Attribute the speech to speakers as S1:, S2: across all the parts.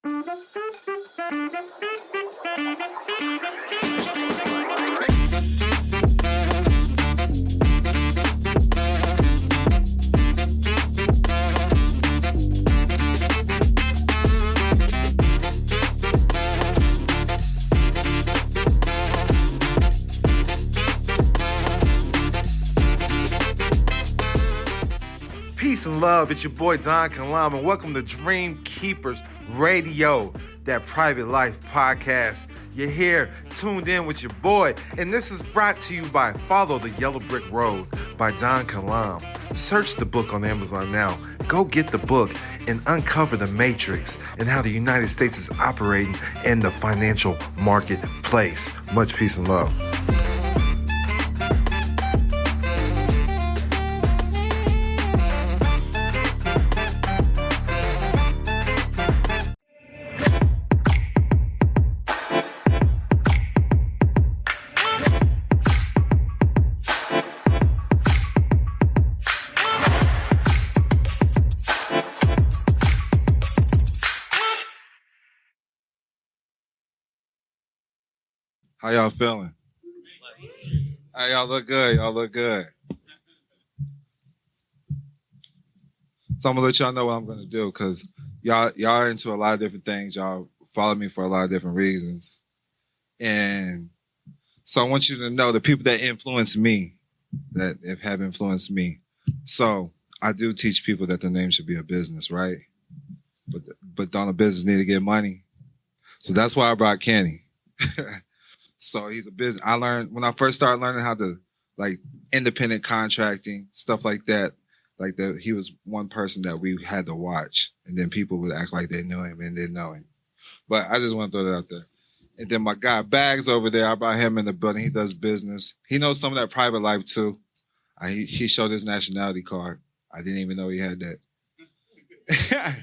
S1: Peace and love, it's your boy Don Kilam, and welcome to Dream Keepers Radio, that private life podcast. You're here, tuned in with your boy, and this is brought to you by Follow the Yellow Brick Road by Don Kilam. Search the book on Amazon now. Go get the book and uncover the matrix and how the United States is operating in the financial marketplace. Much peace and love. How y'all feeling? Hey, y'all look good. Y'all look good. So I'm gonna let y'all know what I'm gonna do, because y'all are into a lot of different things. Y'all follow me for a lot of different reasons. And so I want you to know the people that influence me, that have influenced me. So I do teach people that the name should be a business, right? But don't a business need to get money? So that's why I brought Kenny. So he's a business. I learned when I first started learning how to, like, independent contracting, stuff like that. Like that, he was one person that we had to watch, and then people would act like they knew him and didn't know him. But I just want to throw that out there. And then my guy Bags over there, I brought him in the building. He does business. He knows some of that private life too. He showed his nationality card. I didn't even know he had that.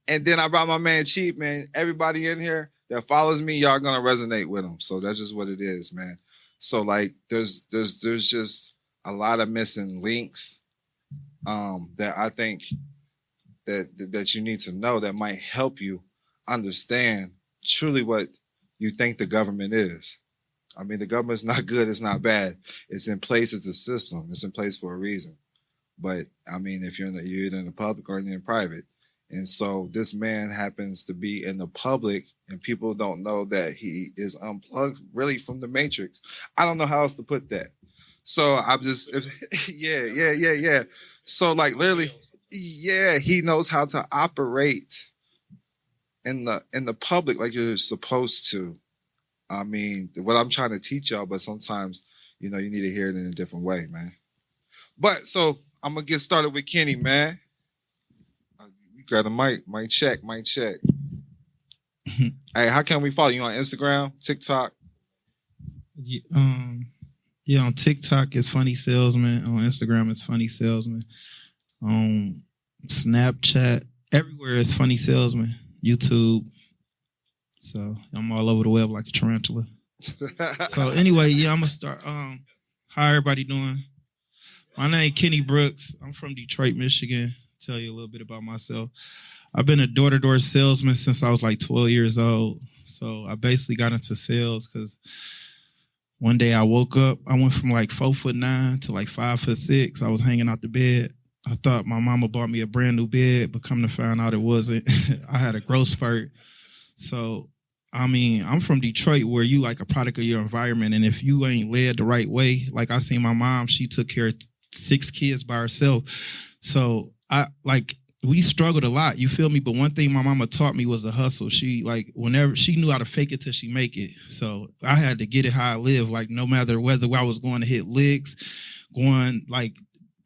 S1: And then I brought my man Chief, man. Everybody in here that follows me, y'all gonna resonate with him. So that's just what it is, man. So like there's just a lot of missing links that I think that you need to know that might help you understand truly what you think the government is. I mean, the government's not good, it's not bad. It's in place, it's a system. It's in place for a reason. But I mean, if you're either in the public or you're in private. And so this man happens to be in the public, and people don't know that he is unplugged really from the matrix. I don't know how else to put that. So I'm just, yeah. So like literally, yeah, he knows how to operate in the public like you're supposed to. I mean, what I'm trying to teach y'all, but sometimes, you know, you need to hear it in a different way, man. But so I'm gonna get started with Kenny, man. Grab a mic check. Hey, how can we follow you on Instagram, TikTok?
S2: Yeah, on TikTok it's Funny Salesman. On Instagram it's Funny Salesman. On Snapchat, everywhere it's Funny Salesman. YouTube. So I'm all over the web like a tarantula. So anyway, yeah, I'm gonna start. How everybody doing? My name Kenny Brooks. I'm from Detroit, Michigan. Tell you a little bit about myself. I've been a door-to-door salesman since I was like 12 years old. So I basically got into sales because one day I woke up. I went from like 4'9" to like 5'6". I was hanging out the bed. I thought my mama bought me a brand new bed, but come to find out it wasn't. I had a growth spurt. So, I mean, I'm from Detroit where you like a product of your environment. And if you ain't led the right way, like I seen my mom, she took care of 6 kids by herself. So we struggled a lot, you feel me? But one thing my mama taught me was a hustle. She whenever she knew how to fake it till she make it. So I had to get it how I live. Like no matter whether I was going to hit licks, going like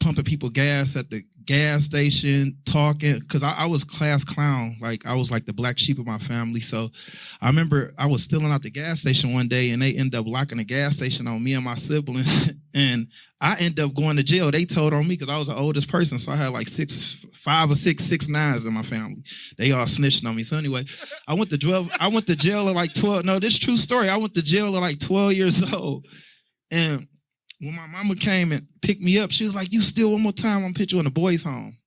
S2: pumping people gas at the gas station, talking, because I was class clown. Like I was like the black sheep of my family. So I remember I was stealing out the gas station one day and they ended up locking the gas station on me and my siblings. And I ended up going to jail. They told on me because I was the oldest person. So I had like 5 or 6 9s in my family. They all snitched on me. So anyway, I went to jail at like 12. No, this is true story. I went to jail at like 12 years old. And when my mama came and picked me up, she was like, "You steal one more time, I'm gonna put you in a boys' home."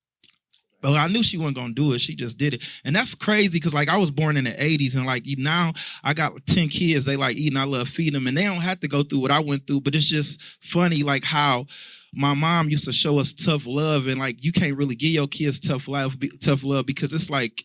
S2: But I knew she wasn't gonna do it. She just did it, and that's crazy because like I was born in the '80s, and like now I got 10 kids. They like eating. I love feeding them, and they don't have to go through what I went through. But it's just funny, like how my mom used to show us tough love, and like you can't really give your kids tough love because it's like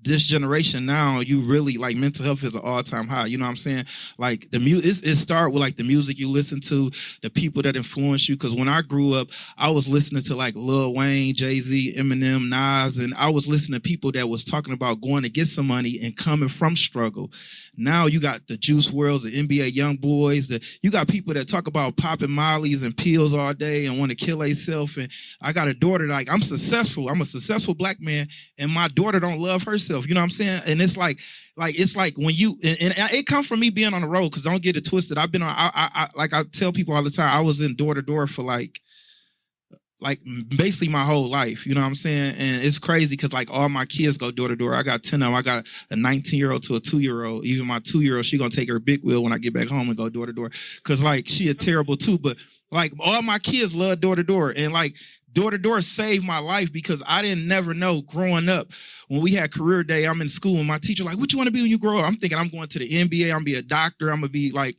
S2: this generation now, you really like mental health is an all-time high. You know what I'm saying? Like the music, it start with like the music you listen to, the people that influence you. Because when I grew up, I was listening to like Lil Wayne, Jay-Z, Eminem, Nas, and I was listening to people that was talking about going to get some money and coming from struggle. Now you got the Juice WRLDs, the NBA young boys, you got people that talk about popping mollies and pills all day and want to kill themselves. And I got a daughter like I'm successful. I'm a successful black man, and my daughter don't love herself. You know what I'm saying? And it's like when you and it comes from me being on the road, because don't get it twisted. I've been on. I like I tell people all the time. I was in door to door for like basically my whole life, you know what I'm saying? And it's crazy because like all my kids go door to door. I got 10 of them. I got a 19-year-old to a 2-year-old. Even my 2-year-old, she gonna take her big wheel when I get back home and go door to door. Cause like she a terrible too, but like all my kids love door to door, and like door to door saved my life because I didn't never know growing up. When we had career day, I'm in school and my teacher like, what you want to be when you grow up? I'm thinking I'm going to the NBA. I'm gonna be a doctor. I'm gonna be like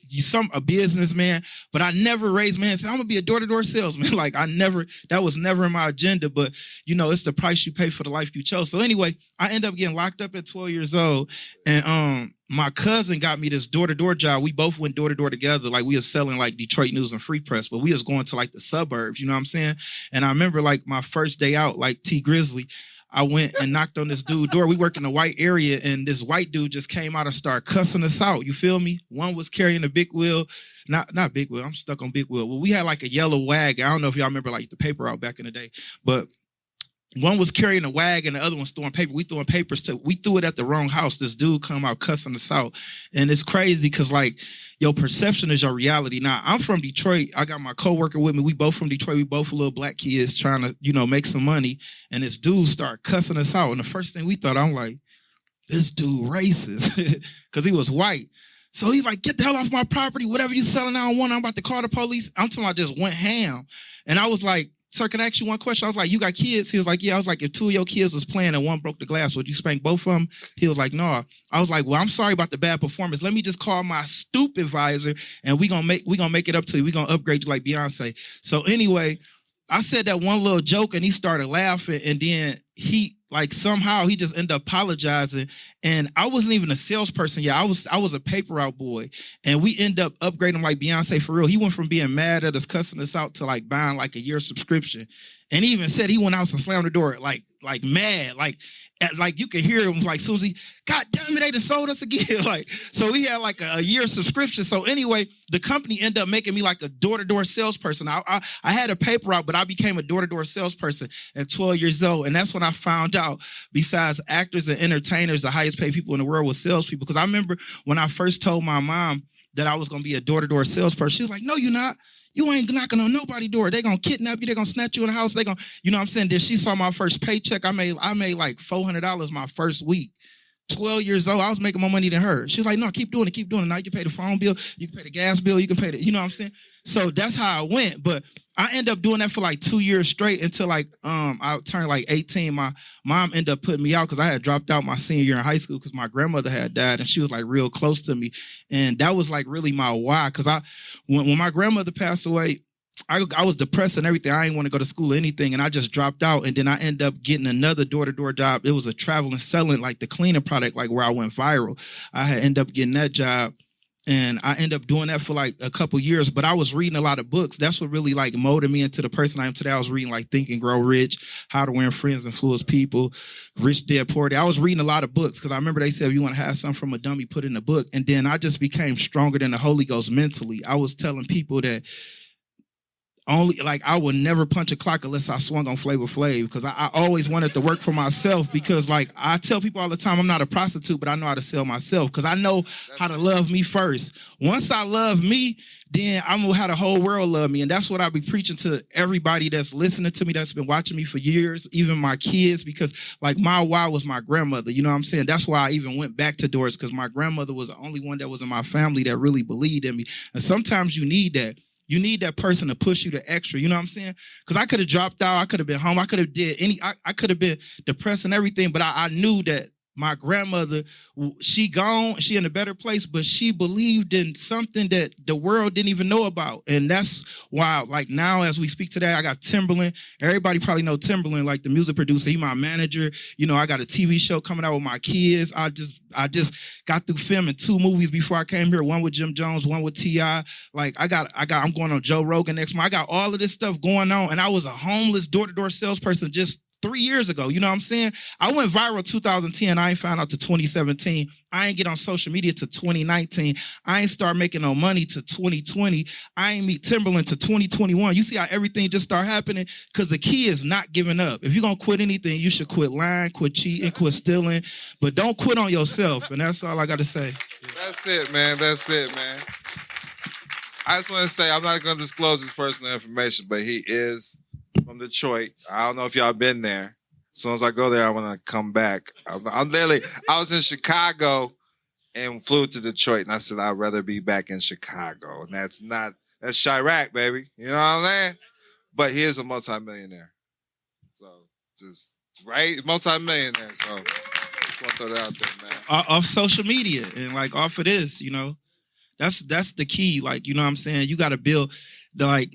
S2: a businessman. But I never raised my hand and said I'm gonna be a door-to-door salesman. Like that was never in my agenda. But you know, it's the price you pay for the life you chose. So anyway, I ended up getting locked up at 12 years old, and my cousin got me this door-to-door job. We both went door-to-door together. Like we was selling like Detroit News and Free Press, but we was going to like the suburbs, you know what I'm saying? And I remember like my first day out, like T Grizzly, I went and knocked on this dude's door. We work in a white area, and this white dude just came out and started cussing us out. You feel me? One was carrying a big wheel. Not big wheel. I'm stuck on big wheel. Well, we had like a yellow wagon. I don't know if y'all remember like the paper out back in the day, but one was carrying a wagon, the other one's throwing paper. We throwing papers too. We threw it at the wrong house. This dude come out cussing us out. And it's crazy because like your perception is your reality. Now, I'm from Detroit. I got my coworker with me. We both from Detroit. We both little black kids trying to, you know, make some money. And this dude started cussing us out. And the first thing we thought, I'm like, this dude racist because he was white. So he's like, get the hell off my property. Whatever you selling, I don't want. I'm about to call the police. I'm talking about just went ham. And I was like, sir, can I ask you one question? I was like, you got kids? He was like, yeah. I was like, if 2 of your kids was playing and one broke the glass, would you spank both of them? He was like, no. I was like, well, I'm sorry about the bad performance. Let me just call my stupid advisor and we gonna make it up to you. We gonna upgrade you like Beyonce. So anyway, I said that one little joke and he started laughing, and then he like somehow he just ended up apologizing. And I wasn't even a salesperson yet. I was a paper route boy, and we end up upgrading like Beyonce for real. He went from being mad at us, cussing us out, to like buying like a year subscription. And he even said he went out and slammed the door like mad, like you could hear him like soon as he, God damn it, they done sold us again. Like, so we had like a year subscription. So anyway, the company ended up making me like a door-to-door salesperson. I had a paper route, but I became a door-to-door salesperson at 12 years old. And that's when I found out, besides actors and entertainers, the highest paid people in the world was salespeople. Because I remember when I first told my mom that I was going to be a door-to-door salesperson, she was like, no, you're not. You ain't knocking on nobody's door. They gonna kidnap you. They gonna snatch you in the house. They gonna, you know what I'm saying? Then she saw my first paycheck. I made like $400 my first week. 12 years old, I was making more money than her. She was like, no, keep doing it. Now you can pay the phone bill, you can pay the gas bill, you can pay the, you know what I'm saying? So that's how I went. But I ended up doing that for like 2 years straight until like I turned like 18. My mom ended up putting me out because I had dropped out my senior year in high school because my grandmother had died, and she was like real close to me. And that was like really my why. Because when my grandmother passed away, I was depressed and everything. I didn't want to go to school or anything, and I just dropped out. And then I ended up getting another door-to-door job. It was a traveling selling, like the cleaning product, like where I went viral. I had ended up getting that job, and I ended up doing that for like a couple years. But I was reading a lot of books. That's what really like molded me into the person I am today. I was reading like Think and Grow Rich, How to Win Friends, Influence People, Rich Dad Poor Dad. I was reading a lot of books because I remember they said if you want to have something from a dummy, put it in a book. And then I just became stronger than the Holy Ghost mentally. I was telling people that only like I would never punch a clock unless I swung on Flavor Flav, because I always wanted to work for myself, because like I tell people all the time, I'm not a prostitute, but I know how to sell myself because I know how to love me first. Once I love me, then I'm gonna have the whole world love me. And that's what I be preaching to everybody that's listening to me, that's been watching me for years, even my kids, because like my why was my grandmother. You know what I'm saying? That's why I even went back to doors, because my grandmother was the only one that was in my family that really believed in me. And sometimes you need that. You need that person to push you to extra. You know what I'm saying? Because I could have dropped out. I could have been home. I could have did I could have been depressed and everything. But I knew that my grandmother, she gone, she in a better place, but she believed in something that the world didn't even know about. And that's why, like now as we speak today, I got Timberland. Everybody probably know Timberland, like the music producer. He my manager. You know, I got a TV show coming out with my kids. I just got through filming 2 movies before I came here. One with Jim Jones, one with T.I. Like I'm going on Joe Rogan next month. I got all of this stuff going on. And I was a homeless door-to-door salesperson just 3 years ago. You know what I'm saying? I went viral 2010. I ain't found out to 2017. I ain't get on social media to 2019. I ain't start making no money to 2020. I ain't meet Timberland to 2021. You see how everything just start happening? Because the key is not giving up. If you're going to quit anything, you should quit lying, quit cheating, quit stealing, but don't quit on yourself. And that's all I got to say.
S1: That's it, man. That's it, man. I just want to say, I'm not going to disclose his personal information, but he is from Detroit. I don't know if y'all been there. As soon as I go there, I want to come back. I was in Chicago and flew to Detroit, and I said, I'd rather be back in Chicago. And that's Chirac, baby. You know what I'm saying? But he is a multimillionaire. So, just, right? Multimillionaire. So, just want to throw that out there, man.
S2: Off social media and, like, off of this, you know. That's the key. Like, you know what I'm saying? You got to build...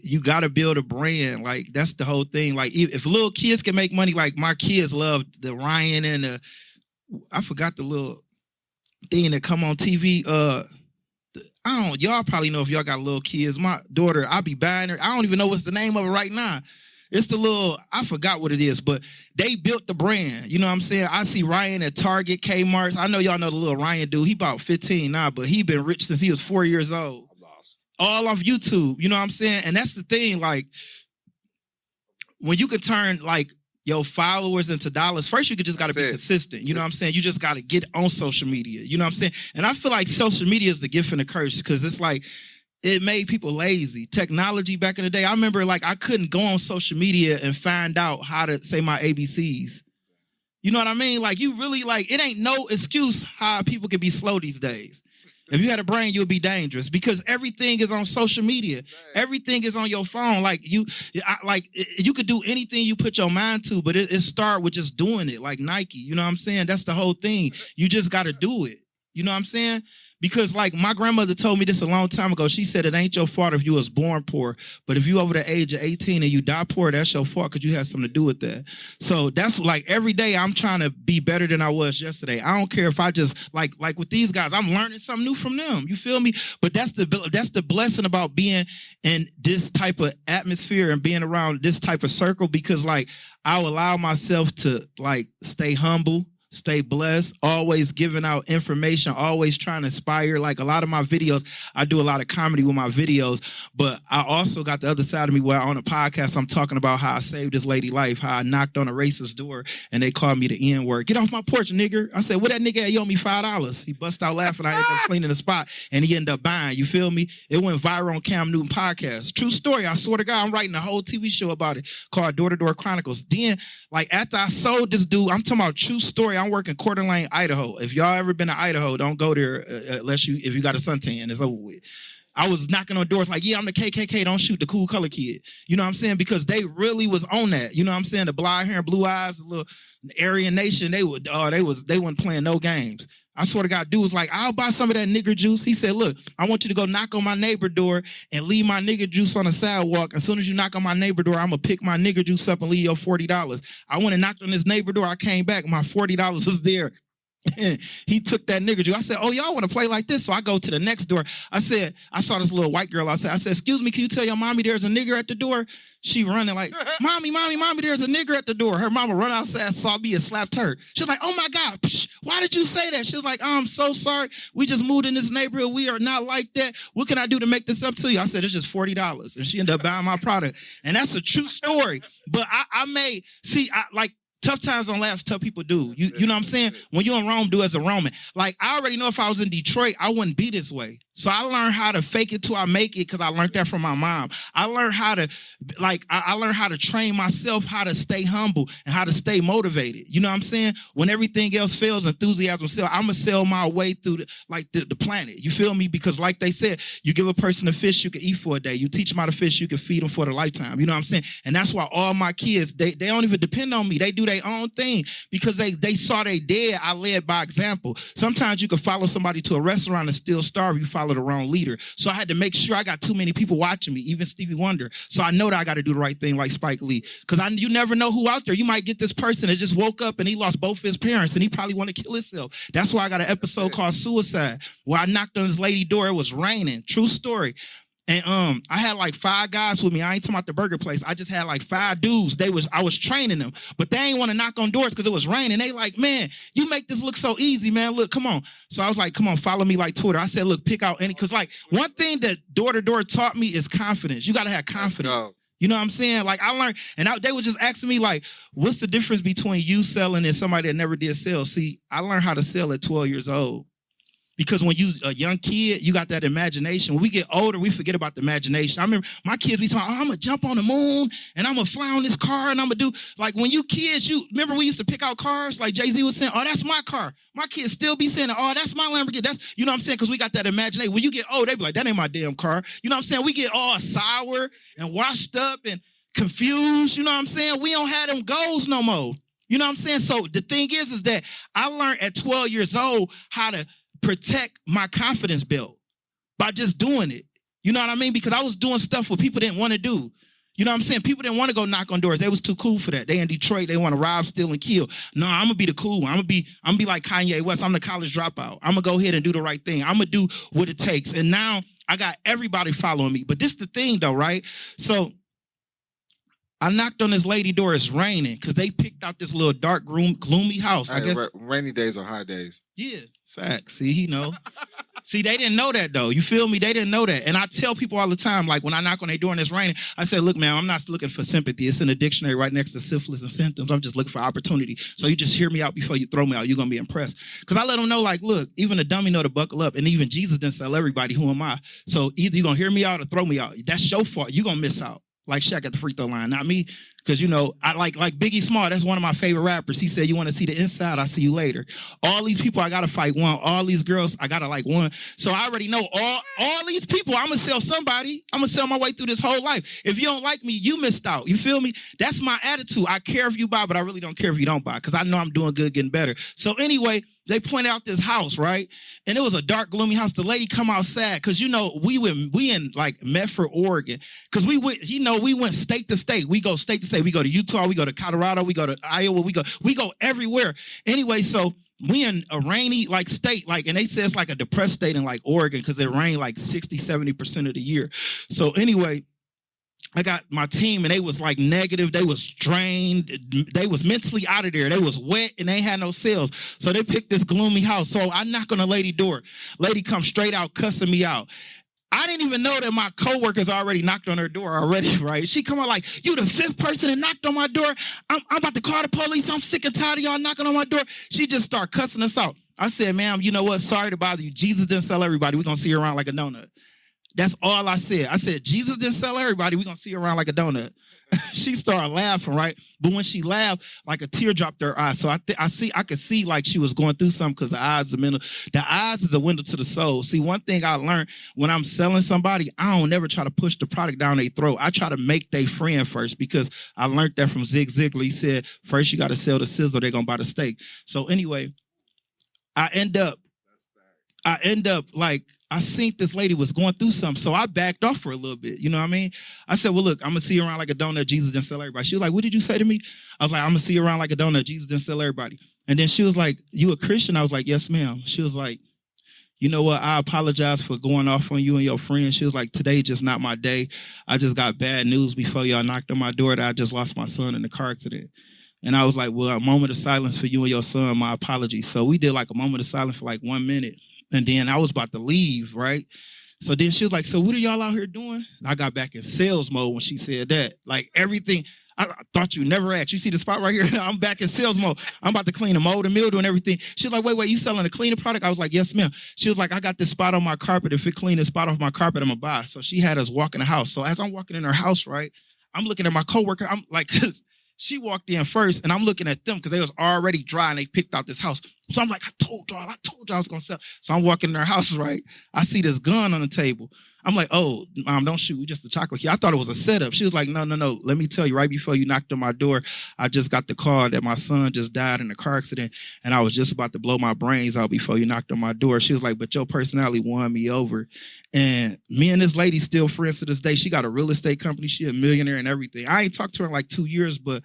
S2: you got to build a brand. Like, that's the whole thing. Like, if little kids can make money, like my kids love the Ryan and I forgot the little thing that come on TV. Y'all probably know if y'all got little kids. My daughter, I be buying her. I don't even know what's the name of it right now. It's the little, I forgot what it is, but they built the brand. You know what I'm saying? I see Ryan at Target, Kmart. I know y'all know the little Ryan dude. He about 15 now, but he been rich since he was 4 years old. All off YouTube, you know what I'm saying? And that's the thing, like, when you can turn, like, your followers into dollars, first you just got to be consistent, you know what I'm saying? You just got to get on social media, you know what I'm saying? And I feel like social media is the gift and the curse, because it's like, it made people lazy. Technology back in the day, I remember, like, I couldn't go on social media and find out how to say my ABCs. You know what I mean? Like, you really, like, it ain't no excuse how people can be slow these days. If you had a brain, you would be dangerous, because everything is on social media. Everything is on your phone. Like you could do anything you put your mind to, but it start with just doing it, like Nike. You know what I'm saying? That's the whole thing. You just got to do it. You know what I'm saying? Because, like, my grandmother told me this a long time ago. She said it ain't your fault if you was born poor, but if you over the age of 18 and you die poor, that's your fault, because you had something to do with that. So that's, like, every day I'm trying to be better than I was yesterday. I don't care if I just, like with these guys, I'm learning something new from them. You feel me? But that's the blessing about being in this type of atmosphere and being around this type of circle, because, like, I'll allow myself to, like, stay humble, stay blessed, always giving out information, always trying to inspire. Like, a lot of my videos, I do a lot of comedy with my videos, but I also got the other side of me where on a podcast, I'm talking about how I saved this lady life, how I knocked on a racist door and they called me the N-word. Get off my porch, nigger. I said, what that nigga at? You owe me $5. He bust out laughing. I ended up cleaning the spot and he ended up buying. You feel me? It went viral on Cam Newton podcast. True story. I swear to God, I'm writing a whole TV show about it called Door to Door Chronicles. Then, like, after I sold this dude, I'm talking about true story. I'm working Coeur d'Alene, Idaho. If y'all ever been to Idaho, don't go there if you got a suntan. It's over with. I was knocking on doors like, yeah, I'm the KKK. Don't shoot the cool color kid. You know what I'm saying? Because they really was on that. You know what I'm saying? The blonde hair and blue eyes, the little Aryan nation. They weren't playing no games. I swear to God, dude was like, I'll buy some of that nigger juice. He said, look, I want you to go knock on my neighbor door and leave my nigger juice on the sidewalk. As soon as you knock on my neighbor door, I'm going to pick my nigger juice up and leave your $40. I went and knocked on his neighbor door. I came back. My $40 was there. He took that nigger juice. I said, oh, y'all want to play like this? So I go to the next door. I said, I saw this little white girl. I said, excuse me, can you tell your mommy there's a nigger at the door? She running like, mommy, there's a nigger at the door. Her mama run outside, saw me and slapped her. She was like, oh my God, why did you say that? She was like, I'm so sorry. We just moved in this neighborhood. We are not like that. What can I do to make this up to you? I said, it's just $40. And she ended up buying my product. And that's a true story. But I Tough times don't last, tough people do. You know what I'm saying? When you're in Rome, do as a Roman. Like, I already know if I was in Detroit, I wouldn't be this way. So I learned how to fake it till I make it because I learned that from my mom. I learned how to, I learned how to train myself, how to stay humble and how to stay motivated. You know what I'm saying? When everything else fails, enthusiasm sells. I'm going to sell my way through the planet. You feel me? Because like they said, you give a person a fish you can eat for a day. You teach them how to fish, you can feed them for the lifetime. You know what I'm saying? And that's why all my kids, they don't even depend on me. They do their own thing because they saw they dad. I led by example. Sometimes you can follow somebody to a restaurant and still starve. You follow the wrong leader. So I had to make sure I got too many people watching me, even Stevie Wonder. So I know that I got to do the right thing like Spike Lee. Because you never know who out there. You might get this person that just woke up and he lost both his parents and he probably want to kill himself. That's why I got an episode called Suicide where I knocked on this lady door. It was raining. True story. And I had like 5 guys with me. I ain't talking about the burger place. I just had like 5 dudes. I was training them, but they ain't want to knock on doors because it was raining. They like, man, you make this look so easy, man. Look, come on. So I was like, come on, follow me like Twitter. I said, look, pick out any, because like one thing that door-to-door taught me is confidence. You got to have confidence. You know what I'm saying? Like I learned, and they were just asking me like, what's the difference between you selling and somebody that never did sales? See, I learned how to sell at 12 years old. Because when you a young kid, you got that imagination. When we get older, we forget about the imagination. I remember my kids be talking, I'm going to jump on the moon and I'm going to fly on this car and I'm going to do, like when you kids, remember we used to pick out cars like Jay-Z was saying, oh, that's my car. My kids still be saying, oh, that's my Lamborghini. That's, you know what I'm saying? Because we got that imagination. When you get old, they be like, that ain't my damn car. You know what I'm saying? We get all sour and washed up and confused. You know what I'm saying? We don't have them goals no more. You know what I'm saying? So the thing is that I learned at 12 years old how to protect my confidence build by just doing it. You know what I mean? Because I was doing stuff what people didn't want to do. You know what I'm saying? People didn't want to go knock on doors. They was too cool for that. They in Detroit, they want to rob, steal, and kill. No, I'm gonna be the cool one. I'm gonna be like Kanye West. I'm the college dropout. I'm gonna go ahead and do the right thing. I'm gonna do what it takes. And now I got everybody following me. But this the thing though, right? So I knocked on this lady door. It's raining because they picked out this little dark, gloomy house. I guess
S1: rainy days are high days.
S2: Yeah, facts. See, See, they didn't know that though. You feel me? They didn't know that. And I tell people all the time, like when I knock on their door and it's raining, I say, look, man, I'm not looking for sympathy. It's in the dictionary right next to syphilis and symptoms. I'm just looking for opportunity. So you just hear me out before you throw me out. You're gonna be impressed. Because I let them know, like, look, even a dummy know to buckle up. And even Jesus didn't tell everybody, who am I? So either you're gonna hear me out or throw me out. That's your fault. You're gonna miss out. Like Shaq at the free throw line, not me. Because, you know, I like Biggie Small. That's one of my favorite rappers. He said, you want to see the inside? I'll see you later. All these people, I got to fight one. All these girls, I got to like one. So I already know all these people, I'm going to sell somebody. I'm going to sell my way through this whole life. If you don't like me, you missed out. You feel me? That's my attitude. I care if you buy, but I really don't care if you don't buy because I know I'm doing good, getting better. So anyway, they pointed out this house, right? And it was a dark, gloomy house. The lady come outside because, you know, we in like Medford, Oregon. Because we went state to state. We go state to state. We go to Utah. We go to Colorado. We go to Iowa. We go everywhere. Anyway, so we in a rainy like state, like, and they say it's like a depressed state in like Oregon because it rained like 60-70% of the year. So anyway, I got my team and they was like negative. They was drained. They was mentally out of there. They was wet and they ain't had no sales. So they picked this gloomy house. So I knock on the lady door. Lady comes straight out cussing me out. I didn't even know that my coworkers already knocked on her door already, right? She come out like, you the 5th person that knocked on my door. I'm about to call the police. I'm sick and tired of y'all knocking on my door. She just start cussing us out. I said, ma'am, you know what? Sorry to bother you. Jesus didn't sell everybody. We're going to see you around like a donut. That's all I said. I said, Jesus didn't sell everybody. We're going to see her around like a donut. She started laughing, right? But when she laughed, like a tear dropped her eye. So I could see like she was going through something because the eyes is a window to the soul. See, one thing I learned when I'm selling somebody, I don't never try to push the product down their throat. I try to make their friend first because I learned that from Zig Ziglar. He said, first you got to sell the sizzle, they're going to buy the steak. So anyway, I end up like, I seen this lady was going through something, so I backed off for a little bit. You know what I mean? I said, well, look, I'm going to see you around like a donut. Jesus didn't sell everybody. She was like, what did you say to me? I was like, I'm going to see you around like a donut. Jesus didn't sell everybody. And then she was like, you a Christian? I was like, yes, ma'am. She was like, you know what? I apologize for going off on you and your friend. She was like, today just not my day. I just got bad news before y'all knocked on my door that I just lost my son in a car accident. And I was like, well, a moment of silence for you and your son. My apologies. So we did like a moment of silence for like 1 minute. And then I was about to leave, right? So then she was like, so what are y'all out here doing? And I got back in sales mode when she said that. Like everything, I thought you never asked. You see the spot right here? I'm back in sales mode. I'm about to clean the mold and mildew and everything. She was like, wait, you selling a cleaning product? I was like, yes, ma'am. She was like, I got this spot on my carpet. If it clean this spot off my carpet, I'm going to buy. So she had us walk in the house. So as I'm walking in her house, right, I'm looking at my coworker. I'm like, she walked in first, and I'm looking at them because they was already dry, and they picked out this house. So I'm like, I told y'all I was going to sell. So I'm walking in their house, right? I see this gun on the table. I'm like, oh, Mom, don't shoot. We just a chocolate kid. I thought it was a setup. She was like, no. Let me tell you, right before you knocked on my door, I just got the call that my son just died in a car accident, and I was just about to blow my brains out before you knocked on my door. She was like, but your personality won me over. And me and this lady still friends to this day. She got a real estate company. She a millionaire and everything. I ain't talked to her in like 2 years, but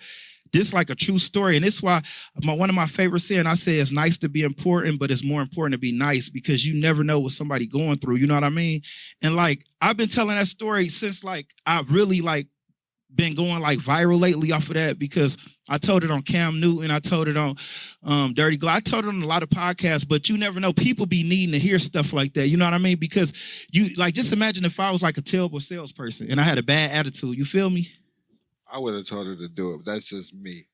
S2: this like a true story. And this is why one of my favorite saying, I say it's nice to be important, but it's more important to be nice because you never know what somebody going through. You know what I mean? And like, I've been telling that story since like, I really like been going like viral lately off of that because I told it on Cam Newton. I told it on Dirty Glow. I told it on a lot of podcasts, but you never know. People be needing to hear stuff like that. You know what I mean? Because you like, just imagine if I was like a terrible salesperson and I had a bad attitude. You feel me?
S1: I would have told her to do it, but that's just me.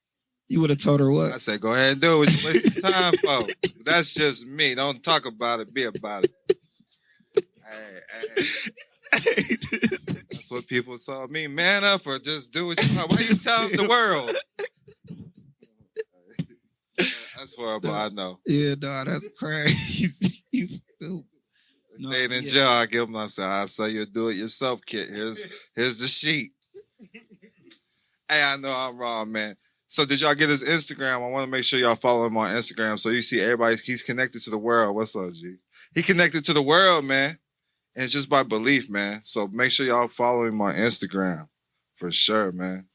S2: You would have told her what?
S1: I said, go ahead and do it. What you wasting time for? That's just me. Don't talk about it. Be about it. Hey. That's what people told me. Man up or just do what you want. Why you telling the world? That's horrible, I know.
S2: Yeah, dog, that's crazy. You stupid.
S1: Staying in jail, I give myself. I say you do it yourself, kid. Here's the sheet. Hey, I know I'm wrong, man. So did y'all get his Instagram? I want to make sure y'all follow him on Instagram so you see everybody. He's connected to the world. What's up, G? He connected to the world, man. And it's just by belief, man. So make sure y'all follow him on Instagram for sure, man.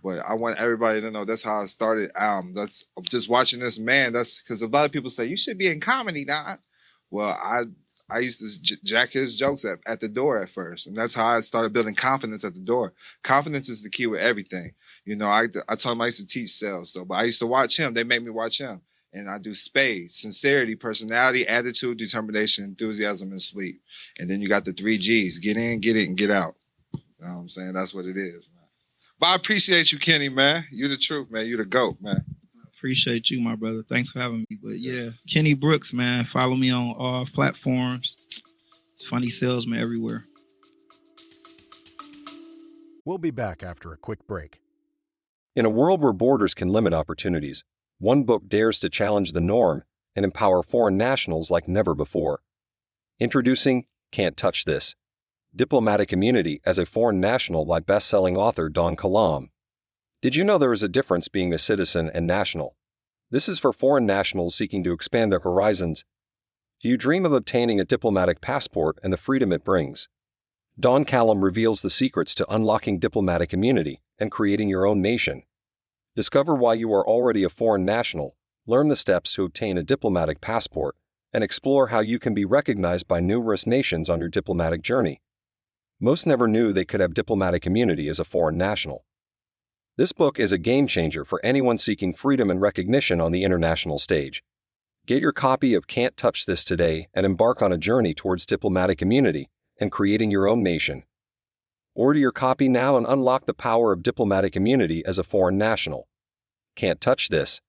S1: But I want everybody to know that's how I started. That's just watching this man. That's because a lot of people say you should be in comedy now. Well, I used to jack his jokes at the door at first. And that's how I started building confidence at the door. Confidence is the key with everything. You know, I told him I used to teach sales. But I used to watch him. They made me watch him. And I do spades, sincerity, personality, attitude, determination, enthusiasm, and sleep. And then you got the 3 G's. Get in, get it, and get out. You know what I'm saying? That's what it is, man. But I appreciate you, Kenny, man. You the truth, man. You the GOAT, man.
S2: Appreciate you, my brother. Thanks for having me. But yeah, Kenny Brooks, man. Follow me on all platforms. It's Funny Salesman everywhere.
S3: We'll be back after a quick break.
S4: In a world where borders can limit opportunities, one book dares to challenge the norm and empower foreign nationals like never before. Introducing Can't Touch This: Diplomatic Immunity as a Foreign National by best-selling author Don Kilam. Did you know there is a difference being a citizen and national? This is for foreign nationals seeking to expand their horizons. Do you dream of obtaining a diplomatic passport and the freedom it brings? Don Kilam reveals the secrets to unlocking diplomatic immunity and creating your own nation. Discover why you are already a foreign national, learn the steps to obtain a diplomatic passport, and explore how you can be recognized by numerous nations on your diplomatic journey. Most never knew they could have diplomatic immunity as a foreign national. This book is a game changer for anyone seeking freedom and recognition on the international stage. Get your copy of Can't Touch This today and embark on a journey towards diplomatic immunity and creating your own nation. Order your copy now and unlock the power of diplomatic immunity as a foreign national. Can't Touch This: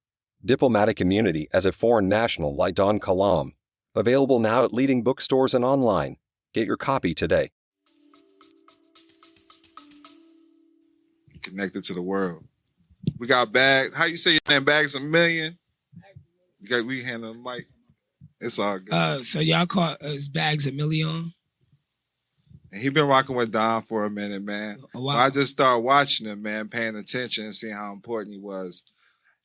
S4: Diplomatic Immunity as a Foreign National by Don Kilam. Available now at leading bookstores and online. Get your copy today.
S1: Connected to the world. We got Bags. How you say your name? Bagzamilleon? We handle the mic. It's all good.
S5: So y'all call us Bagzamilleon?
S1: And he been rocking with Don for a minute, man.
S5: Oh, wow.
S1: I just started watching him, man, paying attention and seeing how important he was.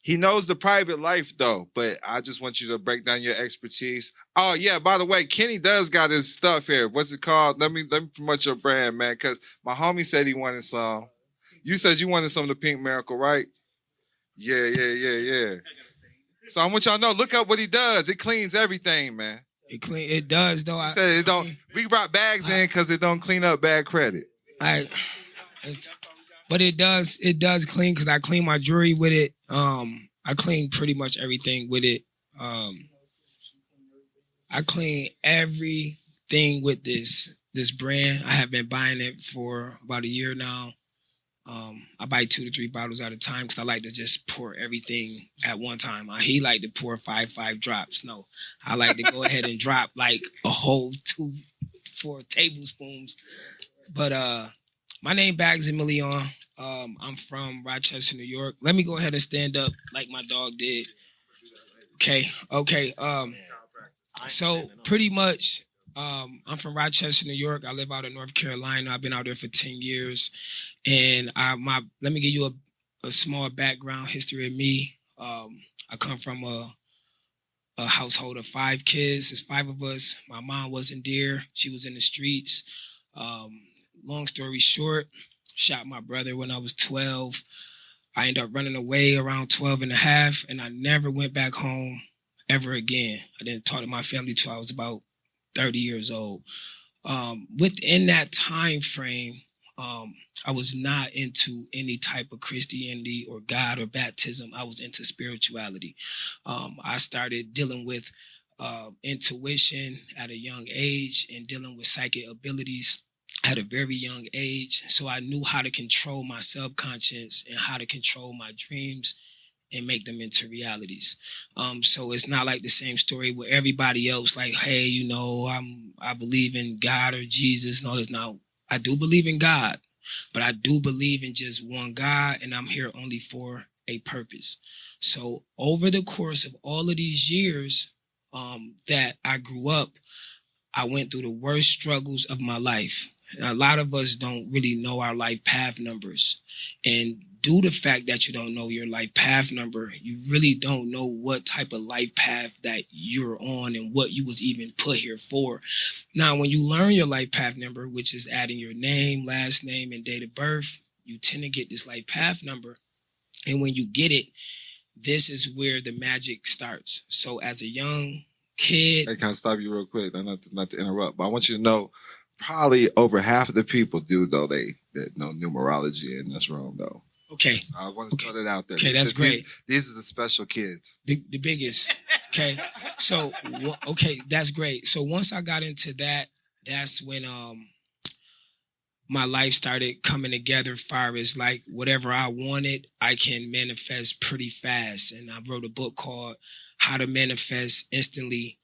S1: He knows the private life, though, but I just want you to break down your expertise. Oh, yeah, by the way, Kenny does got his stuff here. What's it called? Let me promote your brand, man, because my homie said he wanted some. You said you wanted some of the Pink Miracle, right? Yeah. So I want y'all to know, look up what he does. It cleans everything, man.
S5: It does, though.
S1: He said it don't. We brought bags in because it don't clean up bad credit.
S5: But it does clean because I clean my jewelry with it. I clean pretty much everything with it. I clean everything with this brand. I have been buying it for about a year now. I buy 2 to 3 bottles at a time because I like to just pour everything at one time. He like to pour 5 drops. No, I like to go ahead and drop like a whole 4 tablespoons. But my name Bagzamilleon. I'm from Rochester, New York. Let me go ahead and stand up like my dog did. Okay. So pretty much, I'm from Rochester, New York. I live out in North Carolina. I've been out there for 10 years. And let me give you a small background history of me. I come from a household of 5 kids. There's 5 of us. My mom wasn't there. She was in the streets. Long story short, shot my brother when I was 12. I ended up running away around 12 and a half, and I never went back home ever again. I didn't talk to my family till I was about 30 years old. Within that time frame, I was not into any type of Christianity or God or baptism. I was into spirituality. I started dealing with intuition at a young age and dealing with psychic abilities at a very young age. So I knew how to control my subconscious and how to control my dreams and make them into realities. So it's not like the same story where everybody else like, hey, I believe in God or Jesus and all this. Now, I do believe in God, but I do believe in just one God, and I'm here only for a purpose. So over the course of all of these years that I grew up, I went through the worst struggles of my life. And a lot of us don't really know our life path numbers. And due to the fact that you don't know your life path number, you really don't know what type of life path that you're on and what you was even put here for. Now, when you learn your life path number, which is adding your name, last name, and date of birth, you tend to get this life path number. And when you get it, this is where the magic starts. So as a young kid...
S1: Hey, can I stop you real quick? Not to interrupt, but I want you to know probably over half of the people that know numerology in this room, though.
S5: Okay.
S1: So I want to throw that out there.
S5: Okay, that's great.
S1: These are the special kids.
S5: The biggest. Okay. So, that's great. So once I got into that, that's when my life started coming together as far as like whatever I wanted, I can manifest pretty fast. And I wrote a book called How to Manifest Instantly,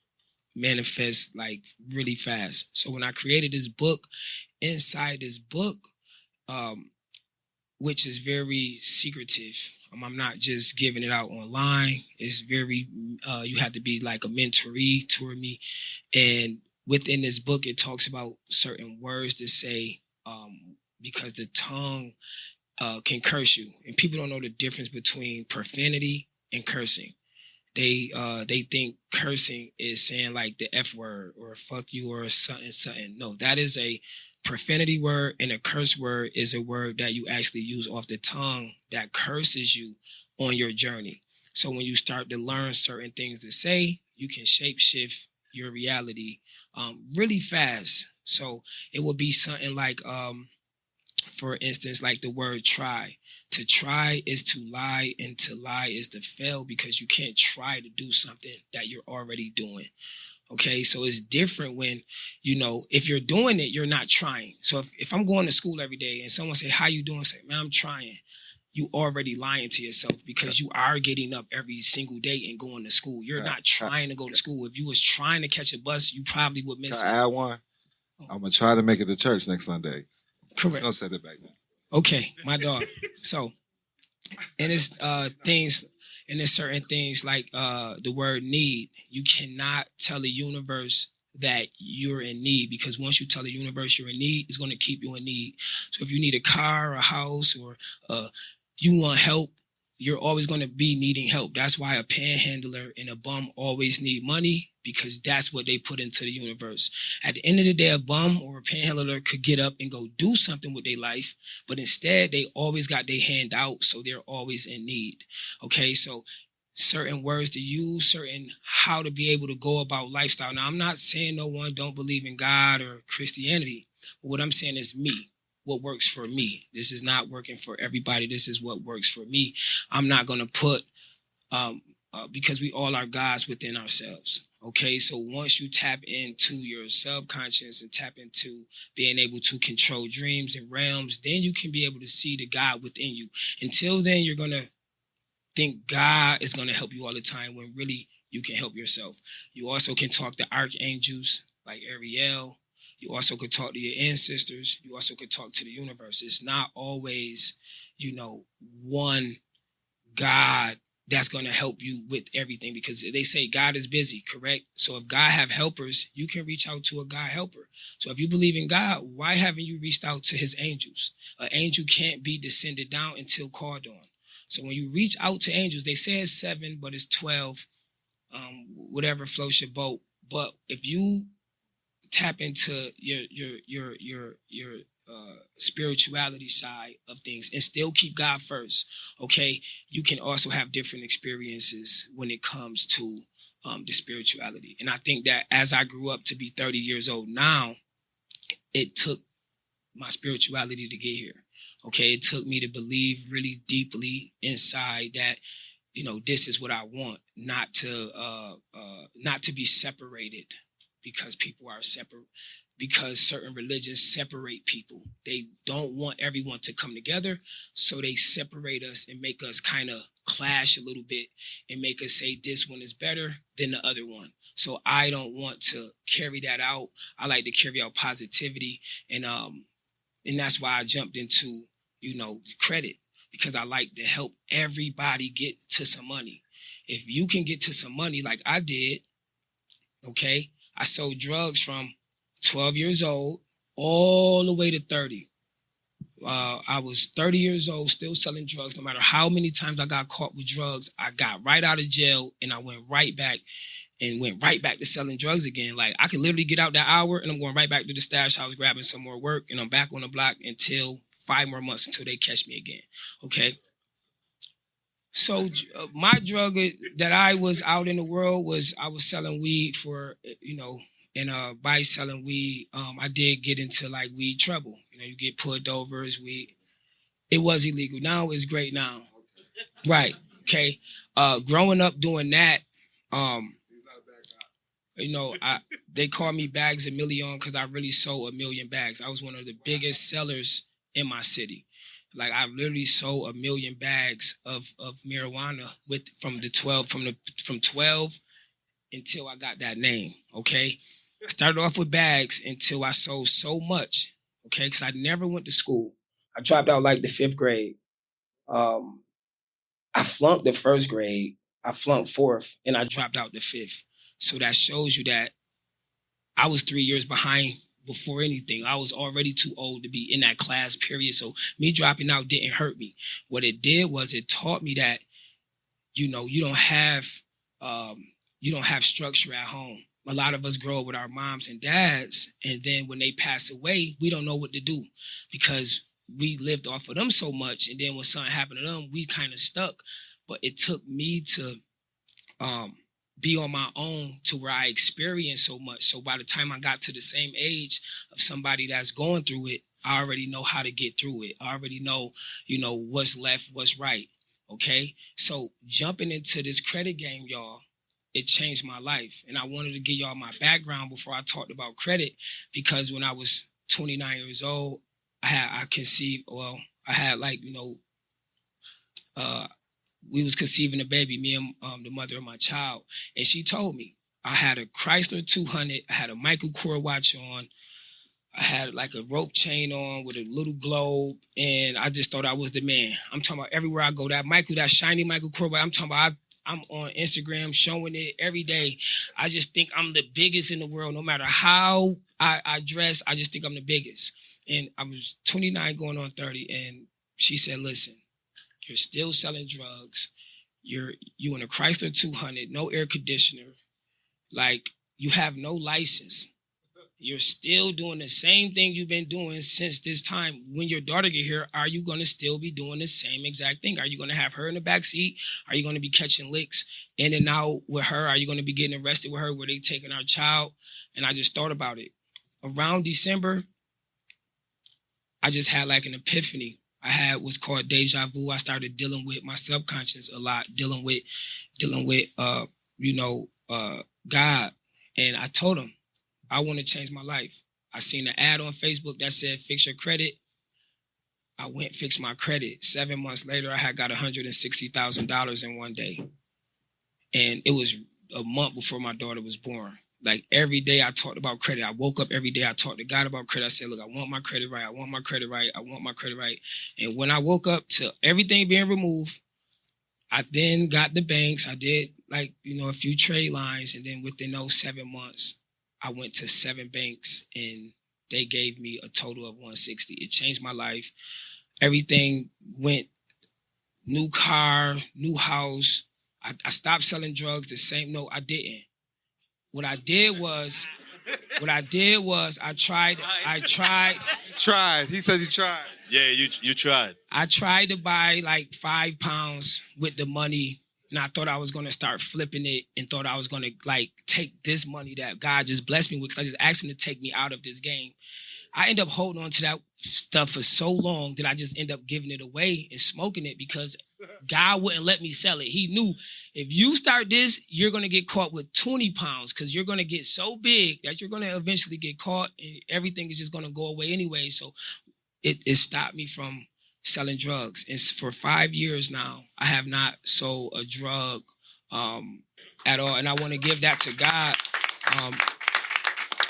S5: Manifest like really fast. So when I created this book, inside this book, which is very secretive, I'm not just giving it out online. It's very, you have to be like a mentoree to me. And within this book, it talks about certain words to say, because the tongue can curse you. And people don't know the difference between profanity and cursing. They think cursing is saying like the F word or fuck you or something. No, that is a profanity word, and a curse word is a word that you actually use off the tongue that curses you on your journey. So when you start to learn certain things to say, you can shapeshift your reality really fast. So it would be something like, for instance, like the word try. To try is to lie, and to lie is to fail, because you can't try to do something that you're already doing. Okay, so it's different when, if you're doing it, you're not trying. So if I'm going to school every day and someone say, how you doing? Say, man, I'm trying. You already lying to yourself, because you are getting up every single day and going to school. You're not trying to go to school. If you was trying to catch a bus, you probably would miss it.
S1: Can I add one? I'm going to try to make it to church next Sunday.
S5: Correct.
S1: Don't say that back now.
S5: Okay, my dog. So, and it's things, and there's certain things like the word need. You cannot tell the universe that you're in need, because once you tell the universe you're in need, it's going to keep you in need. So if you need a car, a house, or you want help, you're always going to be needing help. That's why a panhandler and a bum always need money, because that's what they put into the universe. At the end of the day, a bum or a panhandler could get up and go do something with their life, but instead they always got their hand out, so they're always in need. Okay, so certain words to use, certain how to be able to go about lifestyle. Now, I'm not saying no one don't believe in God or Christianity, but what I'm saying is me. What works for me. This is not working for everybody. This is what works for me. I'm not going to put, because we all are gods within ourselves. Okay, so once you tap into your subconscious and tap into being able to control dreams and realms, then you can be able to see the God within you. Until then, you're going to think God is going to help you all the time when really you can help yourself. You also can talk to archangels like Ariel. You also could talk to your ancestors. You also could talk to the universe. It's not always, one God that's going to help you with everything, because they say God is busy, correct? So if God have helpers, you can reach out to a God helper. So if you believe in God, why haven't you reached out to his angels? An angel can't be descended down until called on. So when you reach out to angels, they say it's 7, but it's 12, whatever floats your boat. But if you tap into your spirituality side of things and still keep God first, okay, you can also have different experiences when it comes to the spirituality. And I think that as I grew up to be 30 years old now, it took my spirituality to get here. Okay, it took me to believe really deeply inside that, this is what I want, not to be separated because people are separate, because certain religions separate people. They don't want everyone to come together, so they separate us and make us kind of clash a little bit and make us say this one is better than the other one. So I don't want to carry that out. I like to carry out positivity, and that's why I jumped into, credit, because I like to help everybody get to some money. If you can get to some money like I did, okay, I sold drugs from 12 years old all the way to 30. I was 30 years old, still selling drugs. No matter how many times I got caught with drugs, I got right out of jail and I went right back to selling drugs again. Like, I could literally get out that hour and I'm going right back to the stash house, grabbing some more work, and I'm back on the block until 5 more months until they catch me again. Okay. So my drug that I was out in the world was, I was selling weed for, and by selling weed, I did get into like weed trouble. You get pulled over as weed. It was illegal. Now it's great now. Right. Okay. Growing up doing that, they call me Bagzamilleon because I really sold 1 million bags. I was one of the biggest sellers in my city. Like, I literally sold 1 million bags of marijuana from 12 until I got that name. Okay. I started off with bags until I sold so much. Okay. Because I never went to school. I dropped out like the 5th grade. I flunked the 1st grade. I flunked 4th, and I dropped out the 5th. So that shows you that I was 3 years behind before anything. I was already too old to be in that class period. So me dropping out didn't hurt me. What it did was it taught me that, you don't have structure at home. A lot of us grow up with our moms and dads, and then when they pass away, we don't know what to do because we lived off of them so much. And then when something happened to them, we kind of stuck. But it took me to be on my own to where I experienced so much. So by the time I got to the same age of somebody that's going through it, I already know how to get through it. I already know, what's left, what's right. Okay. So jumping into this credit game, y'all, it changed my life. And I wanted to give y'all my background before I talked about credit, because when I was 29 years old, we was conceiving a baby, me and the mother of my child. And she told me, I had a Chrysler 200, I had a Michael Kors watch on, I had like a rope chain on with a little globe, and I just thought I was the man. I'm talking about everywhere I go, that shiny Michael Kors, I'm talking about, I'm on Instagram showing it every day. I just think I'm the biggest in the world. No matter how I dress, I just think I'm the biggest. And I was 29 going on 30, and she said, listen, you're still selling drugs. You in a Chrysler 200, no air conditioner. Like, you have no license. You're still doing the same thing you've been doing since this time. When your daughter get here, are you going to still be doing the same exact thing? Are you going to have her in the back seat? Are you going to be catching licks in and out with her? Are you going to be getting arrested with her where they taking our child? And I just thought about it. Around December, I just had like an epiphany. I had what's called deja vu. I started dealing with my subconscious a lot, dealing with God, and I told him, I want to change my life. I seen an ad on Facebook that said, fix your credit. I went, fixed my credit. 7 months later, I had got $160,000 in one day. And it was a month before my daughter was born. Like every day I talked about credit. I woke up every day. I talked to God about credit. I said, look, I want my credit right. I want my credit right. I want my credit right. And when I woke up to everything being removed, I then got the banks. I did a few trade lines. And then within those 7 months, I went to 7 banks and they gave me a total of 160. It changed my life. Everything went, new car, new house. I stopped selling drugs. The same, no, I didn't. What I did was I tried.
S1: Tried. He said you tried.
S6: Yeah, you tried.
S5: I tried to buy like 5 pounds with the money, and I thought I was going to start flipping it and thought I was going to like take this money that God just blessed me with, because I just asked him to take me out of this game. I end up holding on to that stuff for so long that I just end up giving it away and smoking it, because God wouldn't let me sell it. He knew if you start this, you're going to get caught with 20 pounds, because you're going to get so big that you're going to eventually get caught and everything is just going to go away anyway. So it stopped me from selling drugs. And for 5 years now, I have not sold a drug at all. And I want to give that to God.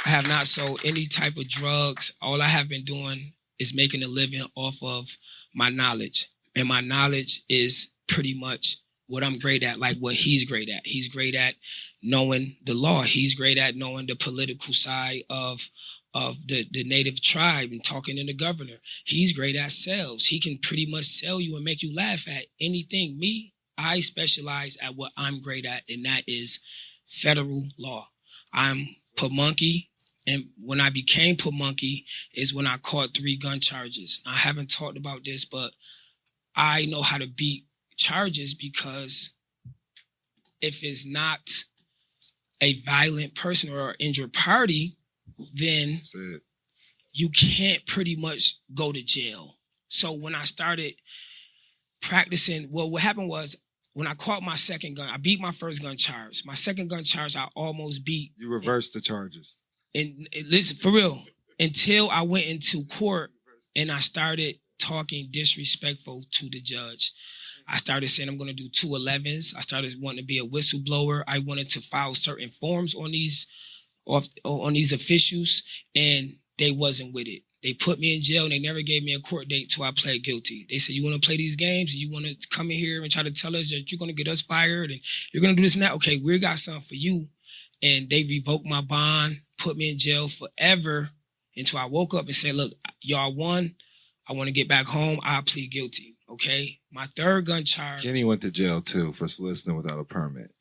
S5: I have not sold any type of drugs. All I have been doing is making a living off of my knowledge. And my knowledge is pretty much what I'm great at, like what he's great at. He's great at knowing the law. He's great at knowing the political side of the native tribe and talking to the governor. He's great at sales. He can pretty much sell you and make you laugh at anything. Me, I specialize at what I'm great at, and that is federal law. I'm Pamunkey. And when I became Pamunkey is when I caught 3 gun charges. I haven't talked about this, but I know how to beat charges, because if it's not a violent person or an injured party, then you can't pretty much go to jail. So when I started practicing, well, what happened was when I caught my second gun, I beat my first gun charge. My second gun charge, I almost beat.
S1: You reversed the charges.
S5: And listen, for real, until I went into court and I started talking disrespectful to the judge. I started saying I'm going to do 211s. I started wanting to be a whistleblower. I wanted to file certain forms on these officials, and they wasn't with it. They put me in jail, and they never gave me a court date till I pled guilty. They said, you want to play these games, and you want to come in here and try to tell us that you're going to get us fired, and you're going to do this and that? Okay, we got something for you. And they revoked my bond, put me in jail forever, until I woke up and said, look, y'all won. I want to get back home. I'll plead guilty. Okay. My third gun charge.
S1: Kenny went to jail too for soliciting without a permit.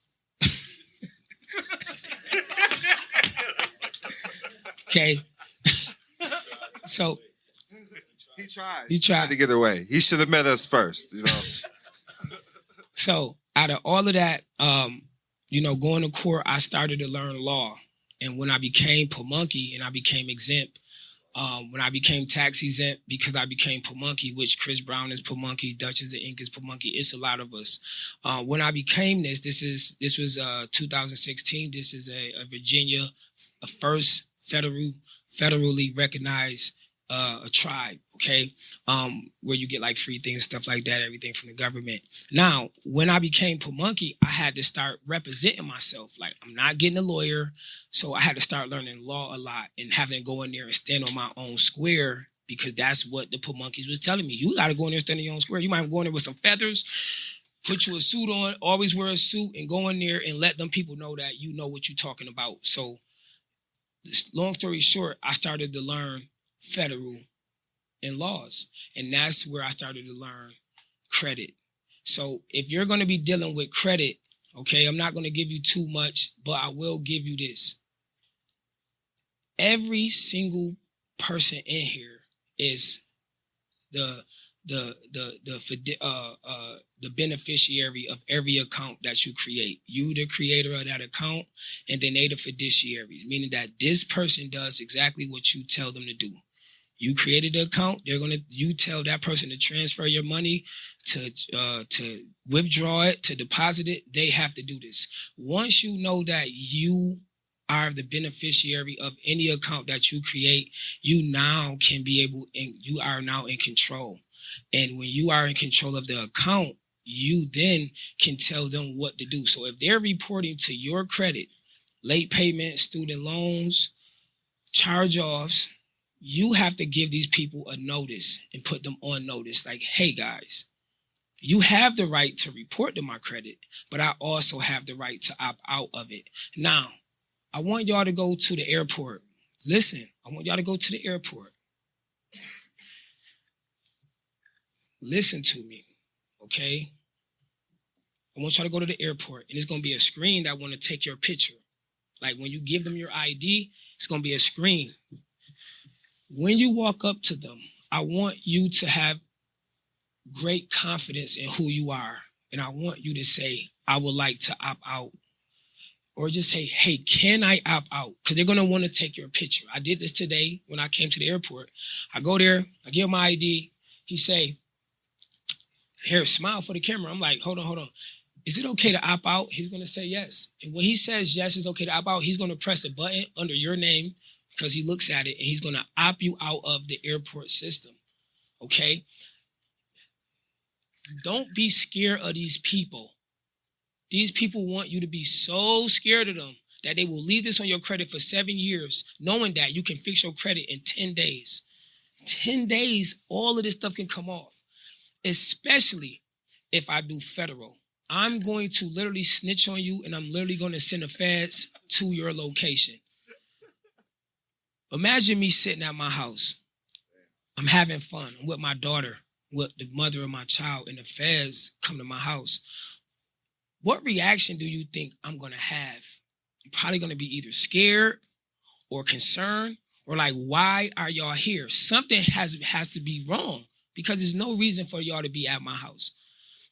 S5: Okay. So
S1: he tried.
S5: He tried
S1: to get away. He should have met us first, you know.
S5: So out of all of that, going to court, I started to learn law. And when I became Pamunkey and I became exempt, when I became tax exempt because I became Pamunkey, which Chris Brown is Pamunkey, Duchess of Ink is Pamunkey. It's a lot of us. When I became this was 2016. This is a Virginia, a first federally recognized a tribe, okay, where you get like free things, stuff like that, everything from the government. Now, when I became Pamunkey, I had to start representing myself. Like, I'm not getting a lawyer, so I had to start learning law a lot and having to go in there and stand on my own square, because that's what the Pamunkeys was telling me. You got to go in there and stand on your own square. You might go in there with some feathers, put you a suit on, always wear a suit, and go in there and let them people know that you know what you're talking about. So, long story short, I started to learn federal and laws. And that's where I started to learn credit. So if you're going to be dealing with credit, okay, I'm not going to give you too much, but I will give you this. Every single person in here is the beneficiary of every account that you create. You, the creator of that account, and then they the fiduciaries, meaning that this person does exactly what you tell them to do. You created the account. You tell that person to transfer your money, to withdraw it, to deposit it. They have to do this. Once you know that you are the beneficiary of any account that you create, you now can be able, and you are now in control. And when you are in control of the account, you then can tell them what to do. So if they're reporting to your credit, late payment, student loans, charge-offs, you have to give these people a notice and put them on notice. Like, hey guys, you have the right to report to my credit, but I also have the right to opt out of it. Now, I want y'all to go to the airport. Listen, I want y'all to go to the airport. Listen to me, okay? I want y'all to go to the airport, and it's going to be a screen that want to take your picture. Like when you give them your ID, it's going to be a screen. When you walk up to them, I want you to have great confidence in who you are. And I want you to say, I would like to opt out. Or just say, hey, can I opt out? Because they're going to want to take your picture. I did this today when I came to the airport. I go there, I give my ID. He say, here, smile for the camera. I'm like, hold on. Is it okay to opt out? He's going to say yes. And when he says yes, it's okay to opt out, he's going to press a button under your name because he looks at it and he's going to opt you out of the airport system. Okay? Don't be scared of these people. These people want you to be so scared of them that they will leave this on your credit for 7 years, knowing that you can fix your credit in 10 days. 10 days, all of this stuff can come off, especially if I do federal. I'm going to literally snitch on you, and I'm literally going to send the feds to your location. Imagine me sitting at my house. I'm having fun. I'm with my daughter, with the mother of my child, and the feds come to my house. What reaction do you think I'm going to have? I'm probably going to be either scared or concerned or like, why are y'all here? Something has to be wrong because there's no reason for y'all to be at my house.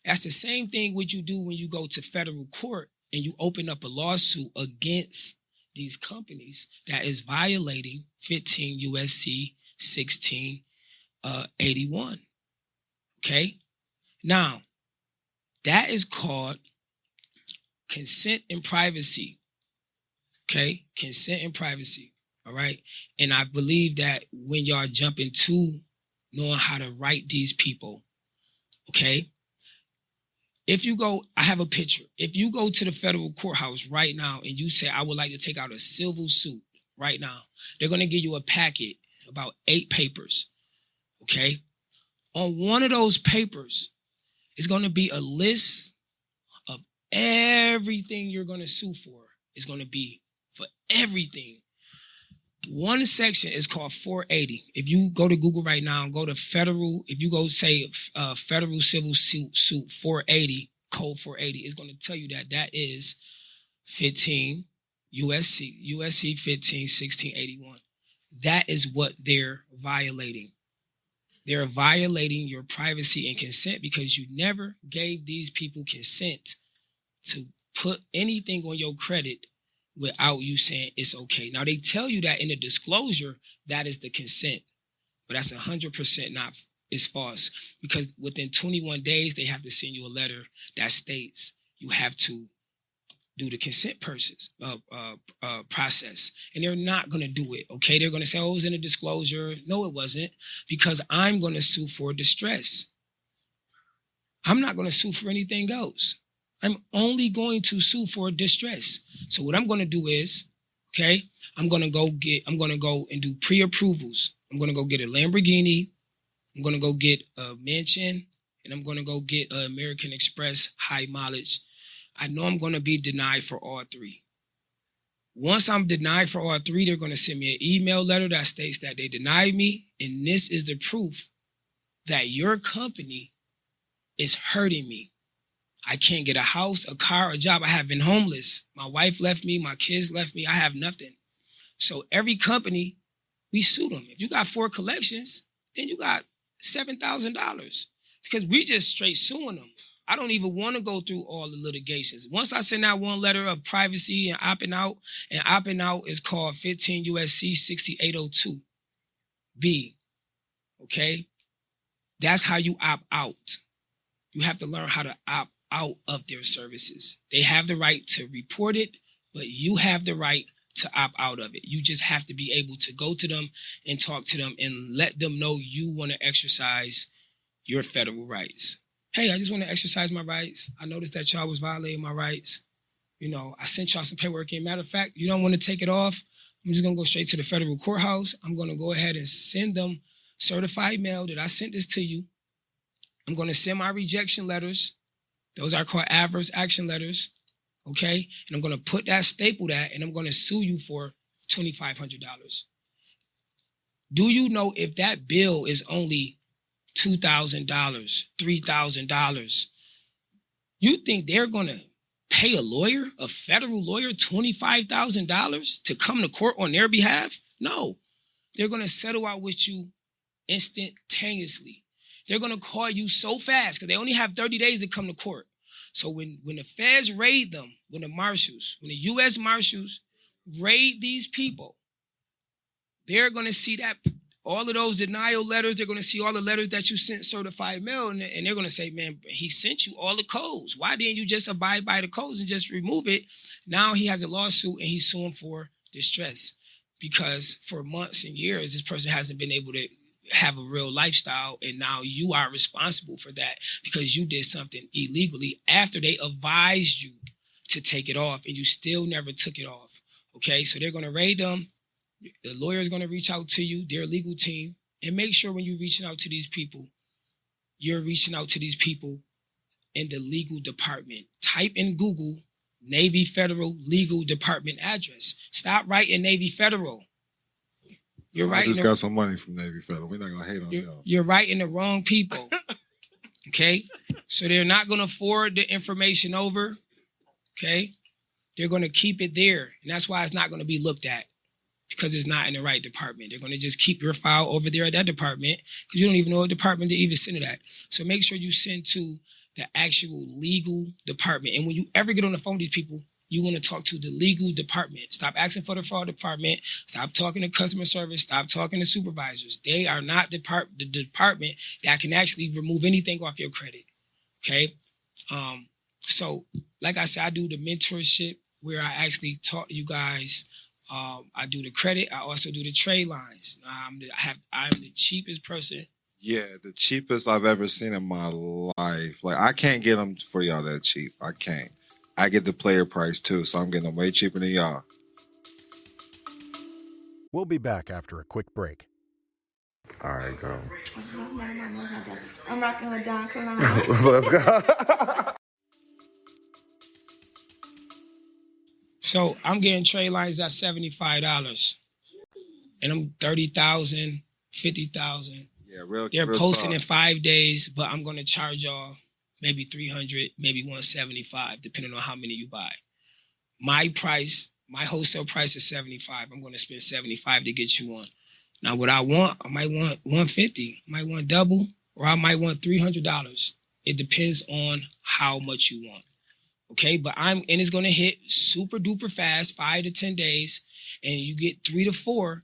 S5: That's the same thing what you do when you go to federal court and you open up a lawsuit against these companies that is violating 15 USC 1681. Okay? Now, that is called consent and privacy. Okay? Consent and privacy. All right? And I believe that when y'all jump into knowing how to write these people, okay? If you go, I have a picture. If you go to the federal courthouse right now and you say, I would like to take out a civil suit right now, they're going to give you a packet, about 8 papers, okay? On one of those papers is going to be a list of everything you're going to sue for. It's going to be for everything. One section is called 480. If you go to Google right now and go to federal, if you go say federal civil suit 480, code 480, it's going to tell you that that is 15 USC 15 1681. That is what they're violating. They're violating your privacy and consent because you never gave these people consent to put anything on your credit without you saying it's okay. Now, they tell you that in the disclosure, that is the consent, but that's 100% not, it's false because within 21 days, they have to send you a letter that states you have to do the consent process, and they're not going to do it, okay? They're going to say, oh, it was in a disclosure. No, it wasn't, because I'm going to sue for distress. I'm not going to sue for anything else. I'm only going to sue for distress. So what I'm going to do is, okay, I'm going to go and do pre-approvals. I'm going to go get a Lamborghini. I'm going to go get a mansion, and I'm going to go get an American Express high mileage. I know I'm going to be denied for all 3. Once I'm denied for all 3, they're going to send me an email letter that states that they denied me, and this is the proof that your company is hurting me. I can't get a house, a car, a job. I have been homeless. My wife left me. My kids left me. I have nothing. So every company, we sue them. If you got 4 collections, then you got $7,000 because we just straight suing them. I don't even want to go through all the litigations. Once I send out one letter of privacy and opting out is called 15 USC 6802B. okay? That's how you opt out. You have to learn how to opt out of their services. They have the right to report it, but you have the right to opt out of it. You just have to be able to go to them and talk to them and let them know you want to exercise your federal rights. Hey, I just want to exercise my rights. I noticed that y'all was violating my rights. You know, I sent y'all some paperwork. And matter of fact, you don't want to take it off. I'm just going to go straight to the federal courthouse. I'm going to go ahead and send them certified mail that I sent this to you. I'm going to send my rejection letters. Those are called adverse action letters. Okay? And I'm going to put that, staple that, and I'm going to sue you for $2,500. Do you know if that bill is only $2,000, $3,000, you think they're going to pay a lawyer, a federal lawyer, $25,000 to come to court on their behalf? No. They're going to settle out with you instantaneously. They're going to call you so fast because they only have 30 days to come to court. So when the feds raid them, when the U.S. Marshals raid these people, they're going to see that all of those denial letters, they're going to see all the letters that you sent certified mail, and they're going to say, man, he sent you all the codes. Why didn't you just abide by the codes and just remove it? Now he has a lawsuit and he's suing for distress because for months and years, this person hasn't been able to have a real lifestyle, and now you are responsible for that because you did something illegally after they advised you to take it off and you still never took it off. Okay, so they're going to raid them. The lawyer is going to reach out to you, their legal team, and make sure when you're reaching out to these people, you're reaching out to these people in the legal department. Type in Google Navy Federal Legal Department address. Stop writing Navy Federal.
S1: I just got some money from Navy Federal. We're not going to hate on y'all.
S5: You're writing the wrong people. Okay? So they're not going to forward the information over. Okay? They're going to keep it there. And that's why it's not going to be looked at because it's not in the right department. They're going to just keep your file over there at that department because you don't even know what department to even send it at. So make sure you send to the actual legal department. And when you ever get on the phone with these people, you want to talk to the legal department. Stop asking for the fraud department. Stop talking to customer service. Stop talking to supervisors. They are not the department that can actually remove anything off your credit. Okay? So, like I said, I do the mentorship where I actually talk to you guys. I do the credit. I also do the trade lines. I'm the cheapest person.
S1: Yeah, the cheapest I've ever seen in my life. Like, I can't get them for y'all that cheap. I can't. I get the player price too, so I'm getting them way cheaper than y'all.
S3: We'll be back after a quick break.
S1: All right, go.
S6: I'm rocking with Don Kilam.
S1: Let's go.
S5: So I'm getting trade lines at $75. And I'm 30,000, 50,000.
S1: Yeah, real.
S5: They're
S1: real
S5: posting
S1: talk.
S5: in 5 days, but I'm gonna charge y'all maybe 300, maybe 175, depending on how many you buy. My price, my wholesale price is 75. I'm gonna spend 75 to get you one. Now, what I might want 150, I might want double, or I might want $300. It depends on how much you want. Okay, but it's gonna hit super duper fast, 5 to 10 days, and you get 3 to 4.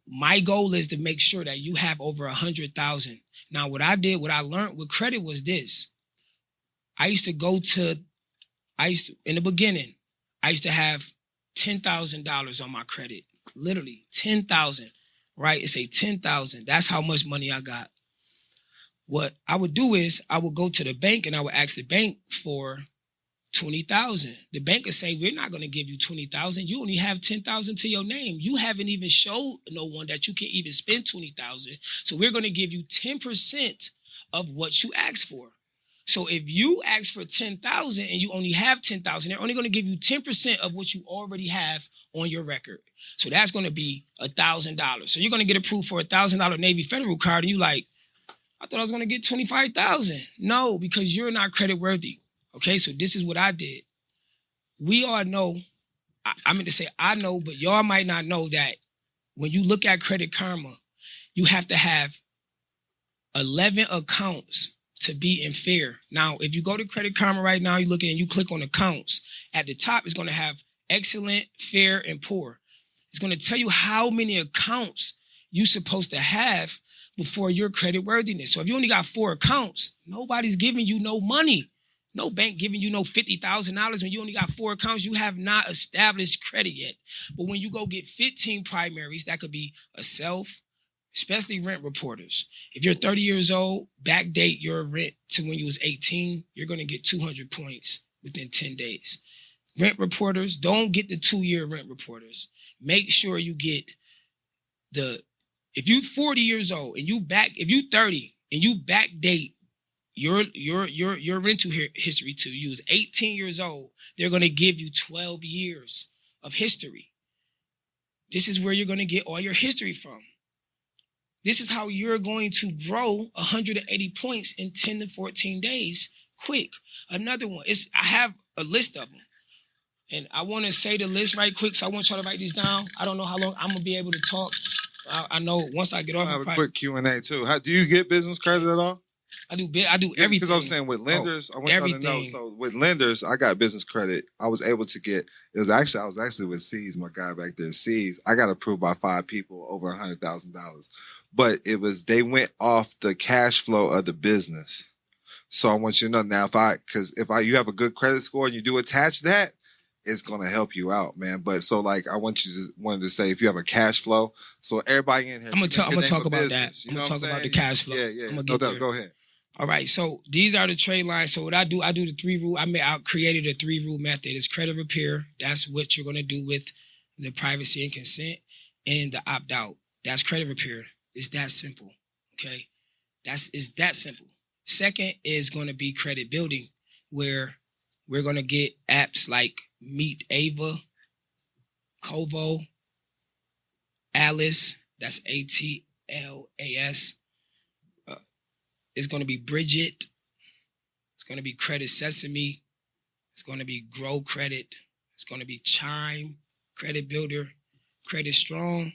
S5: My goal is to make sure that you have over 100,000. Now, what I learned with credit was this. In the beginning, I used to have $10,000 on my credit, literally 10,000, right? It's a 10,000. That's how much money I got. What I would do is I would go to the bank and I would ask the bank for 20,000. The bank would say, we're not going to give you 20,000. You only have 10,000 to your name. You haven't even showed no one that you can even spend 20,000. So we're going to give you 10% of what you asked for. So if you ask for 10,000 and you only have 10,000, they're only going to give you 10% of what you already have on your record. So that's going to be $1,000. So you're going to get approved for $1,000 Navy Federal card, and you like, I thought I was going to get 25,000. No, because you're not credit worthy. Okay, so this is what I did. We all know, I know, but y'all might not know that when you look at Credit Karma, you have to have 11 accounts to be in fair. Now, if you go to Credit Karma right now, you look at and you click on accounts. At the top, it's going to have excellent, fair, and poor. It's going to tell you how many accounts you're supposed to have before your credit worthiness. So if you only got 4 accounts, nobody's giving you no money. No bank giving you no $50,000 when you only got 4 accounts. You have not established credit yet. But when you go get 15 primaries, that could be a self, especially rent reporters. If you're 30 years old, backdate your rent to when you was 18, you're going to get 200 points within 10 days. Rent reporters, don't get the 2-year rent reporters. Make sure you get if you 40 years old and if you 30 and you backdate your rental history to you was 18 years old, they're going to give you 12 years of history. This is where you're going to get all your history from. This is how you're going to grow 180 points in 10 to 14 days quick. Another one is I have a list of them. And I want to say the list right quick, so I want y'all to write these down. I don't know how long I'm going to be able to talk. I know once I get off.
S1: I have a quick Q&A too. Do you get business credit at all?
S5: I do everything.
S1: Because I'm saying with lenders, I want y'all to know. So with lenders, I got business credit. I was able to get. I was actually with C's, my guy back there, C's. I got approved by 5 people over $100,000, but they went off the cash flow of the business. So I want you to know now, if you have a good credit score and you do attach that, it's gonna help you out, man. But so like I wanted to say if you have a cash flow, so everybody in here,
S5: I'm gonna talk about that. I'm gonna talk about the cash flow.
S1: Yeah. Go ahead.
S5: All right, so these are the trade lines. So what I do the 3 rule. I created a 3 rule method. It's credit repair. That's what you're gonna do with the privacy and consent, and the opt out. That's credit repair. It's that simple. Okay, it's that simple. Second is gonna be credit building, where we're gonna get apps like Meet Ava, Kovo, Alice. That's ATLAS. It's going to be Bridget. It's going to be Credit Sesame. It's going to be Grow Credit. It's going to be Chime, Credit Builder, Credit Strong.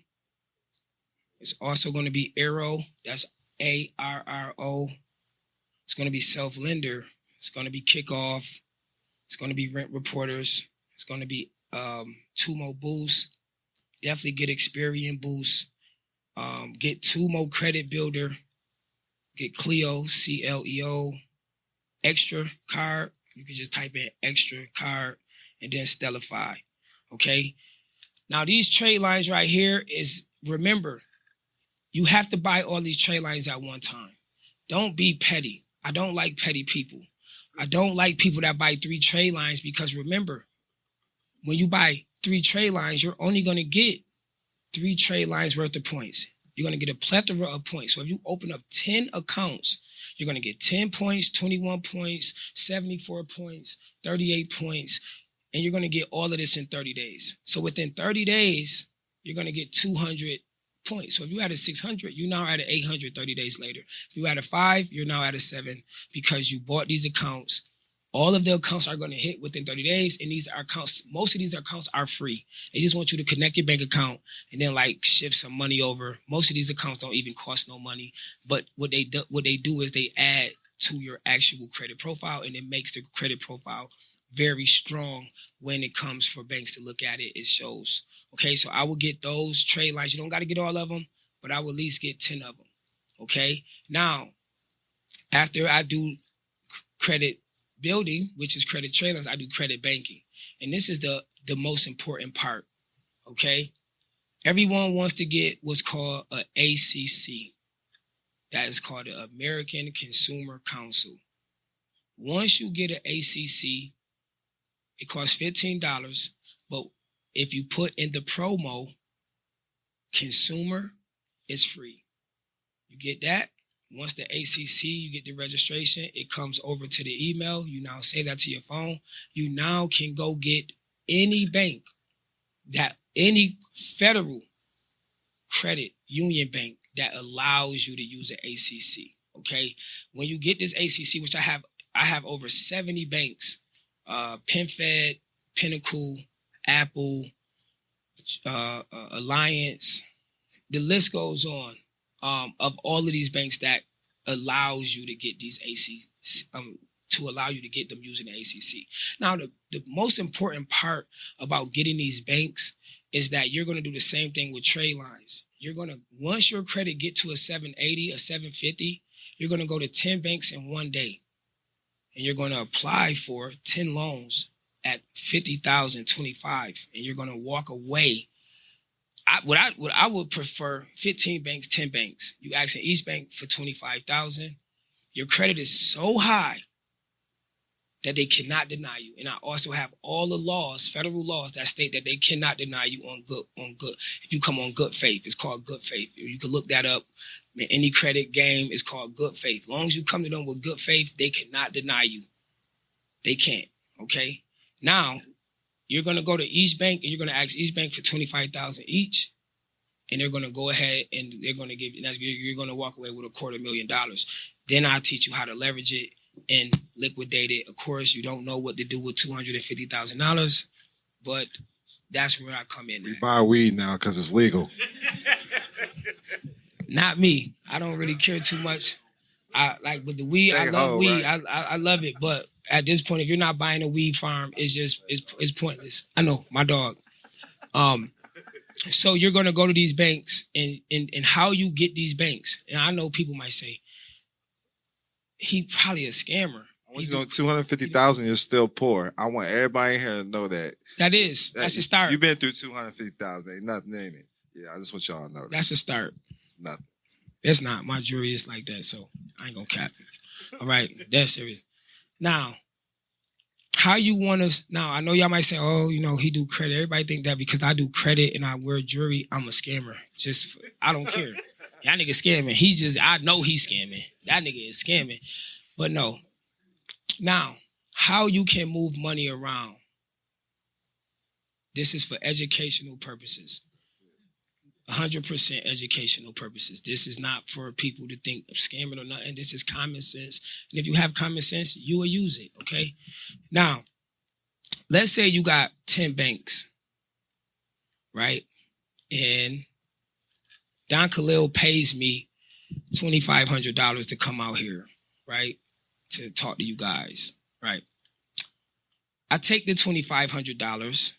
S5: It's also going to be Arrow. That's ARRO. It's going to be Self Lender. It's going to be Kickoff. It's going to be Rent Reporters. It's going to be Tumo Boost. Definitely get Experian Boost. Get Tumo Credit Builder. Get Clio, CLEO. Extra Card. You can just type in Extra Card and then Stellify. Okay? Now, these trade lines right here remember, you have to buy all these trade lines at one time. Don't be petty. I don't like petty people. I don't like people that buy 3 trade lines because remember, when you buy 3 trade lines, you're only going to get 3 trade lines worth of points. You're going to get a plethora of points. So if you open up 10 accounts, you're going to get 10 points, 21 points, 74 points, 38 points, and you're going to get all of this in 30 days. So within 30 days, you're going to get 200 points. So if you had a 600, you now at an 800 30 days later. If you had a 5, you're now at a 7 because you bought these accounts. All of the accounts are going to hit within 30 days, and these are accounts. Most of these accounts are free. They just want you to connect your bank account and then like shift some money over. Most of these accounts don't even cost no money, but what they do is they add to your actual credit profile, and it makes the credit profile very strong when it comes for banks to look at it. It shows. Okay, so I will get those trade lines. You don't got to get all of them, but I will at least get 10 of them. Okay, now after I do credit building, which is credit trade lines, I do credit banking. And this is the most important part, okay? Everyone wants to get what's called an ACC. That is called the American Consumer Council. Once you get an ACC, it costs $15, but if you put in the promo, consumer, it's free. You get that? Once the ACC, you get the registration, it comes over to the email. You now save that to your phone. You now can go get any bank, any federal credit union bank that allows you to use an ACC. Okay, when you get this ACC, which I have over 70 banks, PenFed, Pinnacle, Apple, Alliance, the list goes on. Of all of these banks that allows you to get these ACC, to allow you to get them using the ACC. Now, the most important part about getting these banks is that you're going to do the same thing with trade lines. You're going to, once your credit get to a 780, a 750, you're going to go to 10 banks in one day. And you're going to apply for 10 loans at 50,000, 25, and you're going to walk away. What I would prefer 15 banks, 10 banks. You asking each bank for 25,000. Your credit is so high that they cannot deny you. And I also have all the laws, federal laws that state that they cannot deny you on good. If you come on good faith, it's called good faith. You can look that up. Any credit game is called good faith. As long as you come to them with good faith, they cannot deny you. They can't. Okay. Now you're going to go to each bank and you're going to ask each bank for 25,000 each. And they're going to go ahead and they're going to give you, you're going to walk away with $250,000. Then I'll teach you how to leverage it and liquidate it. Of course, you don't know what to do with $250,000, but that's where I come in.
S1: We buy weed now because it's legal.
S5: Not me. I don't really care too much. With the weed, I love weed. Right? I love it, but at this point, if you're not buying a weed farm, it's pointless. I know, my dog. So you're gonna go to these banks and how you get these banks. And I know people might say, he probably a scammer.
S1: I want you to know 250,000, you're still poor. I want everybody in here to know that.
S5: That's a start.
S1: You've been through 250,000. Ain't nothing in it. Yeah, I just want y'all to know that.
S5: That's a start.
S1: It's nothing.
S5: That's not. My jury is like that, so I ain't gonna cap it. All right, that's serious. Now, how you want us? Now, I know y'all might say, "Oh, he do credit." Everybody think that because I do credit and I wear jewelry, I'm a scammer. I don't care. That nigga scamming. I know he's scamming. That nigga is scamming. But no. Now, how you can move money around? This is for educational purposes. 100% educational purposes. This is not for people to think of scamming or nothing. This is common sense. And if you have common sense, you will use it, okay? Now, let's say you got 10 banks, right? And Don Khalil pays me $2,500 to come out here, right? To talk to you guys, right? I take the $2,500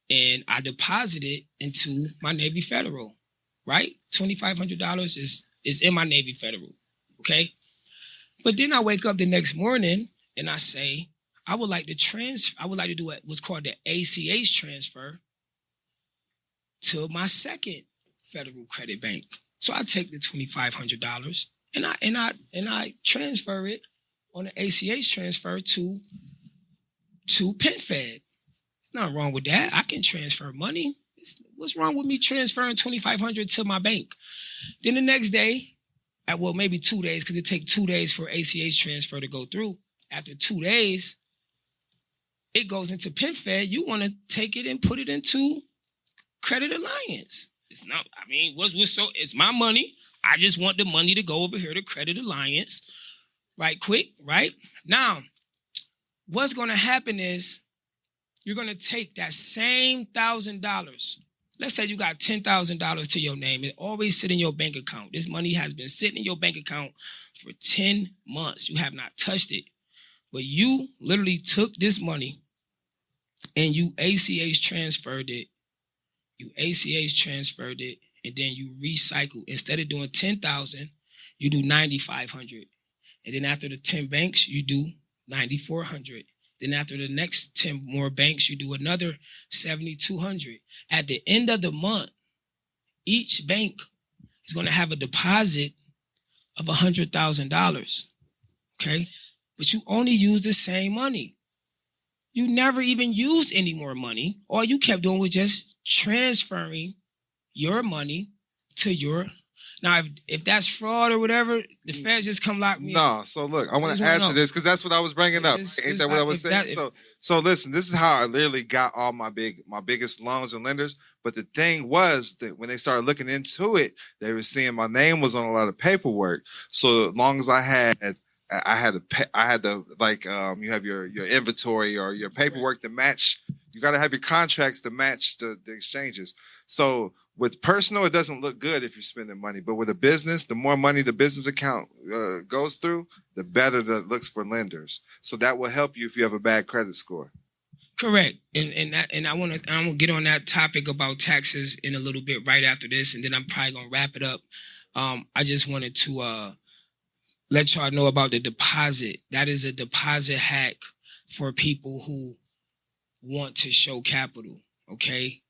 S5: and I deposit it into my Navy Federal, right? $2,500 is in my Navy Federal, okay? But then I wake up the next morning and I say, I would like to do what's called the ACH transfer to my second federal credit bank. So I take the $2,500 and I transfer it on the ACH transfer to PenFed. Nothing wrong with that. I can transfer money. What's wrong with me transferring $2,500 to my bank? Then the next day, maybe 2 days, because it takes 2 days for ACH transfer to go through. After 2 days, it goes into PenFed. You want to take it and put it into Credit Alliance. It's not. I mean, it's my money. I just want the money to go over here to Credit Alliance, right? Quick, right? Now, what's going to happen is, you're going to take that same $1,000. Let's say you got $10,000 to your name. It always sit in your bank account. This money has been sitting in your bank account for 10 months. You have not touched it. But you literally took this money and you ACH transferred it. And then you recycle. Instead of doing 10,000, you do 9,500. And then after the 10 banks, you do 9,400. Then after the next 10 more banks, you do another 7,200. At the end of the month, each bank is going to have a deposit of $100,000. Okay? But you only use the same money. You never even used any more money. All you kept doing was just transferring your money to your... Now, if that's fraud or whatever, the feds just come lock me up.
S1: No, so look, I want to add to this because that's what I was bringing up. Ain't that what I was saying? So listen, this is how I literally got all my biggest loans and lenders. But the thing was that when they started looking into it, they were seeing my name was on a lot of paperwork. So as long as I had to you have your inventory or your paperwork to match. You got to have your contracts to match the exchanges. So with personal, it doesn't look good if you're spending money. But with a business, the more money the business account goes through, the better that looks for lenders. So that will help you if you have a bad credit score.
S5: Correct. And I'm gonna get on that topic about taxes in a little bit right after this, and then I'm probably gonna wrap it up. I just wanted to let y'all know about the deposit. That is a deposit hack for people who want to show capital. Okay.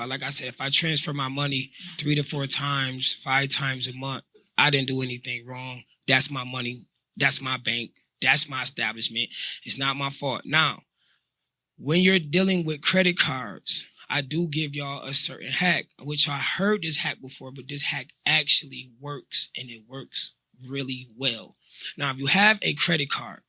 S5: Like I said, if I transfer my money 3 to 4 times, 5 times a month, I didn't do anything wrong. That's my money. That's my bank. That's my establishment. It's not my fault. Now, when you're dealing with credit cards, I do give y'all a certain hack, which I heard this hack before, but this hack actually works, and it works really well. Now, if you have a credit card,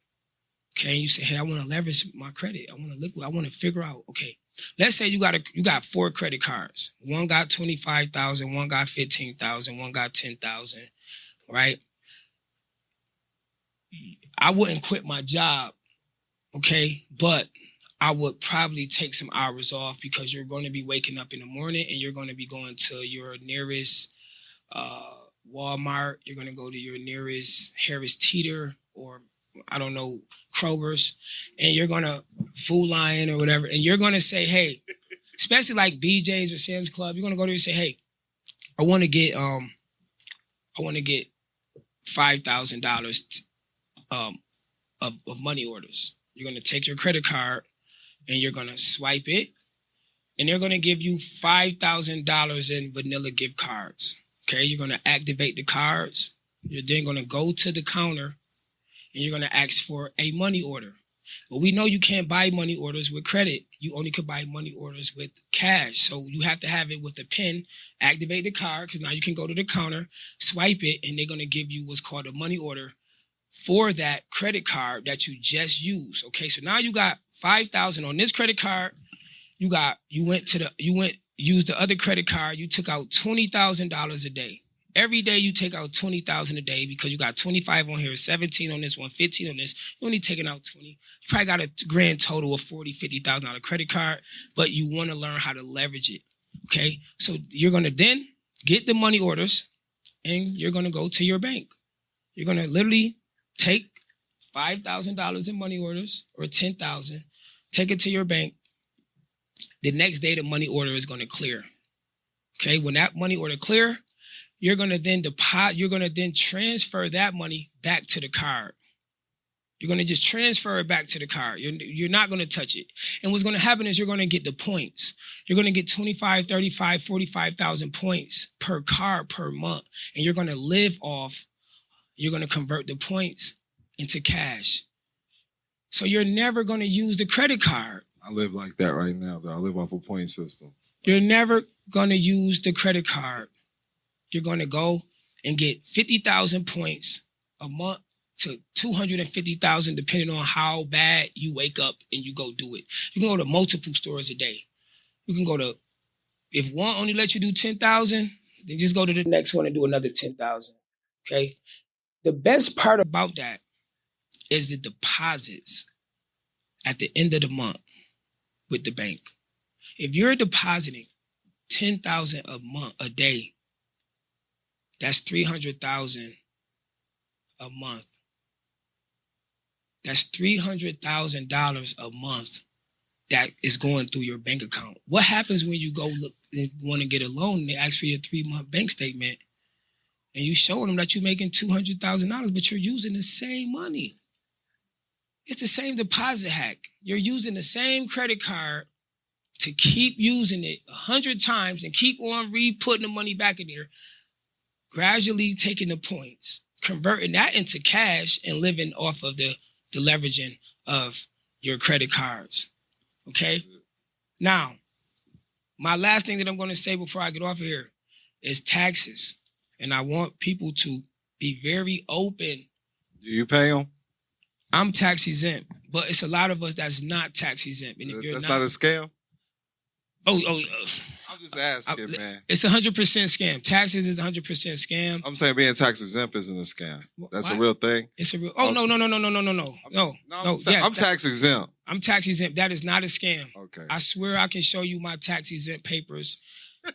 S5: okay, and you say, hey, I want to leverage my credit. I want to figure out, okay, let's say you got 4 credit cards. One got 25,000, one got 15,000, one got 10,000, right? I wouldn't quit my job, okay, but I would probably take some hours off because you're going to be waking up in the morning and you're going to be going to your nearest Walmart. You're going to go to your nearest Harris Teeter or, I don't know, Kroger's, and you're going to Food Lion or whatever, and you're going to say, hey, especially like BJ's or Sam's Club, you're going to go there and say, hey, I want to get $5,000 of money orders. You're going to take your credit card and you're going to swipe it, and they're going to give you $5,000 in vanilla gift cards. Okay, you're going to activate the cards. You're then going to go to the counter and you're going to ask for a money order. But we know you can't buy money orders with credit. You only could buy money orders with cash. So you have to have it with a pen, activate the card, because now you can go to the counter, swipe it, and they're going to give you what's called a money order for that credit card that you just used. Okay, so now you got 5,000 on this credit card. You used the other credit card. You took out $20,000 a day. Every day you take out $20,000 a day because you got 25 on here, 17 on this one, 15 on this. You're only taking out 20. You probably got a grand total of $40,000, $50,000 credit card, but you want to learn how to leverage it. Okay, so you're going to then get the money orders and you're going to go to your bank. You're going to literally take $5,000 in money orders or $10,000, take it to your bank. The next day, the money order is going to clear. Okay, when that money order clear, you're going to then transfer that money back to the card. You're going to just transfer it back to the card. You're not going to touch it. And what's going to happen is you're going to get the points. You're going to get 25, 35, 45,000 points per card per month. And you're going to you're going to convert the points into cash. So you're never going to use the credit card.
S1: I live like that right now, though. I live off a point system.
S5: You're never going to use the credit card. You're going to go and get 50,000 points a month to 250,000, depending on how bad you wake up and you go do it. You can go to multiple stores a day. You can go to, if one only lets you do 10,000, then just go to the next one and do another 10,000. Okay. The best part about that is the deposits at the end of the month with the bank. If you're depositing 10,000 a day, that's 300,000 a month. That's $300,000 a month that is going through your bank account. What happens when you go look and want to get a loan and they ask for your 3-month bank statement and you show them that you're making $200,000, but you're using the same money? It's the same deposit hack. You're using the same credit card to keep using it 100 times and keep on putting the money back in there, gradually taking the points, converting that into cash and living off of the leveraging of your credit cards. Okay? Now, my last thing that I'm going to say before I get off of here is taxes. And I want people to be very open.
S1: Do you pay them?
S5: I'm tax exempt, but it's a lot of us that's not tax exempt. And if you're
S1: that's not a scam? I'm just asking, man.
S5: It's 100% scam. Taxes is 100% scam.
S1: I'm saying being tax exempt isn't a scam. That's
S5: what?
S1: A real thing.
S5: It's a real. Oh, no.
S1: I'm tax exempt.
S5: I'm tax exempt. That is not a scam.
S1: Okay.
S5: I swear I can show you my tax exempt papers.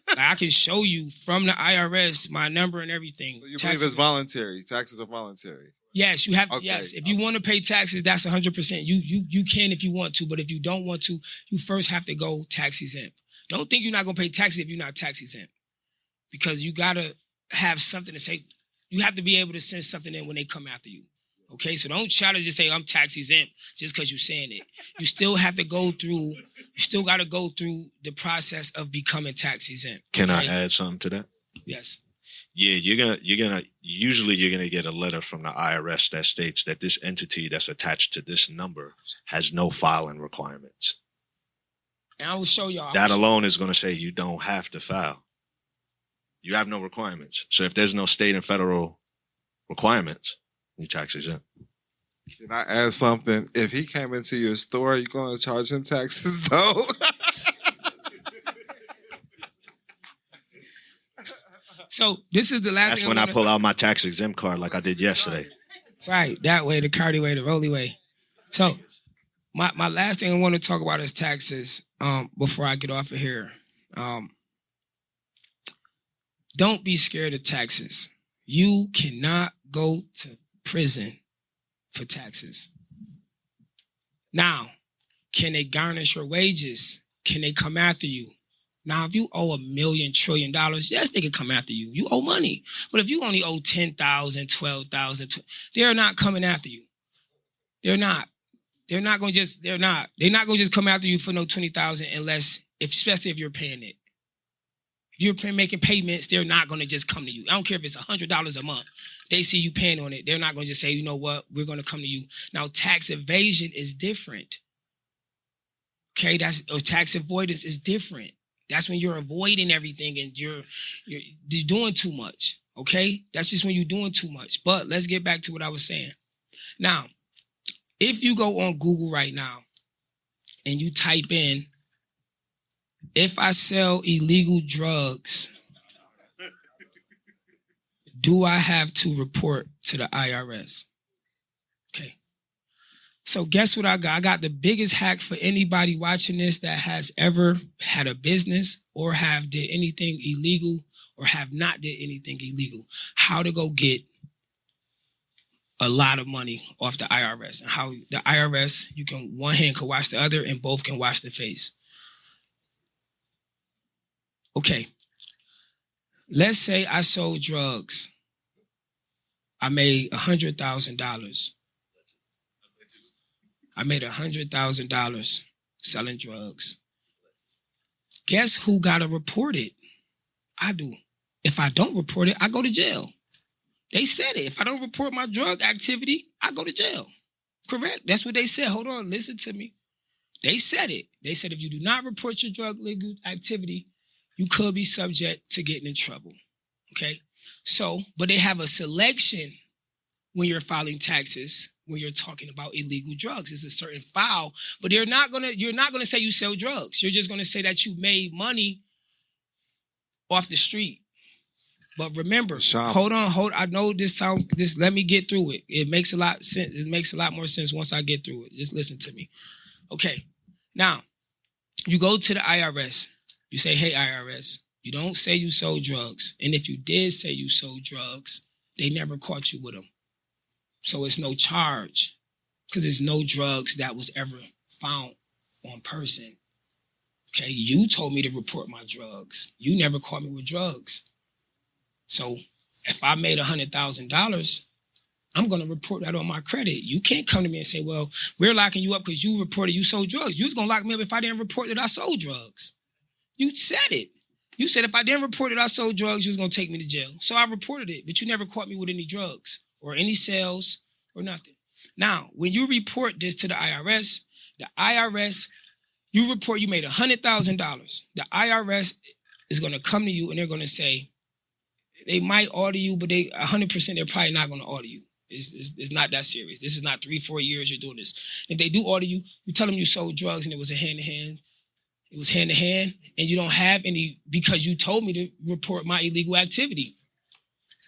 S5: I can show you from the IRS my number and everything.
S1: So you believe it's voluntary? Taxes are voluntary.
S5: Yes, you have.
S1: Okay.
S5: Yes, if you want to pay taxes, that's 100%. You can if you want to, but if you don't want to, you first have to go tax exempt. Don't think you're not gonna pay taxes if you're not tax exempt, because you gotta have something to say. You have to be able to send something in when they come after you. Okay, so don't try to just say I'm tax exempt just because you're saying it. You still have to go through. You still got to go through the process of becoming tax exempt.
S7: Can
S5: okay?
S7: I add something to that?
S5: Yes.
S7: Yeah, usually you're gonna get a letter from the IRS that states that this entity that's attached to this number has no filing requirements.
S5: And I will show y'all.
S7: That alone is gonna say you don't have to file. You have no requirements. So if there's no state and federal requirements, you tax exempt.
S1: Can I add something? If he came into your store, you going to charge him taxes though?
S5: So this is the last.
S7: That's when I pull out my tax exempt card, like I did yesterday.
S5: Right, that way, the Cardi way, the Rolly way. So my last thing I want to talk about is taxes. Before I get off of here, don't be scared of taxes. You cannot go to prison for taxes. Now, can they garnish your wages? Can they come after you? Now, if you owe $1 million trillion, yes, they can come after you. You owe money. But if you only owe 10,000, 12,000, they're not coming after you. They're not. They're not going to just, they're not. They're not going to just come after you for no 20,000 especially if you're paying it. If you're making payments, they're not going to just come to you. I don't care if it's $100 a month. They see you paying on it. They're not going to just say, you know what, we're going to come to you. Now, tax evasion is different. Okay, tax avoidance is different. That's when you're avoiding everything and you're doing too much. Okay, that's just when you're doing too much. But let's get back to what I was saying. Now, if you go on Google right now and you type in, if I sell illegal drugs, do I have to report to the IRS? Okay. So guess what I got? I got the biggest hack for anybody watching this that has ever had a business or have did anything illegal or have not did anything illegal. How to go get a lot of money off the IRS, and how the IRS, you can, one hand can wash the other and both can wash the face. Okay. Let's say I sold drugs. I made $100,000. I made $100,000 selling drugs. Guess who got to report it? I do. If I don't report it, I go to jail. They said it. If I don't report my drug activity, I go to jail. Correct? That's what they said. Hold on. Listen to me. They said it. They said if you do not report your drug legal activity, you could be subject to getting in trouble. Okay? So, but they have a selection when you're filing taxes, when you're talking about illegal drugs. It's a certain file, but you're not gonna say you sell drugs. You're just gonna say that you made money off the street. But remember, hold on. I know this, let me get through it. It makes a lot sense. It makes a lot more sense once I get through it. Just listen to me. Okay. Now, you go to the IRS. You say, hey, IRS, you don't say you sold drugs. And if you did say you sold drugs, they never caught you with them. So it's no charge because there's no drugs that was ever found on person. Okay, you told me to report my drugs. You never caught me with drugs. So if I made $100,000, I'm going to report that on my credit. You can't come to me and say, well, we're locking you up because you reported you sold drugs. You was going to lock me up if I didn't report that I sold drugs. You said it. You said if I didn't report that I sold drugs, you was going to take me to jail. So I reported it, but you never caught me with any drugs or any sales or nothing. Now, when you report this to the IRS, you report you made $100,000. The IRS is going to come to you and they're going to say, they might order you, but 100% they're probably not going to order you. It's not that serious. This is not 3-4 years you're doing this. If they do order you, you tell them you sold drugs and it was a hand-to-hand. It was hand-to-hand, and you don't have any because you told me to report my illegal activity.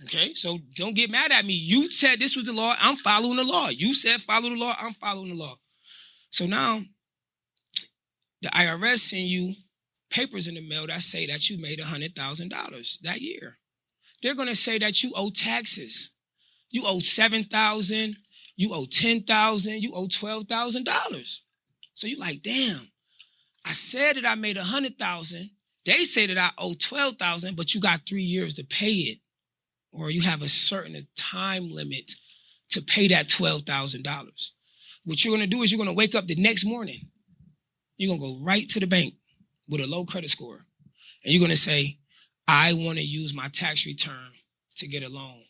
S5: Okay, so don't get mad at me. You said this was the law. I'm following the law. You said follow the law. I'm following the law. So now the IRS send you papers in the mail that say that you made $100,000 that year. They're going to say that you owe taxes. You owe $7,000. You owe $10,000. You owe $12,000. So you like, damn. I said that I made $100,000. They say that I owe $12,000, but you got 3 years to pay it, or you have a certain time limit to pay that $12,000. What you're gonna do is you're gonna wake up the next morning. You're gonna go right to the bank with a low credit score, and you're gonna say, I want to use my tax return to get a loan.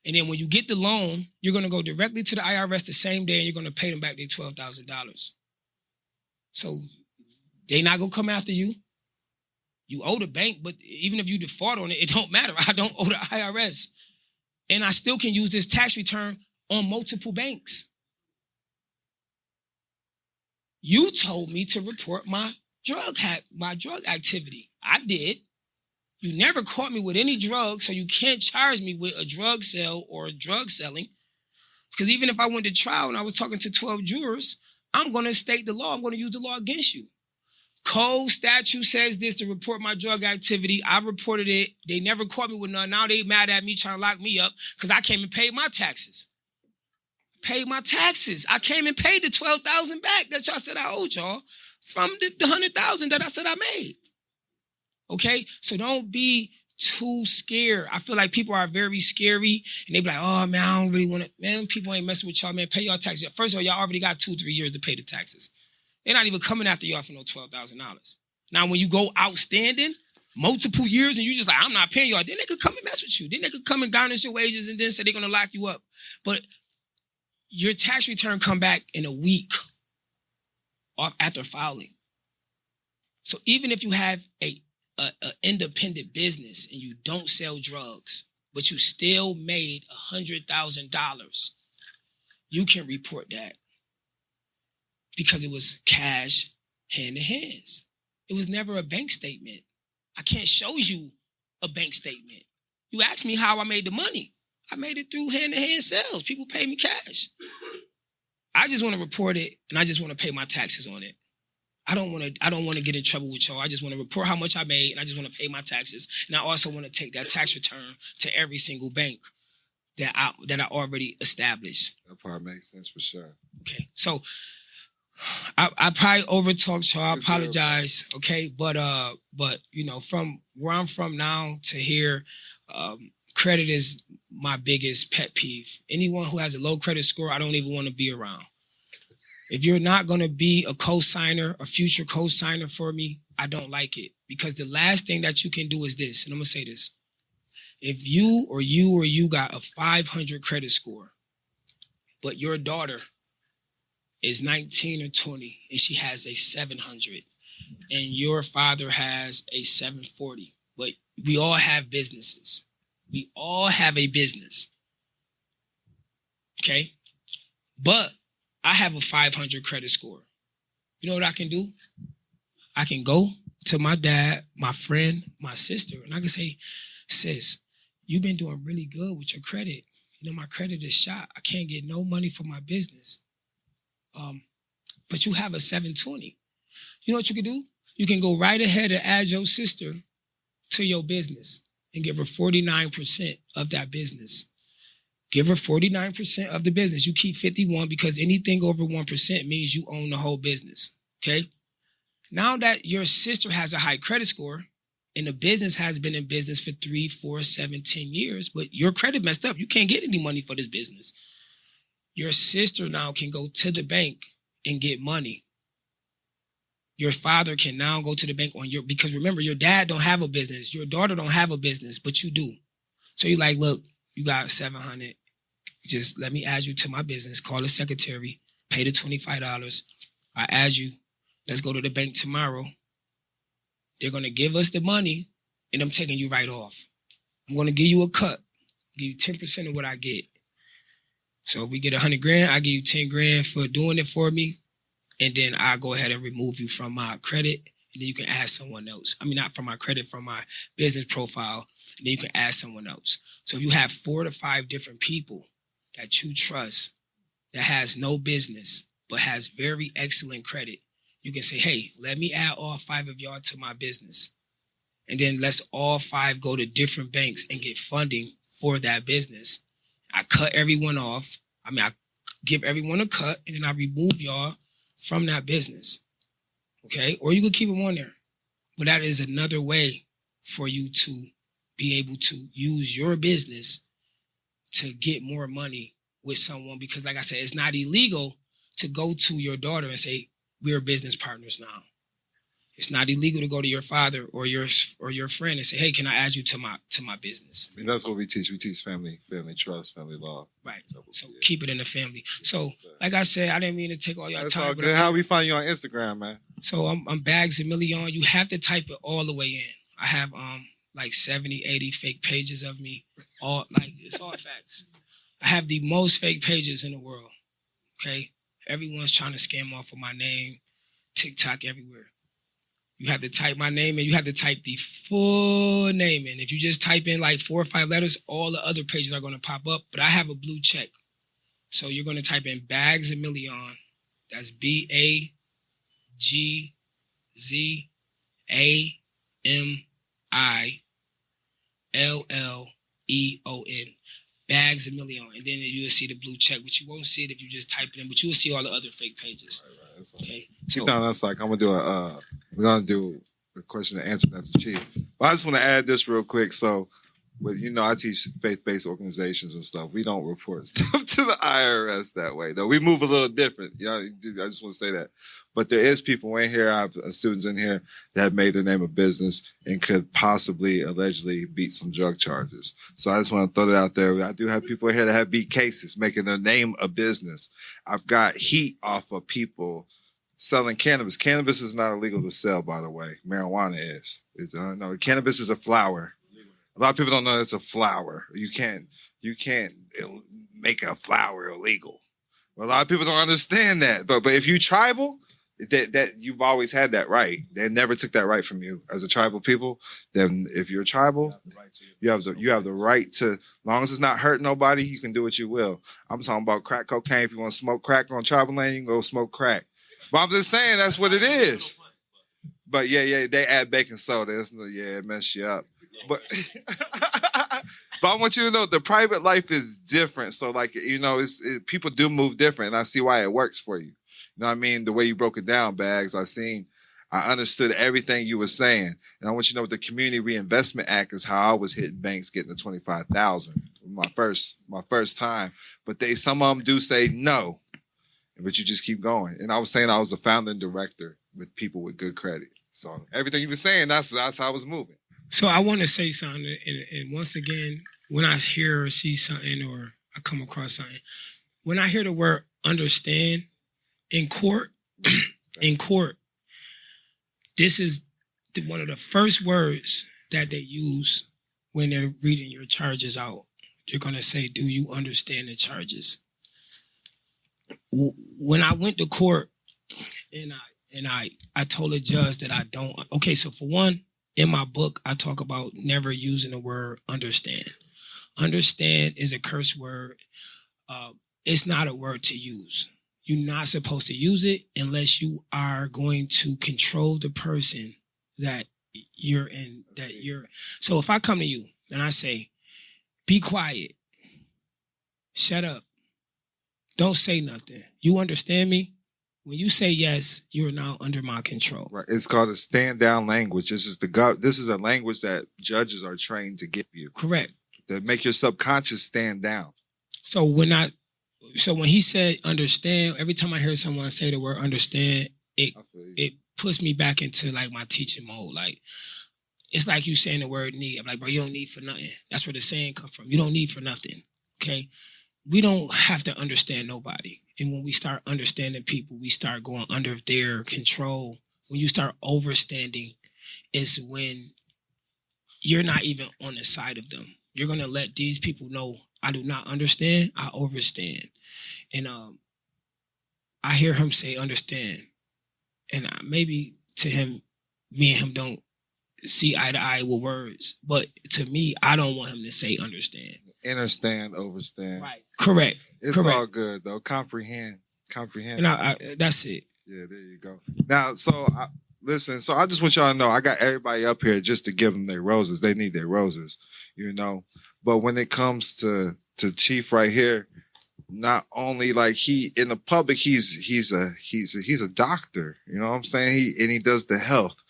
S5: And then when you get the loan, you're gonna go directly to the IRS the same day, and you're gonna pay them back their $12,000. So they not gonna come after you. You owe the bank, but even if you default on it, it don't matter. I don't owe the IRS. And I still can use this tax return on multiple banks. You told me to report my drug activity. I did. You never caught me with any drugs, so you can't charge me with a drug sale or drug selling. Because even if I went to trial and I was talking to 12 jurors, I'm going to state the law. I'm going to use the law against you. Code statute says this to report my drug activity. I reported it. They never caught me with none. Now they mad at me trying to lock me up because I came and paid my taxes. Paid my taxes. I came and paid the $12,000 back that y'all said I owed y'all from the $100,000 that I said I made. Okay? So don't be too scared. I feel like people are very scary and they be like, oh man, I don't really want to. Man, people ain't messing with y'all, man. Pay y'all taxes. First of all, y'all already got 2-3 years to pay the taxes. They're not even coming after y'all for no $12,000. Now, when you go outstanding multiple years and you just like, I'm not paying y'all, then they could come and mess with you. Then they could come and garnish your wages and then say they're going to lock you up. But your tax return come back in a week after filing. So even if you have a independent business and you don't sell drugs, but you still made $100,000, you can report that. Because it was cash, hand to hands. It was never a bank statement. I can't show you a bank statement. You asked me how I made the money. I made it through hand-to-hand sales. People pay me cash. I just want to report it, and I just want to pay my taxes on it. I don't want to get in trouble with y'all. I just want to report how much I made, and I just want to pay my taxes. And I also want to take that tax return to every single bank that I already established.
S1: That part makes sense for sure.
S5: Okay, so I probably overtalked y'all. I apologize. Okay, but you know, from where I'm from now to here, credit is my biggest pet peeve. Anyone who has a low credit score, I don't even want to be around. If you're not going to be a co-signer, a future co-signer for me, I don't like it. Because the last thing that you can do is this, and I'm going to say this. If you got a 500 credit score, but your daughter is 19 or 20 and she has a 700 and your father has a 740, but we all have businesses. We all have a business. Okay? But I have a 500 credit score. You know what I can do? I can go to my dad, my friend, my sister, and I can say, sis, you've been doing really good with your credit. You know, my credit is shot. I can't get no money for my business. But you have a 720. You know what you can do? You can go right ahead and add your sister to your business and give her 49% of that business. Give her 49% of the business. You keep 51 because anything over 1% means you own the whole business, okay? Now that your sister has a high credit score and the business has been in business for 3, 4, 7, 10 years, but your credit messed up, you can't get any money for this business. Your sister now can go to the bank and get money. Your father can now go to the bank because remember, your dad don't have a business. Your daughter don't have a business, but you do. So you're like, look, you got 700. Just let me add you to my business. Call the secretary, pay the $25. I add you. Let's go to the bank tomorrow. They're going to give us the money and I'm taking you right off. I'm going to give you a cut, give you 10% of what I get. So if we get $100,000, I give you 10 grand for doing it for me. And then I go ahead and remove you from my credit. And then you can add someone else. I mean, not from my credit, from my business profile. And then you can add someone else. So if you have 4 to 5 different people that you trust that has no business, but has very excellent credit, you can say, hey, let me add all 5 of y'all to my business. And then let's all 5 go to different banks and get funding for that business. I cut everyone off. I mean, I give everyone a cut, and then I remove y'all from that business. Okay? Or you could keep them on there. But that is another way for you to be able to use your business to get more money with someone. Because like I said, it's not illegal to go to your daughter and say, we're business partners now. It's not illegal to go to your father or your friend and say, hey, can I add you to my business?
S1: I mean, that's what we teach. We teach family trust, family law.
S5: Right. So keep it in the family. So like I said, I didn't mean to take all your
S1: That's
S5: time.
S1: all good. How we find you on Instagram, man?
S5: So I'm Bagzamilleon. You have to type it all the way in. I have like 70, 80 fake pages of me. All like it's all facts. I have the most fake pages in the world. Okay? Everyone's trying to scam off of my name, TikTok everywhere. You have to type my name in. You have to type the full name in. If you just type in like 4 or 5 letters, all the other pages are going to pop up. But I have a blue check. So you're going to type in Bagzamilleon. That's Bagzamilleon. Bagzamilleon. And then you'll see the blue check, but you won't see it if you just type it in, but you'll see all the other fake pages. Right. Okay. So
S1: that's like, I'm going to do we're going to do the question and answer after Chief. But I just want to add this real quick. So, but I teach faith-based organizations and stuff. We don't report stuff to the IRS that way, though. We move a little different. I just want to say that. But there is people in here, I have students in here that have made their name a business and could possibly, allegedly beat some drug charges. So I just want to throw that out there. I do have people in here that have beat cases, making their name a business. I've got heat off of people selling cannabis. Cannabis is not illegal to sell, by the way. Marijuana is. No, cannabis is a flower. A lot of people don't know it's a flower. You can't make a flower illegal. Well, a lot of people don't understand that. But if you tribal, that you've always had that right. They never took that right from you as a tribal people. Then if you're tribal, you have the right to, as long as it's not hurting nobody, you can do what you will. I'm talking about crack cocaine. If you want to smoke crack on tribal land, you can go smoke crack. But I'm just saying that's what it is. But yeah, they add baking soda. It mess you up. But but I want you to know the private life is different. So like, people do move different, and I see why it works for you. You know what I mean? The way you broke it down, Bags, I understood everything you were saying. And I want you to know the Community Reinvestment Act is how I was hitting banks getting the $25,000 my first time. But some of them do say no, but you just keep going. And I was saying I was the founder and director with people with good credit. So everything you were saying, that's how I was moving.
S5: So I want to say something, and once again, when I hear or see something or I come across something, when I hear the word understand in court, this is one of the first words that they use when they're reading your charges out. They're going to say, do you understand the charges? When I went to court and I told the judge that I don't, okay, so for one, in my book, I talk about never using the word understand. Understand is a curse word. It's not a word to use. You're not supposed to use it unless you are going to control the person that you're in. So if I come to you and I say, be quiet, shut up, don't say nothing. You understand me? When you say yes, you're now under my control.
S1: Right. It's called a stand down language. This is a language that judges are trained to give you.
S5: Correct.
S1: To make your subconscious stand down.
S5: So when he said understand, every time I hear someone say the word understand, it puts me back into like my teaching mode. Like it's like you saying the word need. I'm like, bro, you don't need for nothing. That's where the saying come from. You don't need for nothing. Okay. We don't have to understand nobody. And when we start understanding people, we start going under their control. When you start overstanding, it's when you're not even on the side of them. You're going to let these people know, I do not understand, I overstand. And I hear him say understand. And maybe to him, me and him don't see eye to eye with words. But to me, I don't want him to say understand.
S1: Understand, overstand.
S5: Right. Correct.
S1: It's
S5: Correct.
S1: all good though. Comprehend.
S5: And that's it.
S1: Yeah, there you go. Now, listen. So I just want y'all to know, I got everybody up here just to give them their roses. They need their roses, But when it comes to to Chief right here, not only like he in the public, he's a doctor. You know what I'm saying? He does the health.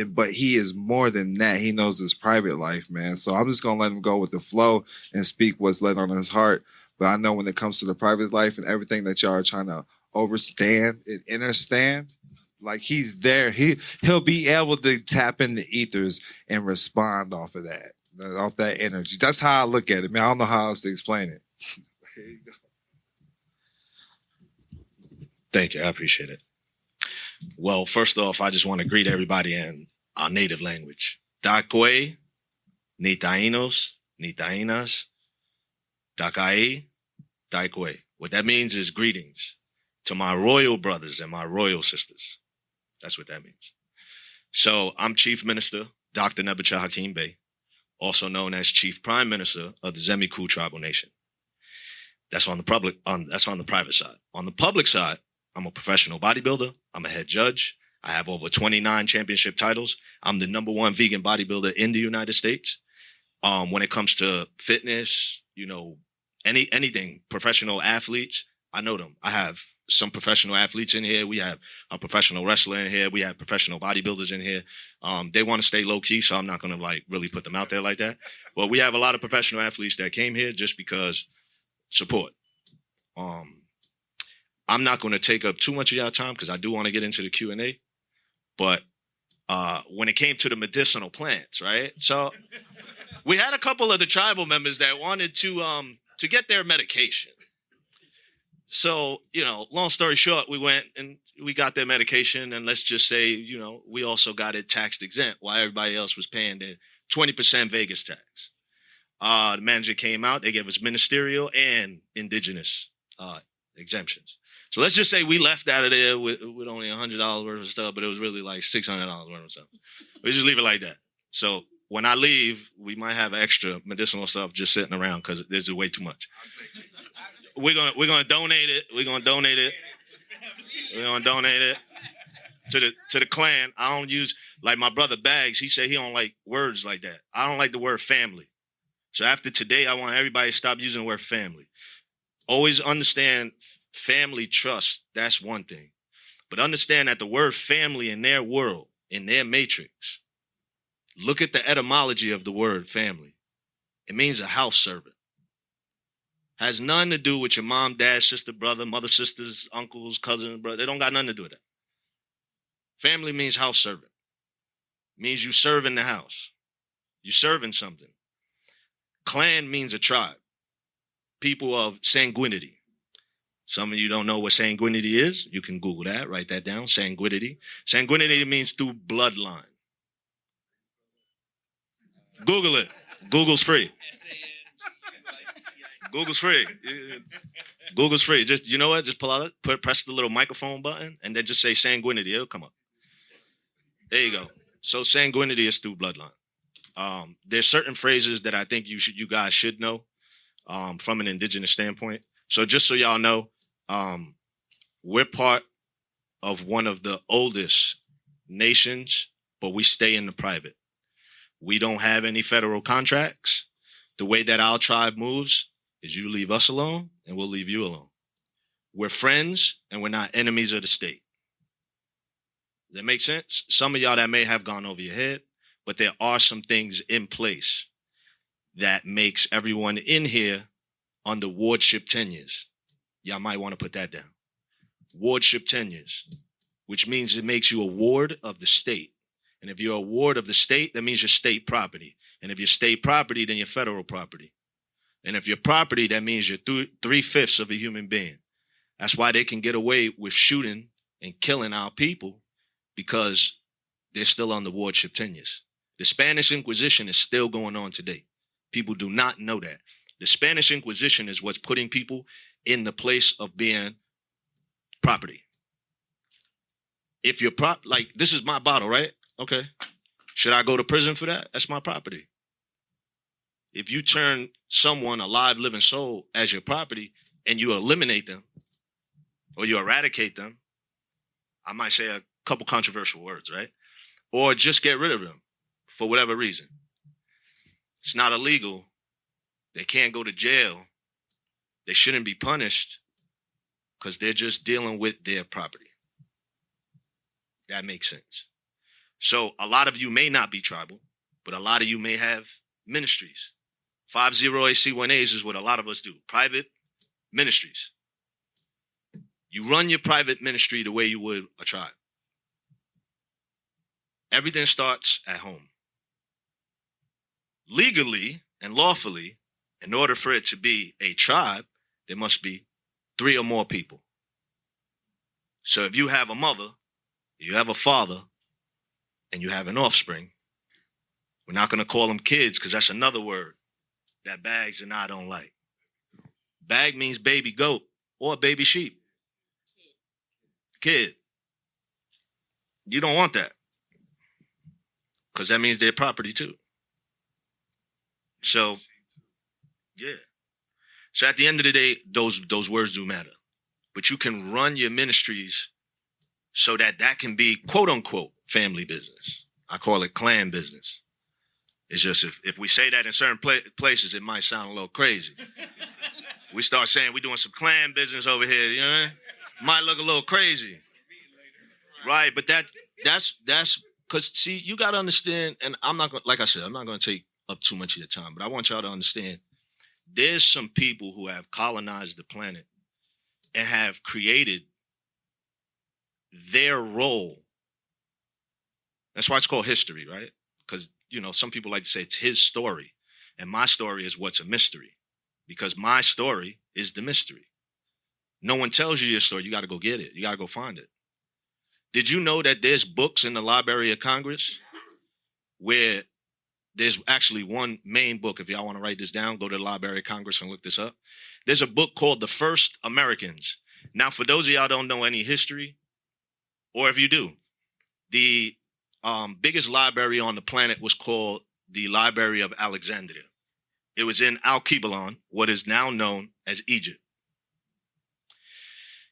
S1: But he is more than that. He knows his private life, man. So I'm just gonna let him go with the flow and speak what's laid on his heart. But I know when it comes to the private life and everything that y'all are trying to overstand and understand, like he's there. He'll be able to tap into ethers and respond off of that, off that energy. That's how I look at it, man. I don't know how else to explain it. Here you go.
S7: Thank you. I appreciate it. Well, first off, I just want to greet everybody in our native language. Dakwe, ni tainos, ni tainas, dakai, daikwe. What that means is greetings to my royal brothers and my royal sisters. That's what that means. So I'm Chief Minister, Dr. Nebuchadnezzar Hakeem Bey, also known as Chief Prime Minister of the Zemiku Tribal Nation. That's on the private side. On the public side, I'm a professional bodybuilder. I'm a head judge. I have over 29 championship titles. I'm the #1 vegan bodybuilder in the United States. When it comes to fitness, anything, professional athletes, I know them. I have some professional athletes in here. We have a professional wrestler in here. We have professional bodybuilders in here. They want to stay low key, so I'm not going to really put them out there like that. But we have a lot of professional athletes that came here just because support. I'm not going to take up too much of your time because I do want to get into the Q&A. But when it came to the medicinal plants, right? So we had a couple of the tribal members that wanted to get their medication. So, long story short, we went and we got their medication. And let's just say, we also got it tax exempt while everybody else was paying the 20% Vegas tax. The manager came out. They gave us ministerial and indigenous exemptions. So let's just say we left out of there with only $100 worth of stuff, but it was really like $600 worth of stuff. We just leave it like that. So when I leave, we might have extra medicinal stuff just sitting around because there's way too much. We're gonna donate it. We're gonna donate it to the clan. I don't use, like my brother Bags. He said he don't like words like that. I don't like the word family. So after today, I want everybody to stop using the word family. Always understand family trust. That's one thing. But understand that the word family in their world, in their matrix, look at the etymology of the word family. It means a house servant. Has nothing to do with your mom, dad, sister, brother, mother, sisters, uncles, cousins, brother. They don't got nothing to do with that. Family means house servant. It means you serve in the house. You serving something. Clan means a tribe. People of sanguinity. Some of you don't know what sanguinity is. You can Google that, write that down, sanguinity. Sanguinity means through bloodline. Google it. Google's free. Google's free. Google's free. Just, you know what? Just pull out, press the little microphone button, and then just say sanguinity. It'll come up. There you go. So sanguinity is through bloodline. There's certain phrases that I think you guys should know from an indigenous standpoint. So just so y'all know, we're part of one of the oldest nations, but we stay in the private. We don't have any federal contracts. The way that our tribe moves is you leave us alone and we'll leave you alone. We're friends and we're not enemies of the state. Does that make sense? Some of y'all that may have gone over your head, but there are some things in place that makes everyone in here under wardship tenures. Y'all might want to put that down. Wardship tenures, which means it makes you a ward of the state. And if you're a ward of the state, that means you're state property. And if you're state property, then you're federal property. And if you're property, that means you're 3/5 of a human being. That's why they can get away with shooting and killing our people, because they're still under wardship tenures. The Spanish Inquisition is still going on today. People do not know that. The Spanish Inquisition is what's putting people in the place of being property. If you're like, this is my bottle, right? Okay. Should I go to prison for that? That's my property. If you turn someone, a live, living soul, as your property and you eliminate them or you eradicate them, I might say a couple controversial words, right? Or just get rid of them for whatever reason. It's not illegal. They can't go to jail. They shouldn't be punished because they're just dealing with their property. That makes sense. So a lot of you may not be tribal, but a lot of you may have ministries. 50AC1As is what a lot of us do. Private ministries. You run your private ministry the way you would a tribe. Everything starts at home. Legally and lawfully, in order for it to be a tribe, there must be 3 or more people. So if you have a mother, you have a father, and you have an offspring, we're not going to call them kids because that's another word that Bags and I don't like. Bag means baby goat or baby sheep. Kid. You don't want that because that means they're property too. So, yeah. So at the end of the day, those words do matter. But you can run your ministries so that can be quote unquote family business. I call it clan business. It's just if we say that in certain places, it might sound a little crazy. We start saying we're doing some clan business over here, you know? Might look a little crazy. Right, but that's because, see, you got to understand, and I'm not going to, like I said, I'm not going to take up too much of your time, but I want y'all to understand there's some people who have colonized the planet and have created their role. That's why it's called history, right? Because, you know, some people like to say it's his story, and my story is what's a mystery, because my story is the mystery. No one tells you your story. You got to go get it. You got to go find it. Did you know that there's books in the Library of Congress where there's actually one main book? If y'all want to write this down, go to the Library of Congress and look this up. There's a book called The First Americans. Now, for those of y'all don't know any history, or if you do, the biggest library on the planet was called the Library of Alexandria. It was in Al-Kilam, what is now known as Egypt.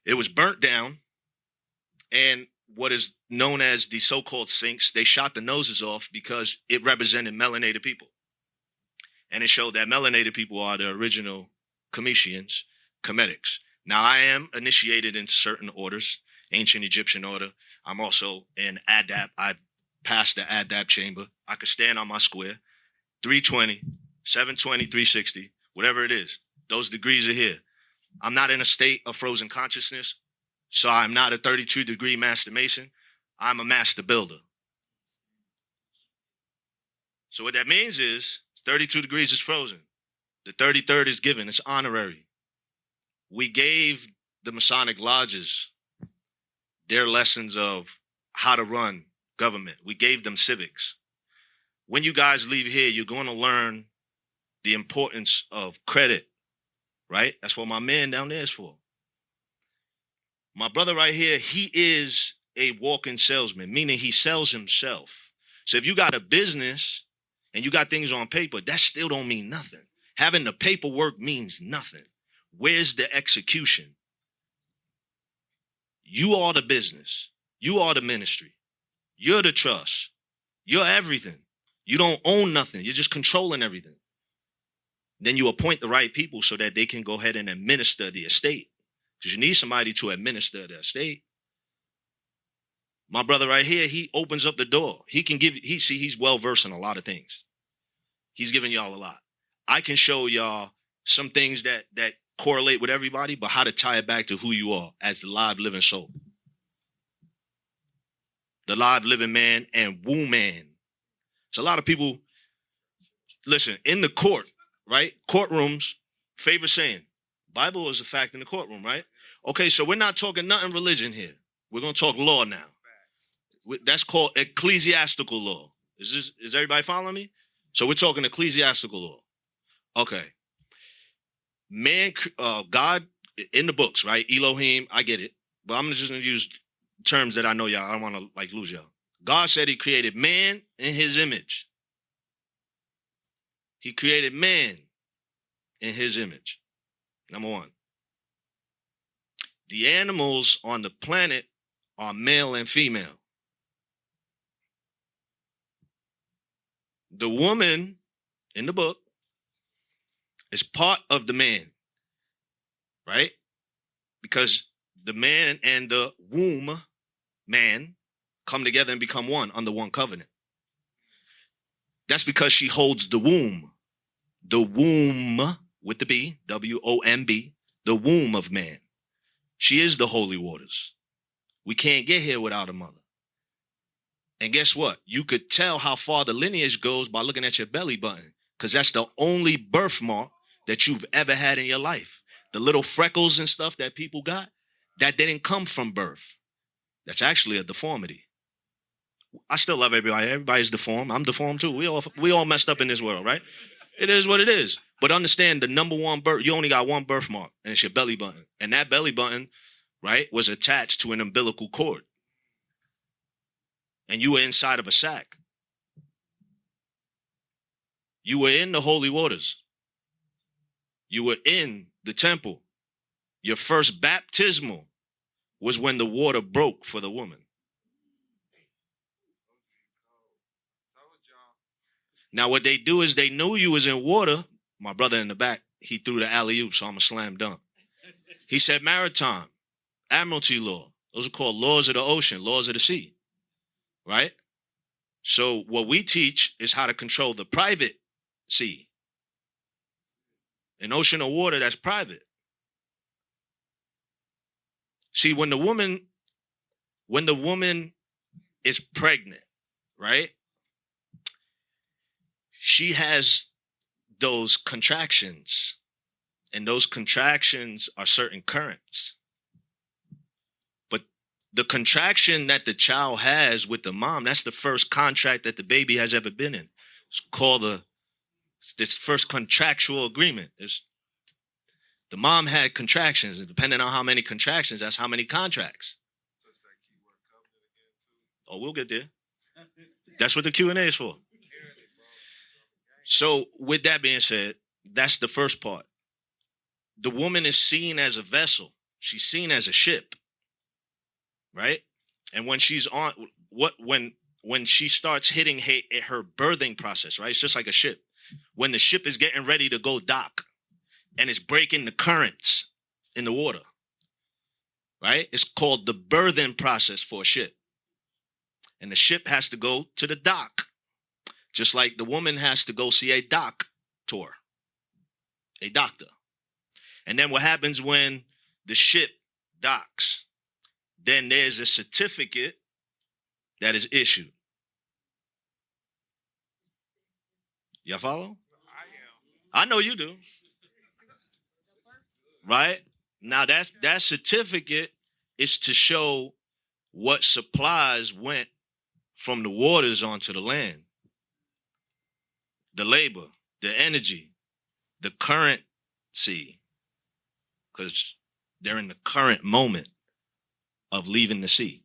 S7: It was burnt down, and what is known as the so-called Sphinx, they shot the noses off because it represented melanated people. And it showed that melanated people are the original Cometians, Cometics. Now, I am initiated into certain orders, ancient Egyptian order. I'm also an ADAP. I passed the ADAP chamber. I could stand on my square, 320, 720, 360, whatever it is. Those degrees are here. I'm not in a state of frozen consciousness. So I'm not a 32-degree master mason. I'm a master builder. So what that means is 32 degrees is frozen. The 33rd is given. It's honorary. We gave the Masonic lodges their lessons of how to run government. We gave them civics. When you guys leave here, you're going to learn the importance of credit, right? That's what my man down there is for. My brother right here, he is a walking salesman, meaning he sells himself. So if you got a business and you got things on paper, that still don't mean nothing. Having the paperwork means nothing. Where's the execution? You are the business. You are the ministry. You're the trust. You're everything. You don't own nothing. You're just controlling everything. Then you appoint the right people so that they can go ahead and administer the estate. Because you need somebody to administer the estate. My brother right here, he opens up the door. He can give, he's well-versed in a lot of things. He's giving y'all a lot. I can show y'all some things that correlate with everybody, but how to tie it back to who you are as the live living soul. The live living man and woman. So a lot of people, listen, in the court, right? Courtrooms, favorite saying, Bible is a fact in the courtroom, right? Okay, so we're not talking nothing religion here. We're going to talk law now. That's called ecclesiastical law. Is everybody following me? So we're talking ecclesiastical law. Okay. Man, God in the books, right? Elohim, I get it. But I'm just going to use terms that I know y'all. I don't want to lose y'all. God said he created man in his image. He created man in his image. Number one. The animals on the planet are male and female. The woman in the book It's part of the man, right? Because the man and the womb man come together and become one under one covenant. That's because she holds the womb with the B, W-O-M-B, the womb of man. She is the holy waters. We can't get here without a mother. And guess what? You could tell how far the lineage goes by looking at your belly button, because that's the only birthmark that you've ever had in your life. The little freckles and stuff that people got, that didn't come from birth. That's actually a deformity. I still love everybody. Everybody's deformed. I'm deformed too. We all messed up in this world, right? It is what it is. But understand the number one birth, you only got one birthmark, and it's your belly button. And that belly button, right, was attached to an umbilical cord. And you were inside of a sack. You were in the holy waters. You were in the temple. Your first baptismal was when the water broke for the woman. Now, what they do is they knew you was in water. My brother in the back, he threw the alley-oop, so I'm a slam dunk. He said maritime, admiralty law. Those are called laws of the ocean, laws of the sea, right? So what we teach is how to control the private sea. An ocean of water that's private. See, when the woman is pregnant, right? She has those contractions, and those contractions are certain currents. But the contraction that the child has with the mom, that's the first contract that the baby has ever been in. It's called this first contractual agreement. The mom had contractions, and depending on how many contractions, that's how many contracts. Oh, we'll get there. That's what the Q&A is for. So with that being said, that's the first part. The woman is seen as a vessel. She's seen as a ship, right? And when she's on, when she starts hitting her birthing process, right? It's just like a ship. When the ship is getting ready to go dock and it's breaking the currents in the water, right? It's called the birthing process for a ship. And the ship has to go to the dock. Just like the woman has to go see a doctor. And then what happens when the ship docks? Then there's a certificate that is issued. Y'all follow? I know you do. Right? Now that certificate is to show what supplies went from the waters onto the land. The labor, the energy, the currency, because they're in the current moment of leaving the sea.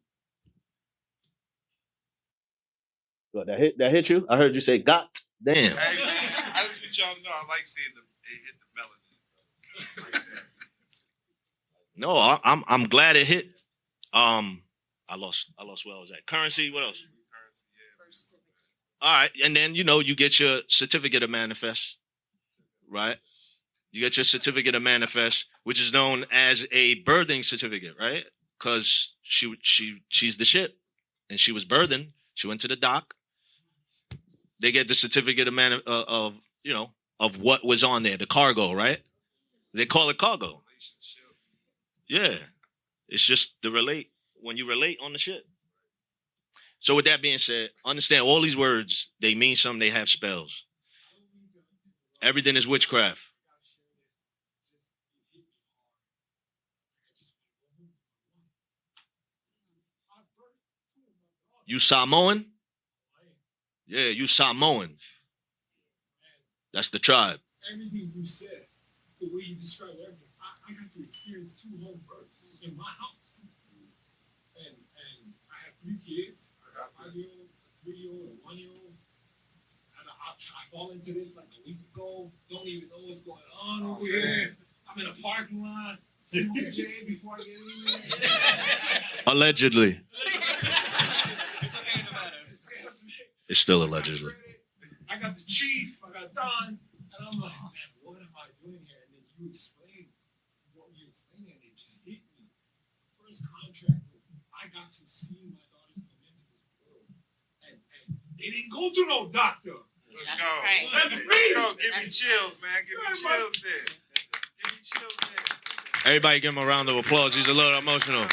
S7: What, that hit you? I heard you say, "God damn."
S1: Hey, I just want y'all to know I like seeing it hit the melanin.
S7: No, I'm glad it hit. I lost where I was at. Currency, what else? All right, and then, you get your certificate of manifest, right? You get your certificate of manifest, which is known as a birthing certificate, right? Because she's the ship, and she was birthing. She went to the dock. They get the certificate of what was on there, the cargo, right? They call it cargo. Yeah, it's just when you relate on the ship. So with that being said, understand all these words, they mean something, they have spells. Everything is witchcraft. You Samoan? Yeah, you Samoan. That's the tribe.
S8: Everything you said, the way you described everything, I got to experience 2 home births in my house. And I have 3 kids. A 5-year-old, a 3-year-old, a 1-year-old. And I fall into this like a week ago. Don't even know what's going on over here. I'm in a parking lot. Smoking J before I get in there.
S7: Allegedly. It's still allegedly.
S8: I got the chief, I got Don, and I'm like, man, what am I He didn't go to no doctor.
S6: That's right.
S8: That's me.
S1: Go, give me chills, man. Give me chills there. Give me chills there.
S7: Everybody give him a round of applause. He's a little emotional.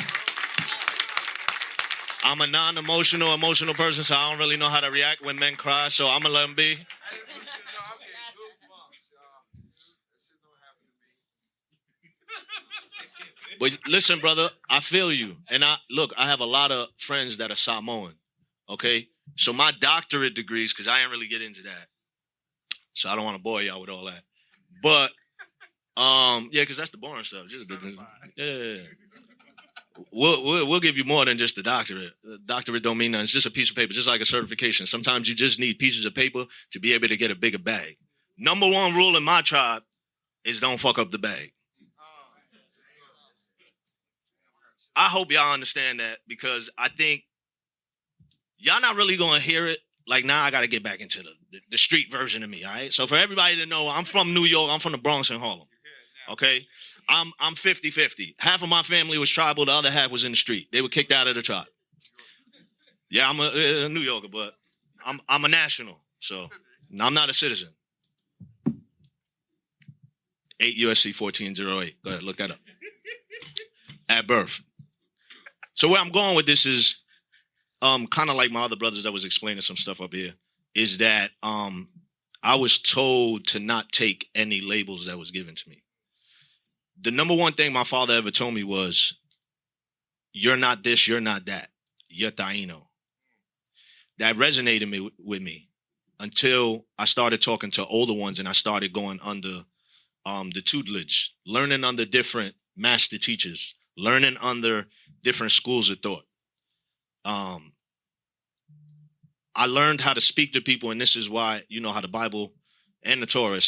S7: I'm a non-emotional, emotional person, so I don't really know how to react when men cry, so I'm going to let him be.
S1: I just want you to know I'm getting goosebumps, y'all. That shit don't happen to me.
S7: But listen, brother, I feel you. And I have a lot of friends that are Samoan, okay? So my doctorate degrees, because I ain't really get into that. So I don't want to bore y'all with all that. But, yeah, because that's the boring stuff. Just yeah. We'll give you more than just the doctorate. The doctorate don't mean nothing. It's just a piece of paper, just like a certification. Sometimes you just need pieces of paper to be able to get a bigger bag. Number one rule in my tribe is don't fuck up the bag. I hope y'all understand that, because I think y'all not really going to hear it. Like, now I got to get back into the street version of me, all right? So for everybody to know, I'm from New York. I'm from the Bronx and Harlem, okay? I'm 50-50. Half of my family was tribal. The other half was in the street. They were kicked out of the tribe. Yeah, I'm a New Yorker, but I'm a national. So I'm not a citizen. 8 USC 1408. Go ahead, look that up. At birth. So where I'm going with this is kind of like my other brothers that was explaining some stuff up here, is that I was told to not take any labels that was given to me. The number one thing my father ever told me was, you're not this, you're not that. You're Taino. That resonated with me until I started talking to older ones and I started going under the tutelage, learning under different master teachers, learning under different schools of thought. I learned how to speak to people, and this is why, you know, how the Bible and the Torah,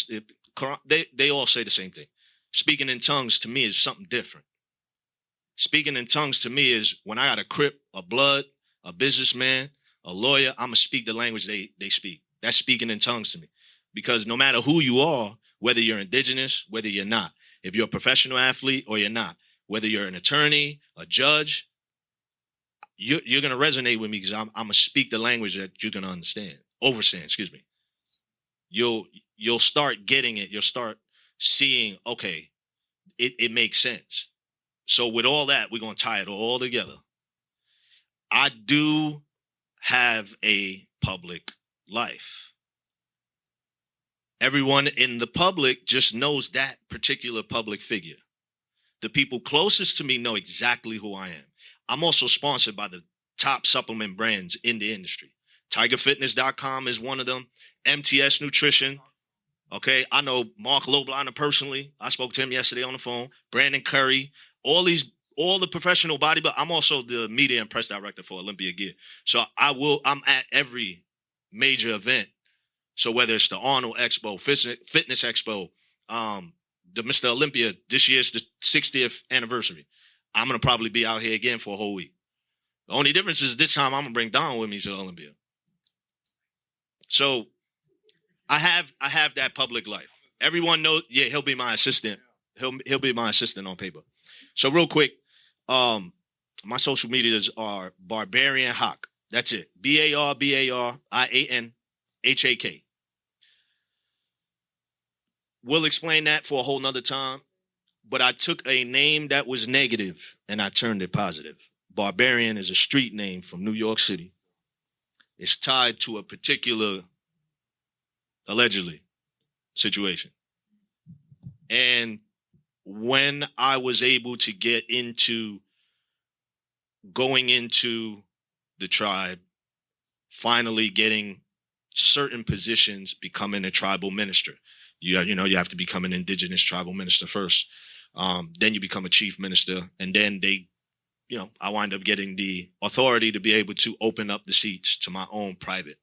S7: they all say the same thing. Speaking in tongues to me is something different. Speaking in tongues to me is when I got a Crip, a Blood, a businessman, a lawyer, I'm going to speak the language they speak. That's speaking in tongues to me. Because no matter who you are, whether you're indigenous, whether you're not, if you're a professional athlete or you're not, whether you're an attorney, a judge, you're going to resonate with me because I'm going to speak the language that you're going to understand. You'll start getting it. You'll start seeing, okay, it makes sense. So with all that, we're going to tie it all together. I do have a public life. Everyone in the public just knows that particular public figure. The people closest to me know exactly who I am. I'm also sponsored by the top supplement brands in the industry. TigerFitness.com is one of them. MTS Nutrition. Okay, I know Mark Lobliner personally. I spoke to him yesterday on the phone. Brandon Curry. All the professional bodybuilders. I'm also the media and press director for Olympia Gear. So I'm at every major event. So whether it's the Arnold Expo, Fitness Expo, the Mr. Olympia, this year's the 60th anniversary. I'm going to probably be out here again for a whole week. The only difference is this time I'm going to bring Don with me to Olympia. So I have that public life. Everyone knows, yeah, he'll be my assistant. He'll be my assistant on paper. So real quick, my social medias are Barbarin Hawk. That's it. BARBARIANHAK. We'll explain that for a whole nother time. But I took a name that was negative and I turned it positive. Barbarin is a street name from New York City. It's tied to a particular, allegedly, situation. And when I was able to get into going into the tribe, finally getting certain positions, becoming a tribal minister. You have to become an indigenous tribal minister first. Then you become a chief minister. And then I wind up getting the authority to be able to open up the seats to my own private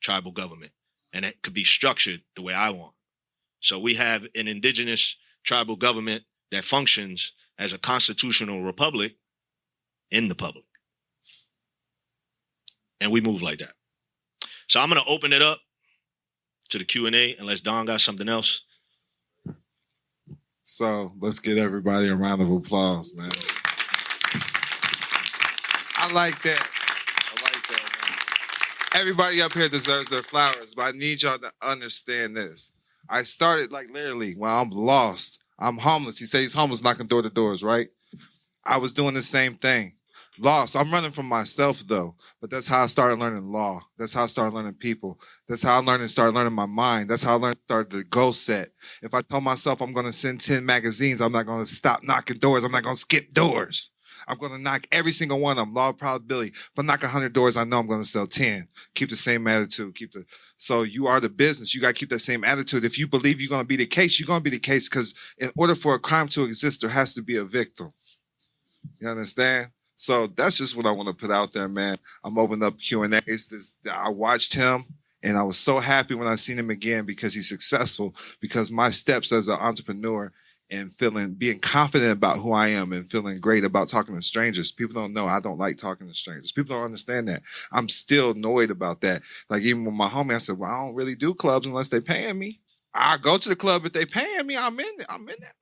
S7: tribal government. And it could be structured the way I want. So we have an indigenous tribal government that functions as a constitutional republic in the public. And we move like that. So I'm going to open it up to the Q&A unless Don got something else.
S1: So let's get everybody a round of applause, man. I like that. Man. everybody up here deserves their flowers, but I need y'all to understand this. I started like literally when I'm lost. I'm homeless. He said he's homeless, knocking door to doors, right? I was doing the same thing. Lost. I'm running from myself though, but that's how I started learning law. That's how I started learning people. That's how I started learning my mind. That's how I started the goal set. If I told myself I'm going to send 10 magazines, I'm not going to stop knocking doors. I'm not going to skip doors. I'm going to knock every single one of them. Law of probability. If I knock 100 doors, I know I'm going to sell 10. Keep the same attitude. So you are the business. You got to keep that same attitude. If you believe you're going to be the case, you're going to be the case, because in order for a crime to exist, there has to be a victim. You understand? So that's just what I want to put out there, man. I'm opening up Q&As. I watched him, and I was so happy when I seen him again because he's successful, because my steps as an entrepreneur and being confident about who I am and feeling great about talking to strangers. People don't know I don't like talking to strangers. People don't understand that. I'm still annoyed about that. Like even with my homie, I said, well, I don't really do clubs unless they paying me. I go to the club if they paying me. I'm in that.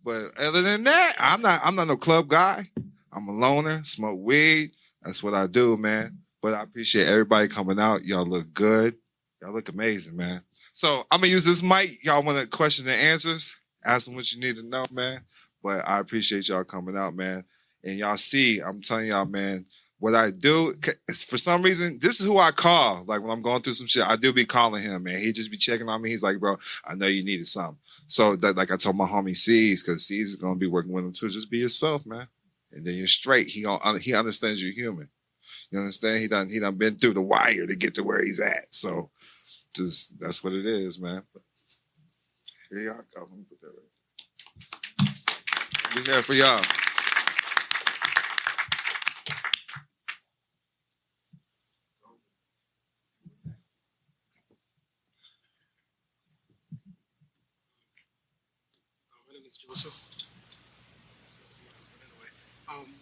S1: But other than that, I'm not no club guy. I'm a loner, smoke weed. That's what I do, man. But I appreciate everybody coming out. Y'all look good. Y'all look amazing, man. So I'm going to use this mic. Y'all want to question and answers? Ask them what you need to know, man. But I appreciate y'all coming out, man. And y'all see, I'm telling y'all, man, what I do, for some reason, this is who I call. Like when I'm going through some shit, I do be calling him, man. He just be checking on me. He's like, bro, I know you needed something. So that, like I told my homie C's, because C's is going to be working with him too. Just be yourself, man. And then you're straight. He understands you're human. You understand? He done been through the wire to get to where he's at. So just that's what it is, man. But here y'all go. Let me put that right. Be there for y'all.
S9: My name is Joseph.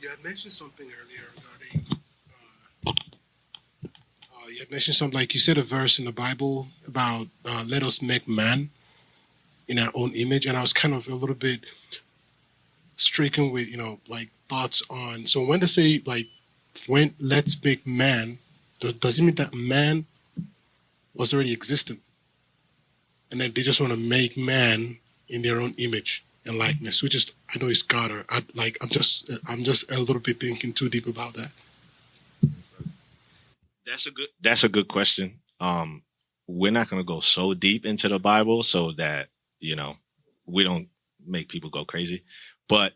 S9: You had mentioned something earlier regarding. You had mentioned something like you said a verse in the Bible about let us make man in our own image, and I was kind of a little bit stricken with like thoughts on. So when they say like when let's make man, does it mean that man was already existent, and then they just want to make man in their own image and likeness, which is I know it's God, or I'm just a little bit thinking too deep about that.
S7: That's a good question. We're not going to go so deep into the Bible so that we don't make people go crazy. But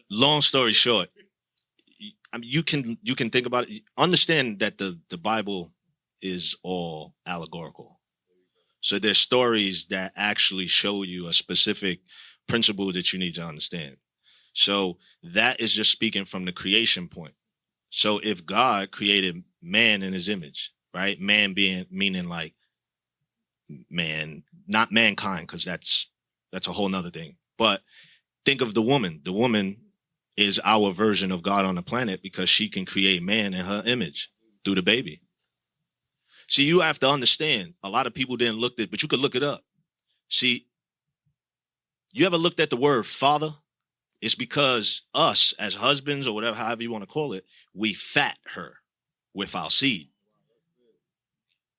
S7: long story short, I mean, you can think about it. Understand that the Bible is all allegorical. So there's stories that actually show you a specific principle that you need to understand. So that is just speaking from the creation point. So if God created man in his image, right? Man meaning like man, not mankind, because that's a whole nother thing. But think of the woman. The woman is our version of God on the planet because she can create man in her image through the baby. See, you have to understand, a lot of people didn't look at it, but you could look it up. See, you ever looked at the word father? It's because us as husbands or whatever, however you want to call it, we fat her with our seed.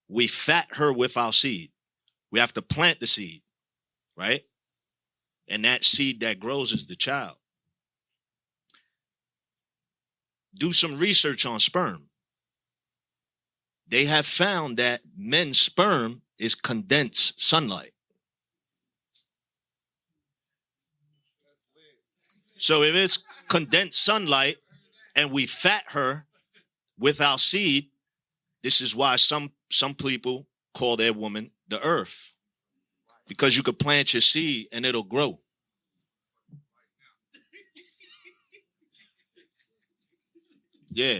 S7: We fat her with our seed. We have to plant the seed, right? And that seed that grows is the child. Do some research on sperm. They have found that men's sperm is condensed sunlight. So if it's condensed sunlight and we fat her with our seed, this is why some people call their woman the earth. Because you could plant your seed and it'll grow. Yeah.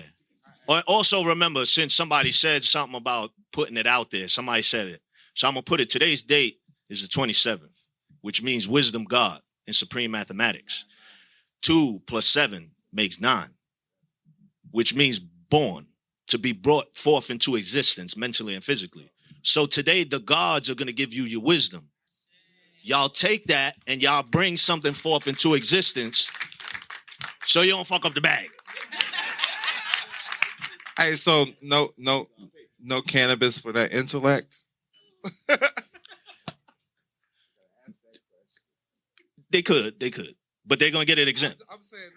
S7: Also remember, since somebody said something about putting it out there, somebody said it. So I'm going to put it, today's date is the 27th, which means wisdom God in supreme mathematics. 2 + 7 makes 9, which means born, to be brought forth into existence mentally and physically. So today the gods are going to give you your wisdom. Y'all take that and y'all bring something forth into existence so you don't fuck up the bag.
S1: Hey, so no cannabis for that intellect.
S7: They could, but they're gonna get it exempt.
S1: I'm saying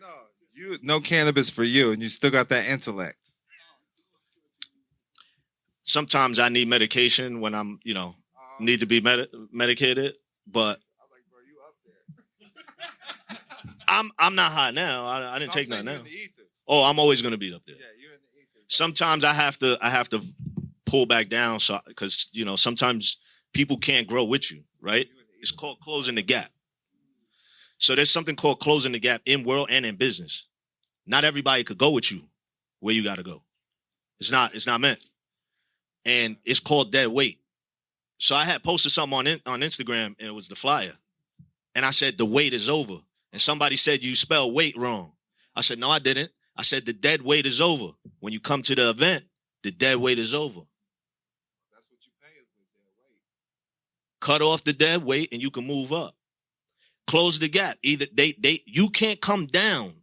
S1: no cannabis for you, and you still got that intellect.
S7: Sometimes I need medication when I'm, need to be medicated, but I'm not high now. I didn't take none now. Oh, I'm always gonna be up there.
S1: Yeah, you're in the ether.
S7: Sometimes I have to pull back down, so because sometimes people can't grow with you, right? It's called closing the gap. So there's something called closing the gap in world and in business. Not everybody could go with you where you got to go. It's not meant. And it's called dead weight. So I had posted something on Instagram, and it was the flyer. And I said, the wait is over. And somebody said, you spelled wait wrong. I said, no, I didn't. I said, the dead weight is over. When you come to the event, the dead weight is over.
S1: That's what you pay is with dead weight.
S7: Cut off the dead weight, and you can move up. Close the gap. Either you can't come down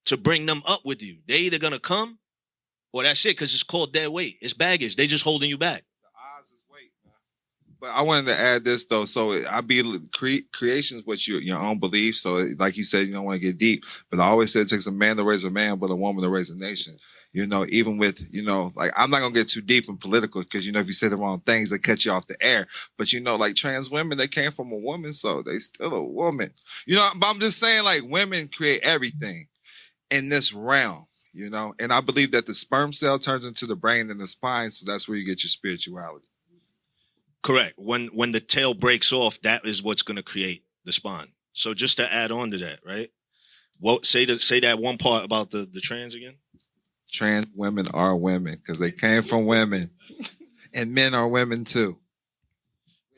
S7: to bring them up with you. They either gonna come or that's it, because it's called dead weight. It's baggage. They just holding you back.
S1: The odds is weight, man. But I wanted to add this though. So I be creation is what your own belief. So like you said, you don't want to get deep, but I always said it takes a man to raise a man, but a woman to raise a nation. Even with, like I'm not gonna get too deep in political because if you say the wrong things, they cut you off the air. But like trans women, they came from a woman, so they still a woman. But I'm just saying, like, women create everything in this realm, and I believe that the sperm cell turns into the brain and the spine, so that's where you get your spirituality.
S7: Correct. When the tail breaks off, that is what's gonna create the spine. So just to add on to that, right? Well, say that one part about the trans again.
S1: Trans women are women because they came from women, and men are women too.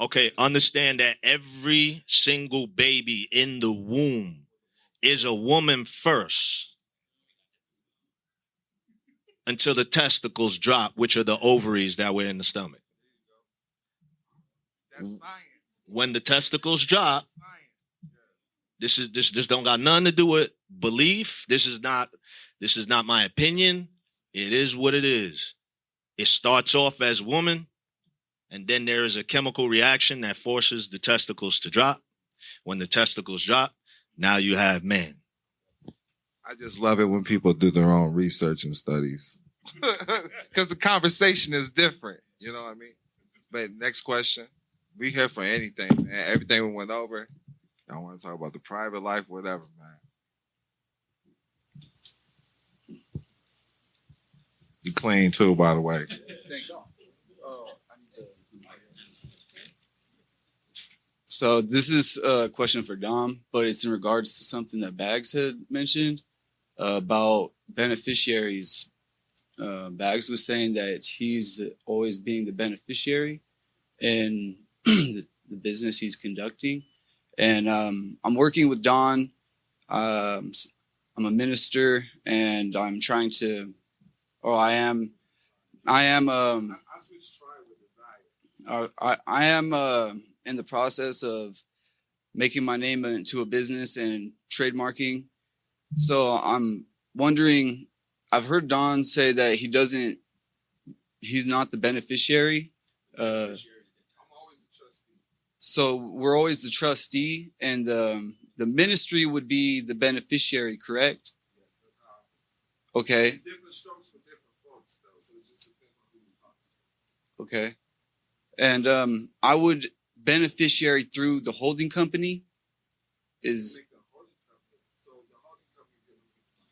S7: Okay, understand that every single baby in the womb is a woman first until the testicles drop, which are the ovaries that were in the stomach.
S1: That's science.
S7: When the testicles drop, this don't got nothing to do with belief. This is not my opinion. It is what it is. It starts off as woman, and then there is a chemical reaction that forces the testicles to drop. When the testicles drop, now you have man.
S1: I just love it when people do their own research and studies. Because the conversation is different. You know what I mean? But next question. We here for anything, man. Everything we went over. I want to talk about the private life, whatever, man. You clean too, by the way.
S10: So this is a question for Dom, but it's in regards to something that Bags had mentioned about beneficiaries. Bags was saying that he's always being the beneficiary in the business he's conducting. And I'm working with Don. I'm a minister, and I'm trying to, I am in the process of making my name into a business and trademarking. So I'm wondering, I've heard Don say that he's not the beneficiary. So we're always the trustee, and the ministry would be the beneficiary, correct? Okay. Okay. And I would beneficiary through the holding company is.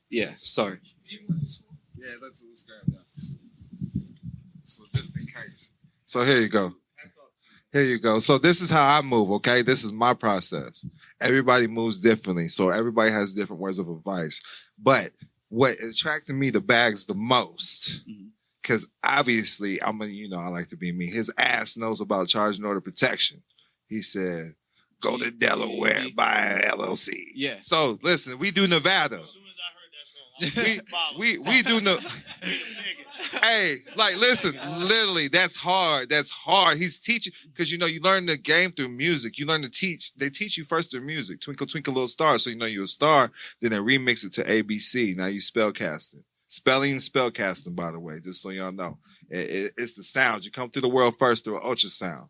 S10: Yeah, sorry.
S1: Yeah, let's grab that. So just in case. So here you go. Here you go. So this is how I move, okay? This is my process. Everybody moves differently, so everybody has different words of advice. But what attracted me to Bags the most, because obviously I like to be me. His ass knows about charging order protection. He said, go to Delaware, buy an LLC.
S10: Yeah.
S1: So listen, we do Nevada. We do no. Hey, like, listen, literally, that's hard. That's hard. He's teaching because you learn the game through music. You learn to teach. They teach you first through music. Twinkle, twinkle, little star. So you're a star. Then they remix it to ABC. Now you spell casting. Spelling, spellcasting, by the way, just so y'all know. It's the sound. You come through the world first through an ultrasound.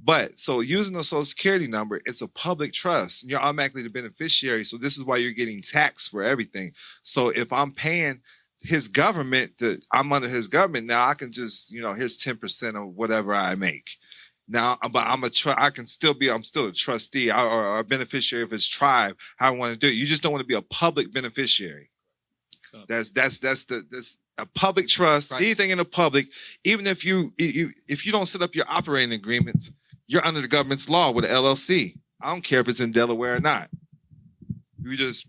S1: But so using the social security number, it's a public trust. You're automatically the beneficiary. So this is why you're getting taxed for everything. So if I'm paying his government, I'm under his government now, I can just, here's 10% of whatever I make. Now, but I'm still a trustee or a beneficiary of his tribe. How I want to do it. You just don't want to be a public beneficiary. That's a public trust. Right. Anything in the public, even if you don't set up your operating agreements, you're under the government's law with an LLC. I don't care if it's in Delaware or not. You just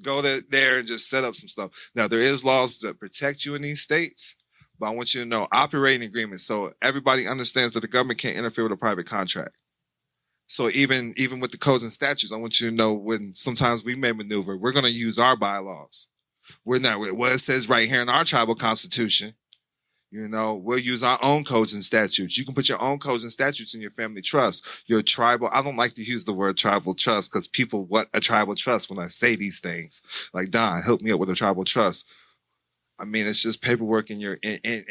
S1: go there and just set up some stuff. Now there is laws that protect you in these states, but I want you to know operating agreements. So everybody understands that the government can't interfere with a private contract. So even with the codes and statutes, I want you to know when sometimes we may maneuver, we're going to use our bylaws. We're not what it says right here in our tribal constitution. We'll use our own codes and statutes. You can put your own codes and statutes in your family trust. Your tribal, I don't like to use the word tribal trust because people want a tribal trust when I say these things. Like, Don, help me up with a tribal trust. I mean, it's just paperwork and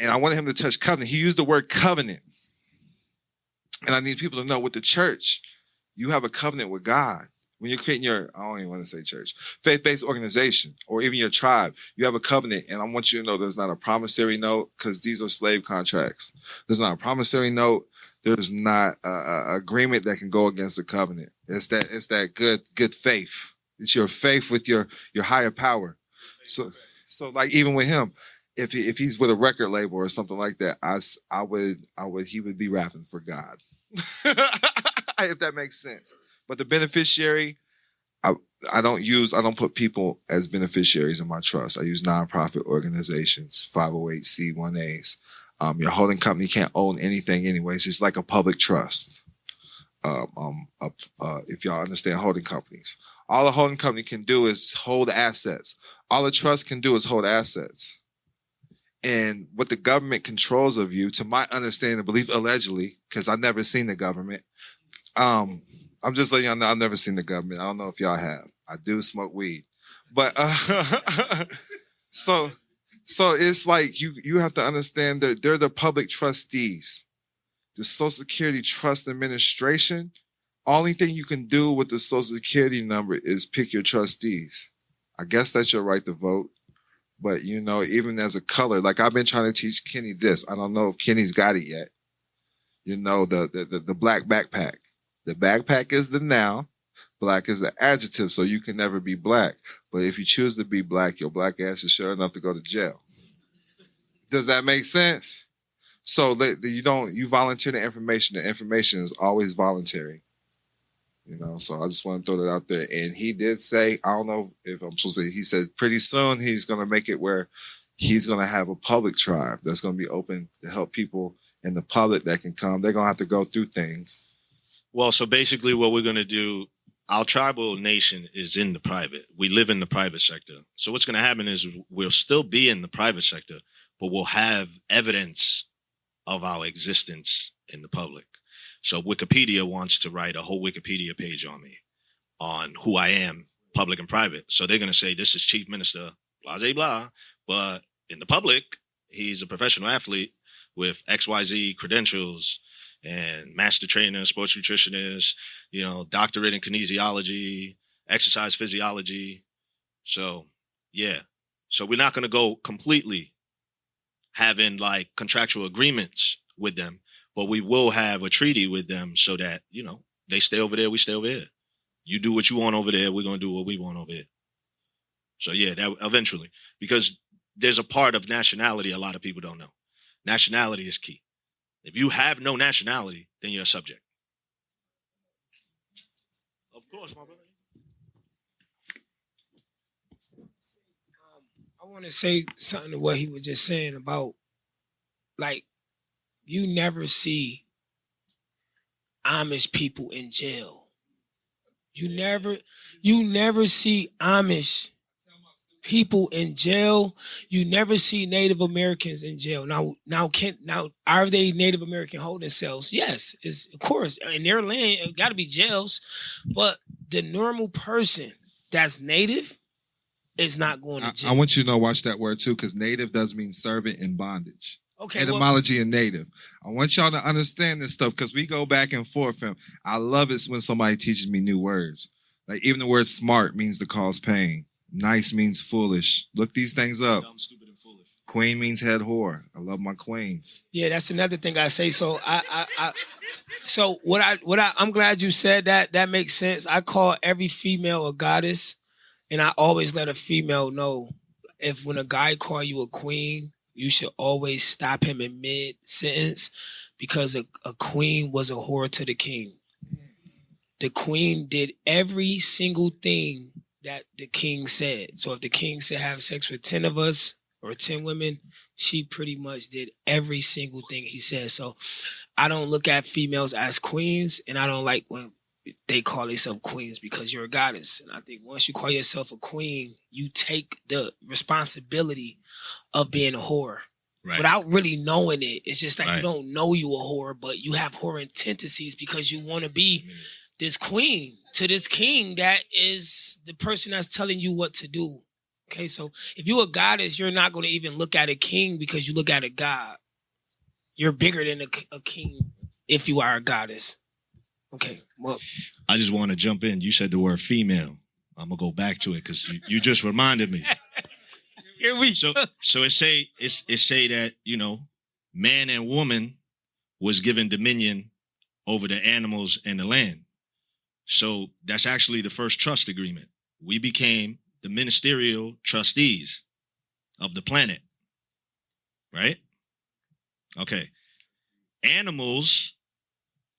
S1: I wanted him to touch covenant. He used the word covenant. And I need people to know with the church, you have a covenant with God. When you're creating I don't even want to say church, faith-based organization, or even your tribe, you have a covenant. And I want you to know there's not a promissory note because these are slave contracts. There's not a promissory note. There's not an agreement that can go against the covenant. It's that good faith. It's your faith with your higher power. So like even with him, if he's with a record label or something like that, he would be rapping for God. If that makes sense. But the beneficiary, I don't put people as beneficiaries in my trust. I use nonprofit organizations, 508c1as. Your holding company can't own anything anyways. It's like a public trust. If y'all understand holding companies, all a holding company can do is hold assets. All a trust can do is hold assets. And what the government controls of you, to my understanding and belief, allegedly, because I've never seen the government, I'm just letting y'all know I've never seen the government. I don't know if y'all have. I do smoke weed. But so it's like you have to understand that they're the public trustees. The Social Security Trust Administration, only thing you can do with the Social Security number is pick your trustees. I guess that's your right to vote. But, even as a color, like I've been trying to teach Kenny this. I don't know if Kenny's got it yet. The black backpack. The backpack is the noun. Black is the adjective, so you can never be black. But if you choose to be black, your black ass is sure enough to go to jail. Does that make sense? So you volunteer the information. The information is always voluntary. So I just want to throw that out there. And he did say, I don't know if I'm supposed to say, he said pretty soon he's going to make it where he's going to have a public tribe that's going to be open to help people in the public that can come. They're going to have to go through things.
S7: Well, so basically what we're going to do, our tribal nation is in the private. We live in the private sector. So what's going to happen is we'll still be in the private sector, but we'll have evidence of our existence in the public. So Wikipedia wants to write a whole Wikipedia page on me, on who I am, public and private. So they're going to say, this is Chief Minister, blah, blah, blah. But in the public, he's a professional athlete with XYZ credentials and master trainer, sports nutritionist, doctorate in kinesiology, exercise physiology. So, yeah. So we're not going to go completely having like contractual agreements with them, but we will have a treaty with them so that, they stay over there, we stay over here. You do what you want over there, we're going to do what we want over here. So, yeah, that eventually, because there's a part of nationality a lot of people don't know. Nationality is key. If you have no nationality, then you're a subject. Of course, my brother.
S5: I want to say something to what he was just saying about, like, you never see Amish people in jail. You never see Amish people in jail. You never see Native Americans in jail. Now are they Native American holding cells? Yes, of course. In their land, it got to be jails. But the normal person that's Native, is not going to jail.
S1: I want you to know, watch that word too, because native does mean servant in bondage.
S5: Okay,
S1: Etymology and native. I want y'all to understand this stuff because we go back and forth. And I love it when somebody teaches me new words. Like even the word smart means to cause pain. Nice means foolish. Look these things up.
S7: Dumb, stupid, and foolish.
S1: Queen means head whore. I love my queens.
S5: Yeah, that's another thing I say. So I'm glad you said that. That makes sense. I call every female a goddess, and I always let a female know if when a guy call you a queen, you should always stop him in mid sentence because a queen was a whore to the king. The queen did every single thing that the king said. So if the king said have sex with 10 of us or 10 women, she pretty much did every single thing he said. So I don't look at females as queens, and I don't like when they call themselves queens because you're a goddess. And I think once you call yourself a queen, you take the responsibility of being a whore. Right. Without really knowing it. It's just like you don't know you a whore, but you have whoring tendencies because you want to be this queen to this king that is the person that's telling you what to do. Okay, so if you're a goddess, you're not going to even look at a king because you look at a god. You're bigger than a king if you are a goddess. Okay, well.
S7: I just want to jump in. You said the word female. I'm going to go back to it because you just reminded me.
S5: Here we
S7: so it say that, you know, man and woman was given dominion over the animals and the land. So that's actually the first trust agreement. We became the ministerial trustees of the planet. Right? Okay. Animals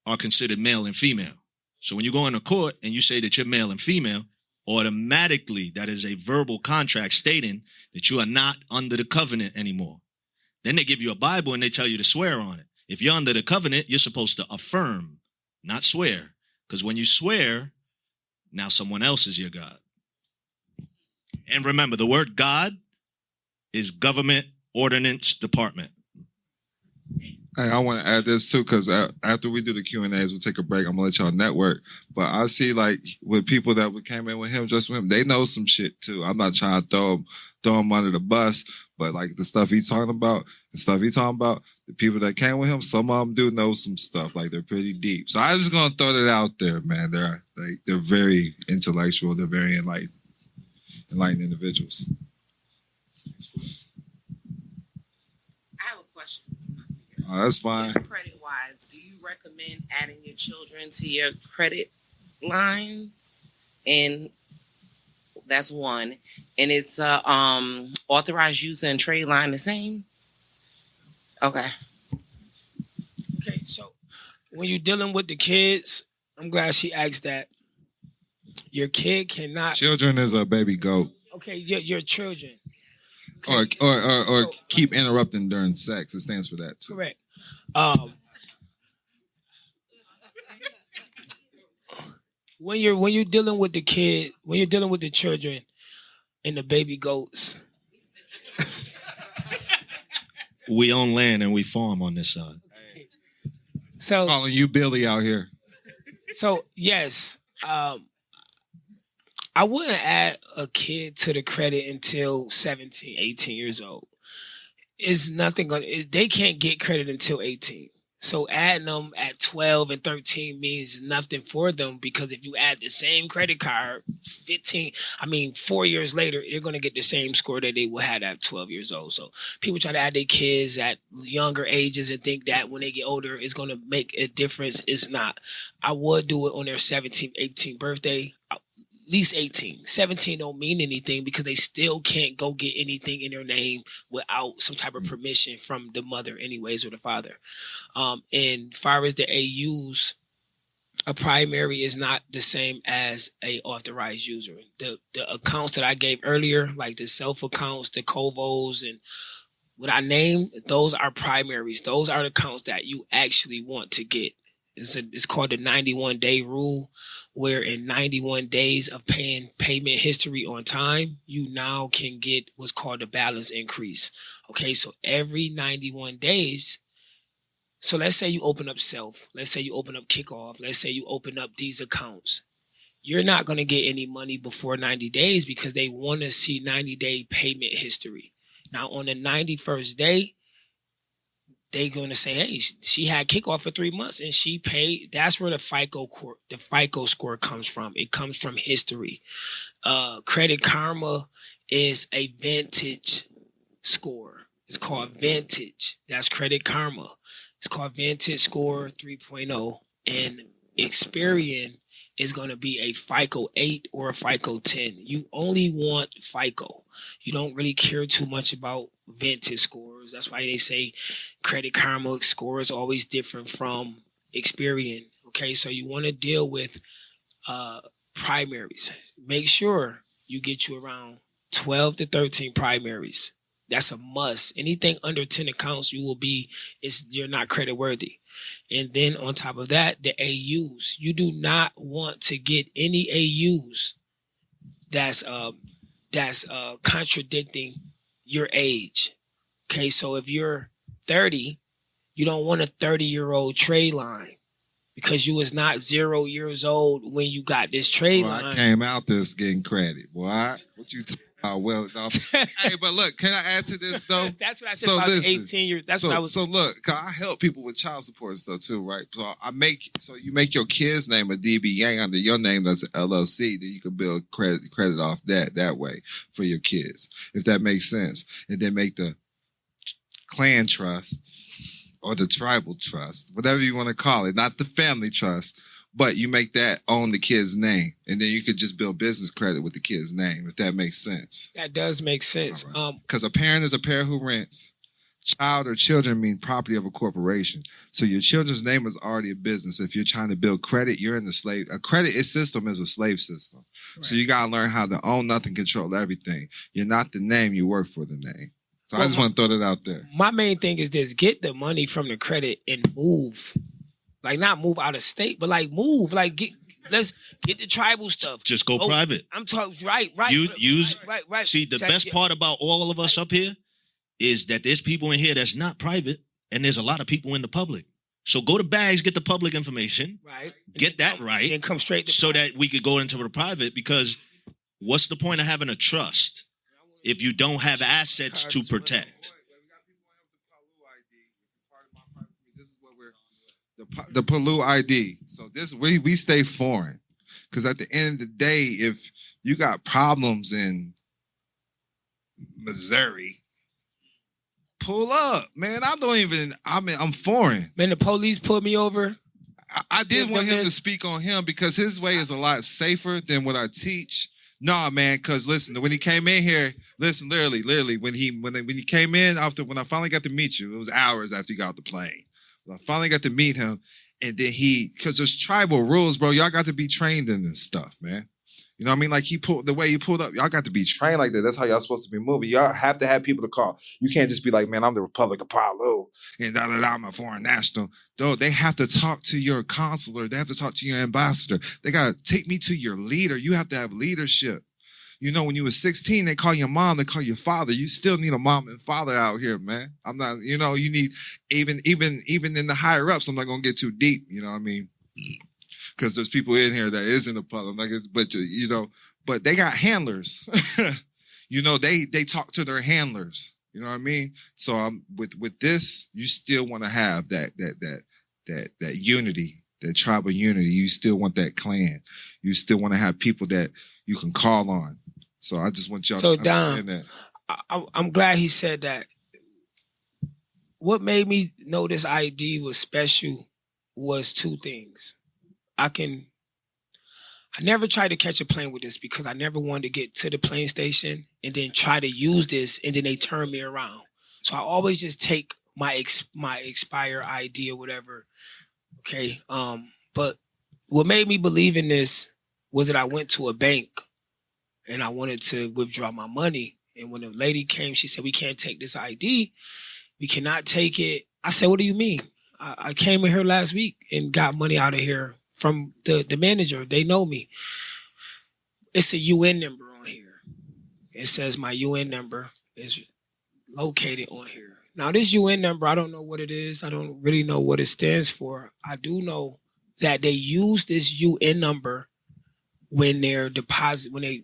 S7: are considered male and female. So when you go into court and you say that you're male and female, automatically that is a verbal contract stating that you are not under the covenant anymore. Then they give you a Bible and they tell you to swear on it. If you're under the covenant, you're supposed to affirm, not swear. Because when you swear, now someone else is your God. And remember, the word God is government ordinance department.
S1: Hey, I want to add this too, because after we do the Q&As, we'll take a break. I'm gonna let y'all network. But I see, like, with people that came in with him, just with him, they know some shit too. I'm not trying to throw him under the bus, but like the stuff he's talking about, the people that came with him, some of them do know some stuff. Like they're pretty deep. So I'm just gonna throw that out there, man. They're very intellectual. They're very enlightened individuals.
S11: I have a question.
S1: Oh, that's fine.
S11: Credit wise, do you recommend adding your children to your credit line? And that's one. And it's authorized use and trade line the same? Okay.
S5: Okay, so when you're dealing with the kids, I'm glad she asked that. Your kid cannot.
S1: Children is a baby goat.
S5: Okay, your children.
S1: Okay. Or keep interrupting during sex. It stands for that too.
S5: Correct. When you're dealing with the kid, when you're dealing with the children and the baby goats.
S7: We own land and we farm on this side.
S5: So
S1: calling you Billy out here.
S5: So yes, I wouldn't add a kid to the credit until 17, 18 years old. It's nothing they can't get credit until 18. So adding them at 12 and 13 means nothing for them because if you add the same credit card 4 years later, they're going to get the same score that they would have at 12 years old. So people try to add their kids at younger ages and think that when they get older, it's going to make a difference. It's not. I would do it on their 17th, 18th birthday. At least 18. 17 don't mean anything because they still can't go get anything in their name without some type of permission from the mother anyways or the father. And as far as the AUs, a primary is not the same as a authorized user. The accounts that I gave earlier, like the self accounts, the Covos, and what I named, those are primaries. Those are the accounts that you actually want to get. It's called the 91-day rule, where in 91 days of payment history on time, you now can get what's called a balance increase. Okay, so every 91 days, so let's say you open up Self, let's say you open up Kickoff, let's say you open up these accounts. you're not going to get any money before 90 days because they want to see 90-day payment history. Now, on the 91st day, they're going to say, hey, she had kickoff for 3 months and she paid. That's where the FICO score comes from. It comes from history. Credit Karma is a vintage score. It's called Vintage. That's Credit Karma. It's called Vintage Score 3.0. And Experian is going to be a FICO 8 or a FICO 10. You only want FICO. You don't really care too much about vintage scores. That's why they say Credit Karma score is always different from Experian. Okay, so you want to deal with primaries. Make sure you get you around 12 to 13 primaries. That's a must. Anything under 10 accounts, you're not credit worthy. And then on top of that, the AUs. You do not want to get any AUs that's contradicting your age. Okay, so if you're 30, you don't want a 30-year-old trade line because you was not 0 years old when you got this trade line.
S1: I came out this getting credit. Boy, what you talking about? Well, hey, but look, can I add to this though?
S5: That's what I said about the 18 years. That's what I was.
S1: So look, 'cause I help people with child support and stuff too, right? So you make your kid's name a DBA under your name that's an LLC, then you can build credit off that way for your kids, if that makes sense. And then make the clan trust or the tribal trust, whatever you want to call it, not the family trust, but you make that own the kid's name, and then you could just build business credit with the kid's name, if that makes sense.
S5: That does make sense.
S1: Because a parent is a pair who rents. Child or children mean property of a corporation. So your children's name is already a business. If you're trying to build credit, you're in the slave. A credit system is a slave system. Right. So you got to learn how to own nothing, control everything. You're not the name, you work for the name. So I just want to throw that out there.
S5: My main thing is this: get the money from the credit and move. Like, not move out of state, but like move. Like, let's get the tribal stuff.
S7: Just go private.
S5: I'm talking right. Right.
S7: See, the best part about all of us up here is that there's people in here that's not private, and there's a lot of people in the public. So go to Bags, get the public information.
S5: Right.
S7: Get that right.
S5: And come straight to
S7: so that we could go into the private, because what's the point of having a trust if you don't have assets to protect?
S1: The Palu ID. So this we stay foreign, because at the end of the day, if you got problems in Missouri, pull up, man. I'm foreign.
S5: Man, the police pulled me over.
S1: I did want him to speak on him because his way is a lot safer than what I teach. Nah, man, because listen, when he came in here, listen, literally, when he came in when I finally got to meet you, it was hours after he got off the plane. I finally got to meet him, and then because there's tribal rules, bro. Y'all got to be trained in this stuff, man. You know what I mean? Like the way he pulled up, y'all got to be trained like that. That's how y'all supposed to be moving. Y'all have to have people to call. You can't just be like, man, I'm the Republic of Palu, and I'm a foreign national. Though they have to talk to your consular. They have to talk to your ambassador. They got to take me to your leader. You have to have leadership. You know, when you were 16, they call your mom, they call your father. You still need a mom and father out here, man. I'm not, you need even in the higher ups. I'm not gonna get too deep, you know what I mean? Because there's people in here that isn't a problem, but they got handlers. They talk to their handlers. You know what I mean? So with this, you still want to have that unity, that tribal unity. You still want that clan. You still want to have people that you can call on. So I just want y'all to understand that.
S5: I'm glad he said that. What made me know this ID was special was two things. I never tried to catch a plane with this because I never wanted to get to the plane station and then try to use this and then they turn me around. So I always just take my expire ID or whatever. Okay. But what made me believe in this was that I went to a bank and I wanted to withdraw my money. And when the lady came, she said, we can't take this ID. We cannot take it. I said, what do you mean? I came in here last week and got money out of here from the manager. They know me. It's a UN number on here. It says my UN number is located on here. Now, this UN number, I don't know what it is. I don't really know what it stands for. I do know that they use this UN number when they're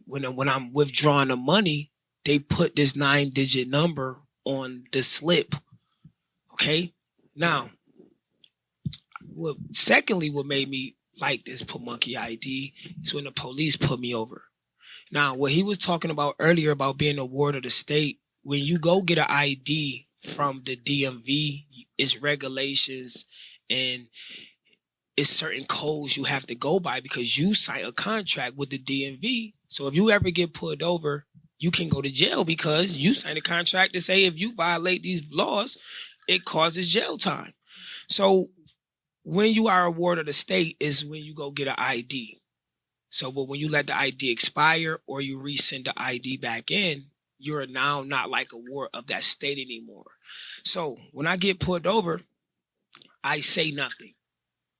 S5: when I'm withdrawing the money, they put this 9-digit number on the slip. Okay. Now, secondly, what made me like this Pamunkey ID is when the police put me over. Now, what he was talking about earlier about being a ward of the state, when you go get an ID from the DMV, it's regulations and it's certain codes you have to go by because you sign a contract with the DMV. So if you ever get pulled over, you can go to jail because you signed a contract to say if you violate these laws, it causes jail time. So when you are a ward of the state is when you go get an ID. So but when you let the ID expire or you resend the ID back in, you're now not like a ward of that state anymore. So when I get pulled over, I say nothing.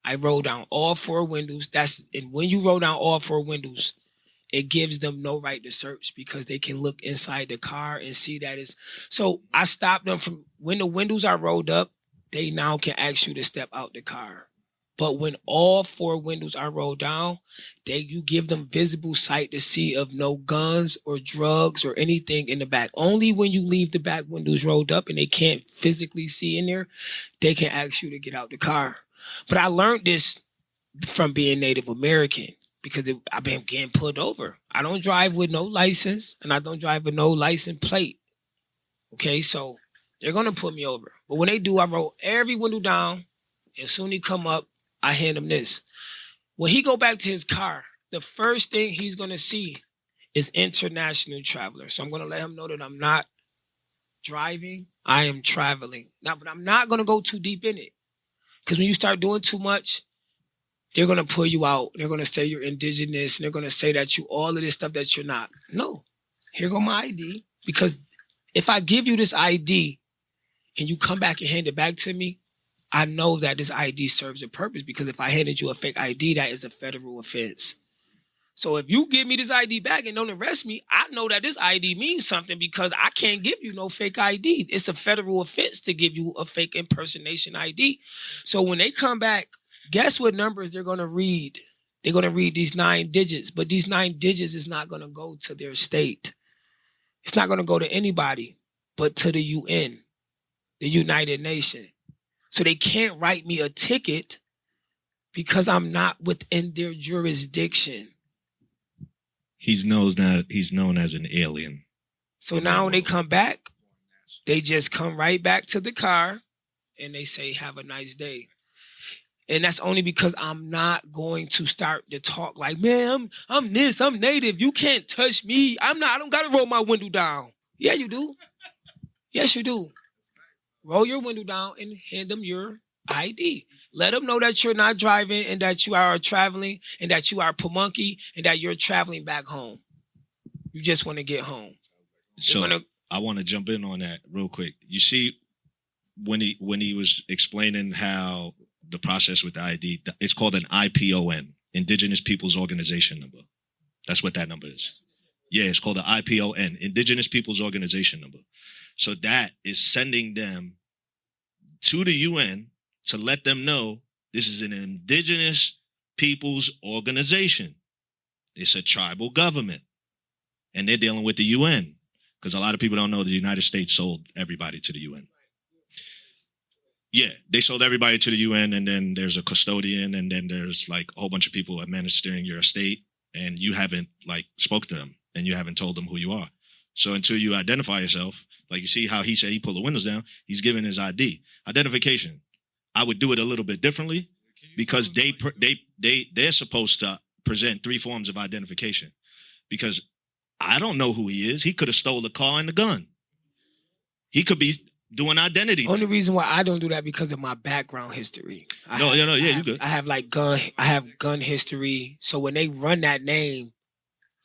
S5: I roll down all 4 windows. And when you roll down all 4 windows, it gives them no right to search because they can look inside the car and see that it's. So I stop them from when the windows are rolled up, they now can ask you to step out the car. But when all 4 windows are rolled down, you give them visible sight to see of no guns or drugs or anything in the back. Only when you leave the back windows rolled up and they can't physically see in there, they can ask you to get out the car. But I learned this from being Native American because I've been getting pulled over. I don't drive with no license and I don't drive with no license plate. Okay, so they're going to put me over. But when they do, I roll every window down. As soon as he come up, I hand him this. When he go back to his car, the first thing he's going to see is international traveler. So I'm going to let him know that I'm not driving. I am traveling. Now, but I'm not going to go too deep in it. Because when you start doing too much, they're going to pull you out. They're going to say you're indigenous. And they're going to say that you all of this stuff that you're not. No. Here go my ID. Because if I give you this ID and you come back and hand it back to me, I know that this ID serves a purpose. Because if I handed you a fake ID, that is a federal offense. So if you give me this ID back and don't arrest me, I know that this ID means something because I can't give you no fake ID. It's a federal offense to give you a fake impersonation ID. So when they come back, guess what numbers they're going to read? They're going to read these 9 digits, but these 9 digits is not going to go to their state. It's not going to go to anybody but to the UN, the United Nations. So they can't write me a ticket because I'm not within their jurisdiction.
S7: He's known as an alien.
S5: So now when they come back, they just come right back to the car and they say, have a nice day. And that's only because I'm not going to start to talk like, man, I'm this, I'm native. You can't touch me. I don't got to roll my window down. Yeah, you do. Yes, you do. Roll your window down and hand them your ID. Let them know that you're not driving and that you are traveling and that you are Pamunkey and that you're traveling back home. You just want to get home.
S7: So I want to jump in on that real quick. You see, when he was explaining how the process with the ID, it's called an IPON, Indigenous Peoples Organization Number. That's what that number is. Yeah, it's called an IPON, Indigenous Peoples Organization Number. So that is sending them to the UN to let them know this is an indigenous people's organization. It's a tribal government. And they're dealing with the UN. Because a lot of people don't know the United States sold everybody to the UN. Yeah, they sold everybody to the UN, and then there's a custodian, and then there's like a whole bunch of people administering your estate, and you haven't like spoke to them, and you haven't told them who you are. So until you identify yourself, like you see how he said he pulled the windows down, he's giving his ID. Identification. I would do it a little bit differently because they're supposed to present 3 forms of identification. Because I don't know who he is. He could have stole the car and the gun. He could be doing identity.
S5: Only reason why I don't do that because of my background history.
S7: You good.
S5: I have gun history. So when they run that name,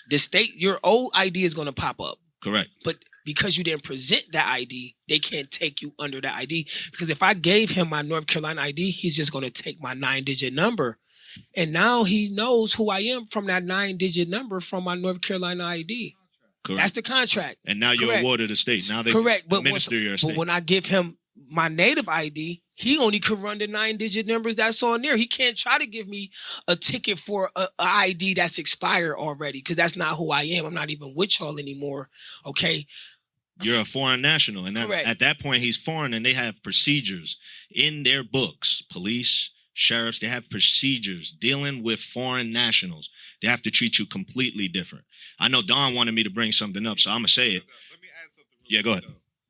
S5: the state, your old ID is going to pop up.
S7: Correct.
S5: But because you didn't present that ID, they can't take you under that ID. Because if I gave him my North Carolina ID, he's just going to take my 9-digit number. And now he knows who I am from that 9-digit number from my North Carolina ID.
S7: Correct.
S5: That's the contract.
S7: And now you're awarded a state. Now they
S5: Correct.
S7: administer your estate.
S5: But when I give him my native ID, he only can run the 9-digit numbers that's on there. He can't try to give me a ticket for a ID that's expired already, because that's not who I am. I'm not even with y'all anymore. Okay.
S7: You're a foreign national. And at that point, he's foreign, and they have procedures in their books. Police, sheriffs, they have procedures dealing with foreign nationals. They have to treat you completely different. I know Don wanted me to bring something up, so I'm going to say it.
S1: Let me add something.
S7: Yeah, go ahead.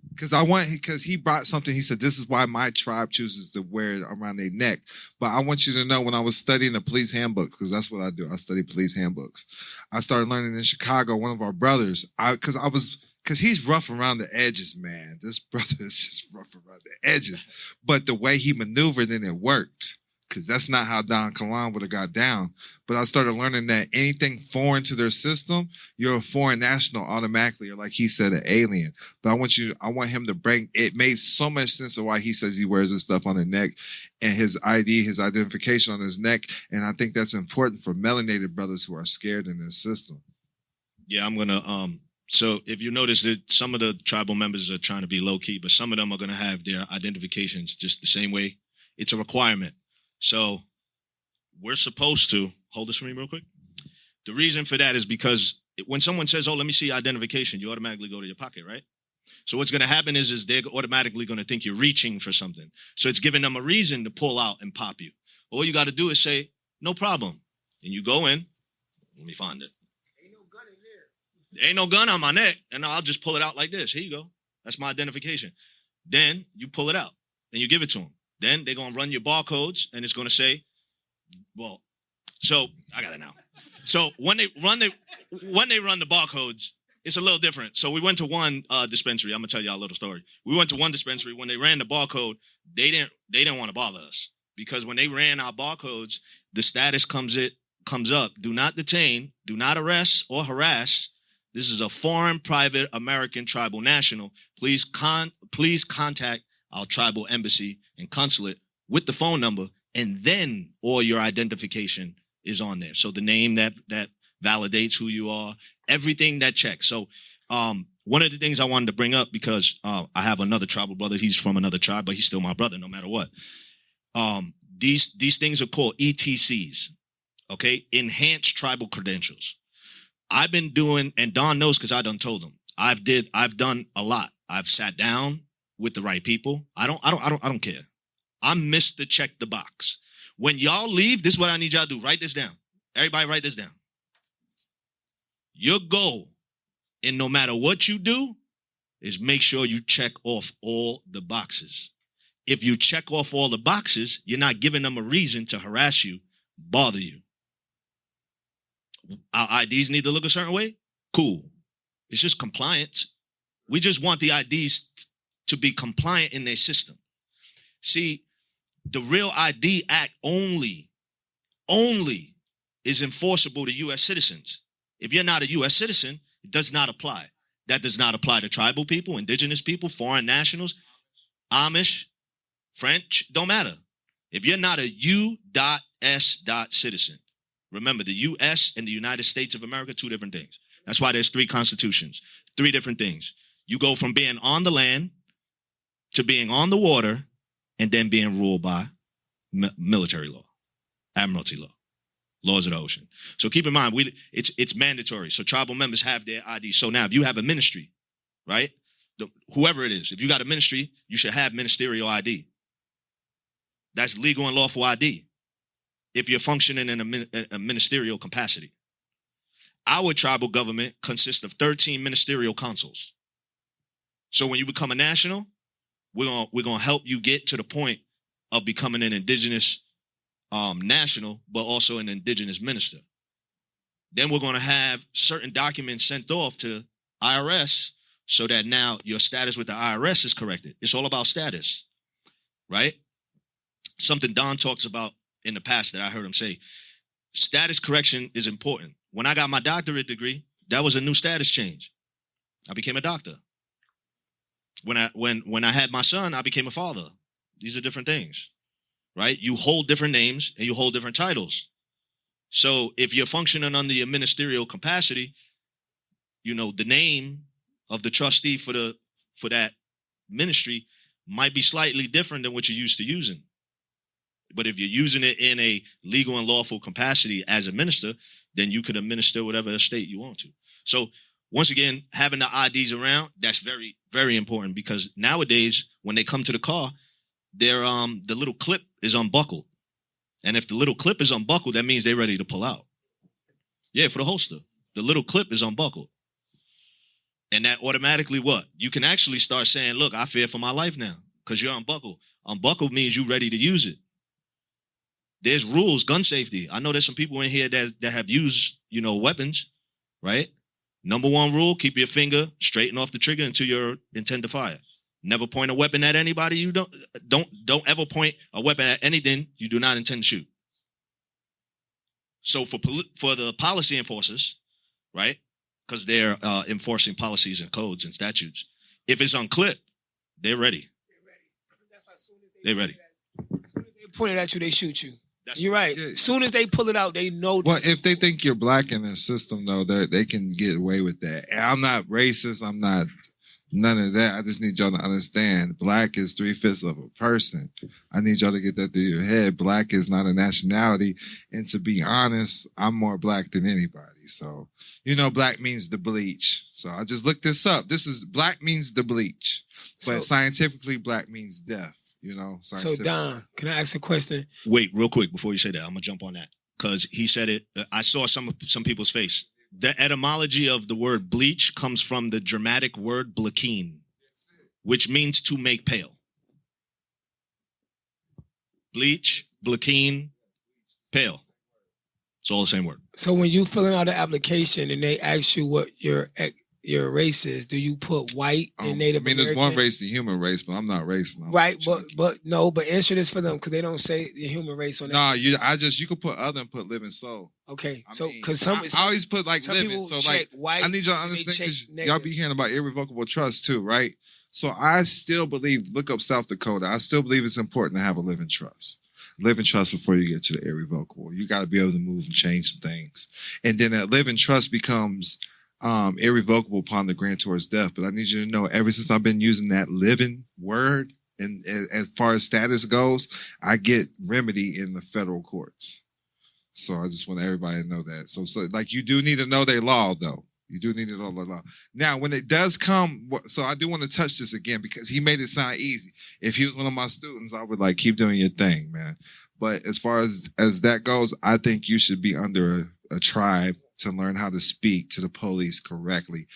S1: Because he brought something. He said, this is why my tribe chooses to wear it around their neck. But I want you to know, when I was studying the police handbooks, because that's what I do, I study police handbooks. I started learning in Chicago. One of our brothers, because he's rough around the edges, man. This brother is just rough around the edges. But the way he maneuvered, and it worked. Because that's not how Don Kilam would have got down. But I started learning that anything foreign to their system, you're a foreign national automatically, or like he said, an alien. But I want him to bring, it made so much sense of why he says he wears this stuff on the neck, and his ID, his identification on his neck. And I think that's important for melanated brothers who are scared in this system.
S7: Yeah, I'm going to, so if you notice that some of the tribal members are trying to be low key, but some of them are going to have their identifications just the same way. It's a requirement. So we're supposed to, hold this for me real quick. The reason for that is because when someone says, oh, let me see identification, you automatically go to your pocket, right? So what's going to happen is they're automatically going to think you're reaching for something. So it's giving them a reason to pull out and pop you. All you got to do is say, no problem. And you go in, let me find it. Ain't no gun in there. There ain't no gun on my neck. And I'll just pull it out like this. Here you go. That's my identification. Then you pull it out and you give it to them. Then they're going to run your barcodes, and it's going to say, well, so I got it now. So when they run the barcodes, it's a little different. So we went to one dispensary. I'm going to tell y'all a little story. We went to one dispensary. When they ran the barcode, they didn't want to bother us, because when they ran our barcodes, the status comes up. Do not detain, do not arrest or harass. This is a foreign, private, American, tribal national. Please contact our tribal embassy and consulate with the phone number, and then all your identification is on there. So the name that validates who you are, everything that checks. So one of the things I wanted to bring up, because I have another tribal brother. He's from another tribe, but he's still my brother no matter what. These things are called ETCs, okay? Enhanced Tribal Credentials. I've been doing, and Don knows because I done told him, I've done a lot. I've sat down with the right people. I don't care. I'm Mr. Check the Box. When y'all leave, this is what I need y'all to do. Write this down. Everybody write this down. Your goal, and no matter what you do, is make sure you check off all the boxes. If you check off all the boxes, you're not giving them a reason to harass you, bother you. Our IDs need to look a certain way? Cool. It's just compliance. We just want the IDs to be compliant in their system. See, the Real ID Act only is enforceable to U.S. citizens. If you're not a U.S. citizen, it does not apply. That does not apply to tribal people, indigenous people, foreign nationals, Amish, French, don't matter. If you're not a U.S. citizen, remember the U.S. and the United States of America, two different things. That's why there's 3 constitutions, 3 different things. You go from being on the land to being on the water, and then being ruled by military law, admiralty law, laws of the ocean. So keep in mind, it's mandatory. So tribal members have their ID. So now if you have a ministry, right, whoever it is, if you got a ministry, you should have ministerial ID. That's legal and lawful ID if you're functioning in a ministerial capacity. Our tribal government consists of 13 ministerial councils. So when you become a national, we're gonna help you get to the point of becoming an indigenous national, but also an indigenous minister. Then we're gonna have certain documents sent off to IRS so that now your status with the IRS is corrected. It's all about status, right? Something Don talks about in the past that I heard him say. Status correction is important. When I got my doctorate degree, that was a new status change. I became a doctor. When I had my son, I became a father. These are different things, right? You hold different names and you hold different titles. So if you're functioning under your ministerial capacity, you know, the name of the trustee for that ministry might be slightly different than what you're used to using. But if you're using it in a legal and lawful capacity as a minister, then you could administer whatever estate you want to. So once again, having the IDs around, that's very, very important, because nowadays when they come to the car, they're the little clip is unbuckled. And if the little clip is unbuckled, that means they're ready to pull out. Yeah, for the holster. The little clip is unbuckled. And that automatically what? You can actually start saying, look, I fear for my life now because you're unbuckled. Unbuckled means you're ready to use it. There's rules, gun safety. I know there's some people in here that have used, weapons, right? Number one rule, keep your finger straight and off the trigger until you intend to fire. Never point a weapon at anybody. You don't ever point a weapon at anything you do not intend to shoot. So for the policy enforcers, right? Because they're enforcing policies and codes and statutes. If it's unclipped, they're ready. They're ready.
S5: As soon as they point it at you, they shoot you. You're right. As soon as they pull it out, they know.
S1: Well, if they think you're black in their system, though, they can get away with that. And I'm not racist. I'm not none of that. I just need y'all to understand. Black is 3/5 of a person. I need y'all to get that through your head. Black is not a nationality. And to be honest, I'm more black than anybody. So, black means the bleach. So I just looked this up. Black means the bleach. But scientifically, black means death.
S5: So Don, can I ask a question?
S7: Wait, real quick before you say that, I'm gonna jump on that because he said it. I saw some people's face. The etymology of the word bleach comes from the Germanic word blakeen, which means to make pale. Bleach, blakeen, pale. It's all the same word.
S5: So when you filling out an application and they ask you what your race is, do you put white and Native American?
S1: There's one race, the human race, but I'm not racist.
S5: Right, but answer this for them because they don't say the human race on that.
S1: No, you could put other and put living soul.
S5: Okay,
S1: I always put like living. So like,
S5: white,
S1: I need y'all to understand because y'all be hearing about irrevocable trust too, right? So I still believe, look up South Dakota. I still believe it's important to have a living trust. Living trust before you get to the irrevocable. You got to be able to move and change some things, and then that living trust becomes irrevocable upon the grantor's death. But I need you to know, ever since I've been using that living word, and as far as status goes, I get remedy in the federal courts. So I just want everybody to know that. So like you do need to know their law, though. You do need to know the law. Now, when it does come, so I do want to touch this again because he made it sound easy. If he was one of my students, I would like keep doing your thing, man. But as far as that goes, I think you should be under a tribe to learn how to speak to the police correctly.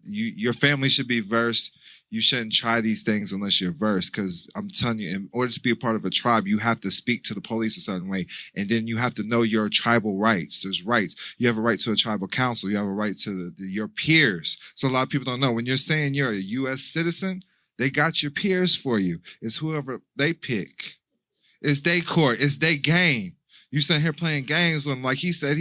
S1: Your family should be versed. You shouldn't try these things unless you're versed, because I'm telling you, in order to be a part of a tribe, you have to speak to the police a certain way. And then you have to know your tribal rights. There's rights. You have a right to a tribal council. You have a right to your peers. So a lot of people don't know. When you're saying you're a U.S. citizen, they got your peers for you. It's whoever they pick. It's their court. It's their game. You sitting here playing games with him. Like he said,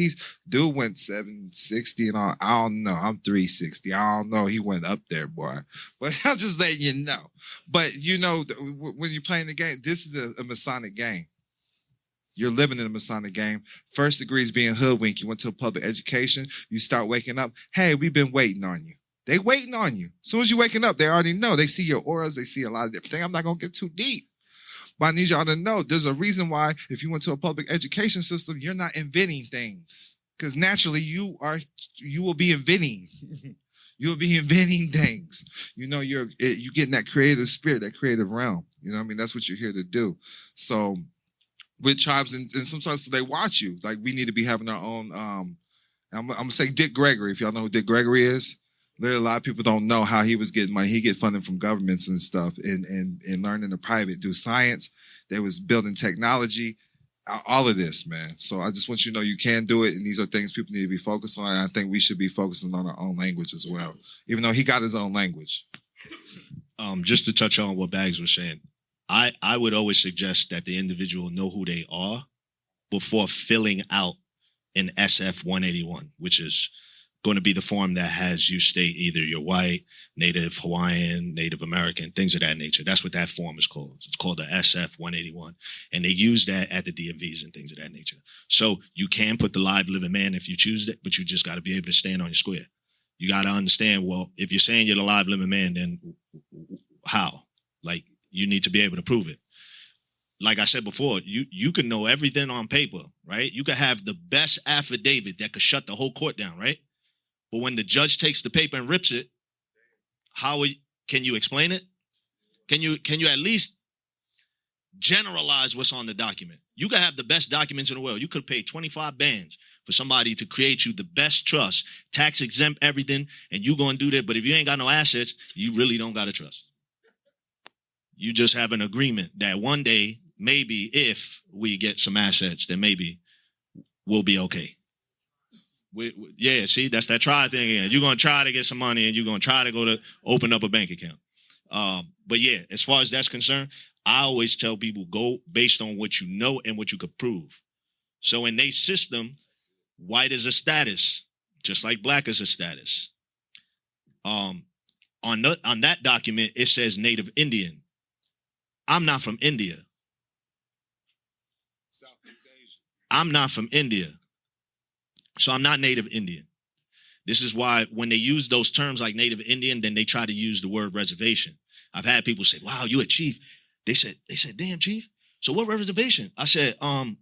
S1: dude went 760 and all. I don't know. I'm 360. I don't know. He went up there, boy. But I'm just letting you know. But when you're playing the game, this is a Masonic game. You're living in a Masonic game. First degree is being hoodwinked. You went to a public education. You start waking up. Hey, we've been waiting on you. They waiting on you. As soon as you're waking up, they already know. They see your auras. They see a lot of different things. I'm not going to get too deep. But I need y'all to know there's a reason why if you went to a public education system, you're not inventing things. Because naturally you will be inventing. You'll be inventing things. You're getting that creative spirit, that creative realm. That's what you're here to do. So with tribes and sometimes they watch you. Like we need to be having our own I'm gonna say Dick Gregory, if y'all know who Dick Gregory is. There a lot of people don't know how he was getting money. He get funding from governments and stuff and learning the private, do science. They was building technology, all of this, man. So I just want you to know you can do it. And these are things people need to be focused on. And I think we should be focusing on our own language as well, even though he got his own language.
S7: Just to touch on what Bags was saying, I would always suggest that the individual know who they are before filling out an SF 181, which is going to be the form that has you state either you're white, Native Hawaiian, Native American, things of that nature. That's what that form is called. It's called the SF 181. And they use that at the DMVs and things of that nature. So you can put the live living man if you choose it, but you just got to be able to stand on your square. You got to understand, well, if you're saying you're the live living man, then how? Like, you need to be able to prove it. Like I said before, you can know everything on paper, right? You could have the best affidavit that could shut the whole court down, right? But when the judge takes the paper and rips it, can you explain it? Can you at least generalize what's on the document? You could have the best documents in the world. You could pay 25 bands for somebody to create you the best trust, tax exempt everything, and you going to do that. But if you ain't got no assets, you really don't got to trust. You just have an agreement that one day, maybe if we get some assets, then maybe we'll be okay. Yeah, see, that's that try thing again. You're going to try to get some money and you're going to try to go to open up a bank account. But yeah, as far as that's concerned, I always tell people go based on what you know and what you could prove. So in their system, white is a status, just like black is a status. On that document, it says Native Indian. I'm not from India. I'm not from India. So I'm not Native Indian. This is why when they use those terms like Native Indian, then they try to use the word reservation. I've had people say, wow, you a chief. They said, damn, chief. So what reservation? I said, I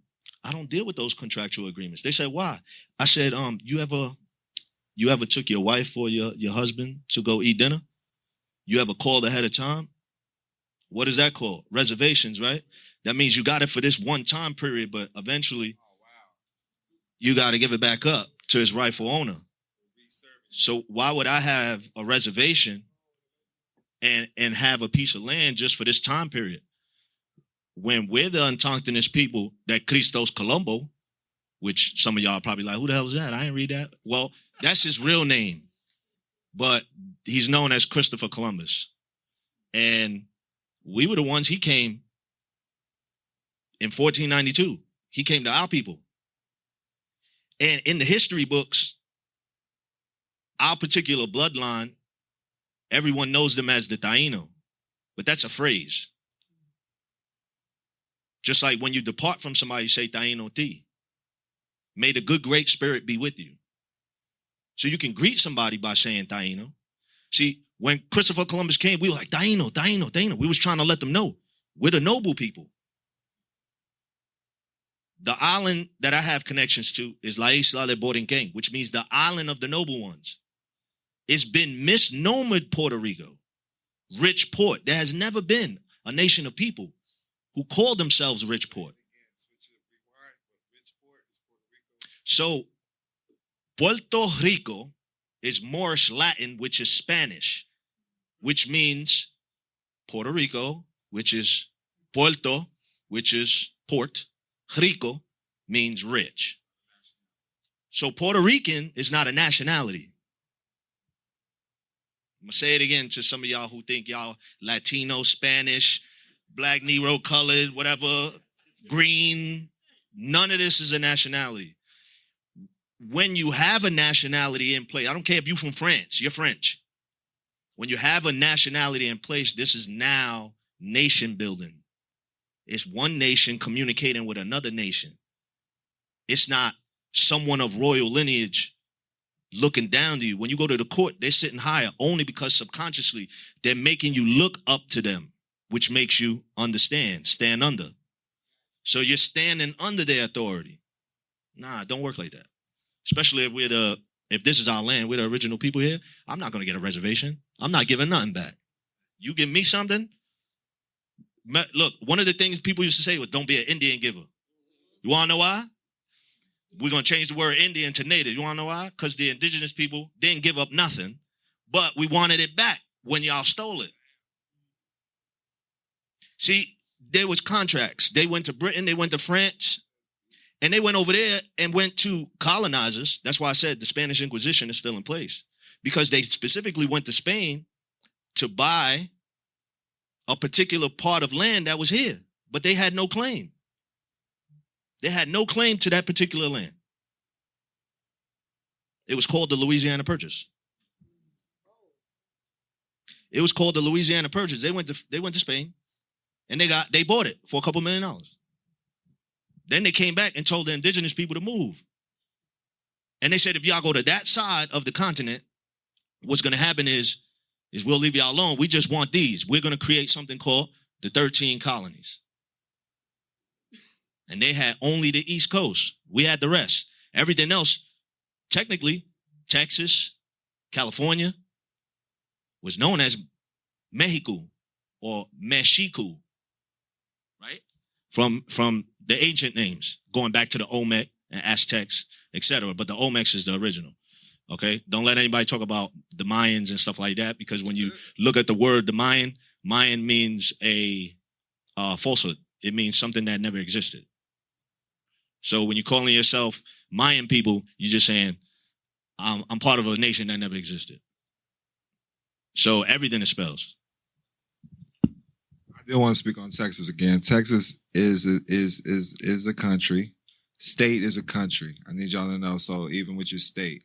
S7: don't deal with those contractual agreements. They said, why? I said, you ever took your wife or your husband to go eat dinner? You ever called ahead of time? What is that called? Reservations, right? That means you got it for this one time period, but eventually you got to give it back up to its rightful owner. So why would I have a reservation and have a piece of land just for this time period? When we're the autochthonous people that Christos Colombo, which some of y'all are probably like, who the hell is that? I didn't read that. Well, that's his real name, but he's known as Christopher Columbus. And we were the ones, he came in 1492. He came to our people. And in the history books, our particular bloodline, everyone knows them as the Taino, but that's a phrase. Just like when you depart from somebody, you say Taino ti. May the good great spirit be with you. So you can greet somebody by saying Taino. See, when Christopher Columbus came, we were like, Taino, Taino, Taino. We was trying to let them know we're the noble people. The island that I have connections to is La Isla de Borinquen, which means the island of the noble ones. It's been misnomered Puerto Rico, rich port. There has never been a nation of people who call themselves rich port. So Puerto Rico is Moorish Latin, which is Spanish, which means Puerto Rico, which is Puerto, which is port. Rico means rich. So Puerto Rican is not a nationality. I'm going to say it again to some of y'all who think y'all Latino, Spanish, black, Negro, colored, whatever, green. None of this is a nationality. When you have a nationality in place, I don't care if you're from France, you're French. When you have a nationality in place, this is now nation building. It's one nation communicating with another nation. It's not someone of royal lineage looking down to you. When you go to the court, they're sitting higher only because subconsciously they're making you look up to them, which makes you understand, stand under. So you're standing under their authority. Nah, it don't work like that. Especially if this is our land, we're the original people here. I'm not going to get a reservation. I'm not giving nothing back. You give me something. Look, one of the things people used to say was, don't be an Indian giver. You want to know why? We're going to change the word Indian to native. You want to know why? Because the indigenous people didn't give up nothing, but we wanted it back when y'all stole it. See, there was contracts. They went to Britain, they went to France, and they went over there and went to colonizers. That's why I said the Spanish Inquisition is still in place, because they specifically went to Spain to buy a particular part of land that was here, but they had no claim. They had no claim to that particular land. It was called the Louisiana Purchase. It was called the Louisiana Purchase. They went to Spain, and they bought it for $2 million. Then they came back and told the indigenous people to move. And they said, if y'all go to that side of the continent, what's going to happen is we'll leave y'all alone. We just want these. We're going to create something called the 13 colonies. And they had only the East Coast. We had the rest. Everything else, technically, Texas, California, was known as Mexico or Mexico, right? From the ancient names, going back to the Olmec and Aztecs, etc. But the Olmecs is the original. Okay? Don't let anybody talk about the Mayans and stuff like that, because when you look at the word the Mayan means a falsehood. It means something that never existed. So when you're calling yourself Mayan people, you're just saying, I'm part of a nation that never existed. So everything is spells.
S1: I do want to speak on Texas again. Texas is a country. State is a country. I need y'all to know. So even with your state,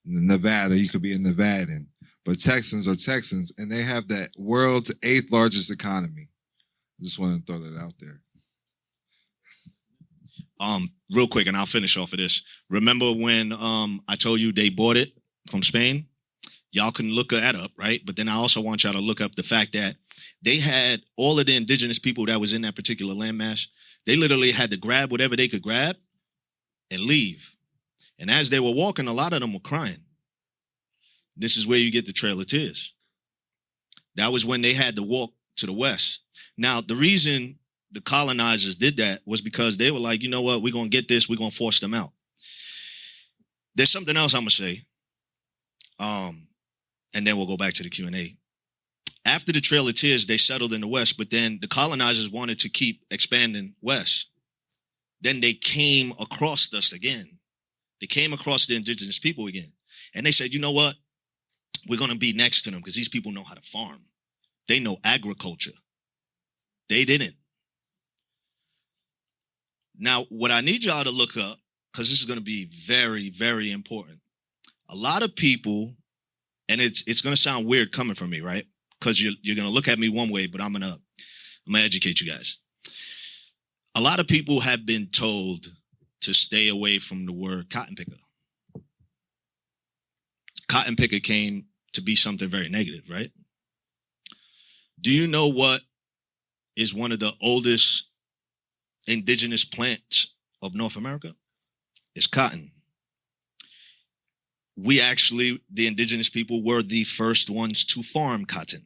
S1: Nevada, you could be a Nevadan. But Texans are Texans, and they have the world's 8th largest economy. I just want to throw that out there.
S7: Real quick, and I'll finish off of this. Remember when I told you they bought it from Spain? Y'all can look that up, right? But then I also want y'all to look up the fact that they had all of the indigenous people that was in that particular landmass. They literally had to grab whatever they could grab and leave. And as they were walking, a lot of them were crying. This is where you get the Trail of Tears. That was when they had to walk to the west. Now, the reason the colonizers did that was because they were like, you know what, we're going to get this, we're going to force them out. There's something else I'm going to say, and then we'll go back to the Q&A. After the Trail of Tears, they settled in the west, but then the colonizers wanted to keep expanding west. Then they came across us again. They came across the indigenous people again. And they said, you know what, we're going to be next to them because these people know how to farm. They know agriculture. They didn't. Now, what I need y'all to look up, because this is going to be very, very important. A lot of people, and it's going to sound weird coming from me, right? Because you're going to look at me one way, but I'm going to educate you guys. A lot of people have been told to stay away from the word cotton picker. Cotton picker came to be something very negative, right? Do you know what is one of the oldest indigenous plants of North America? It's cotton. We actually, the indigenous people, were the first ones to farm cotton.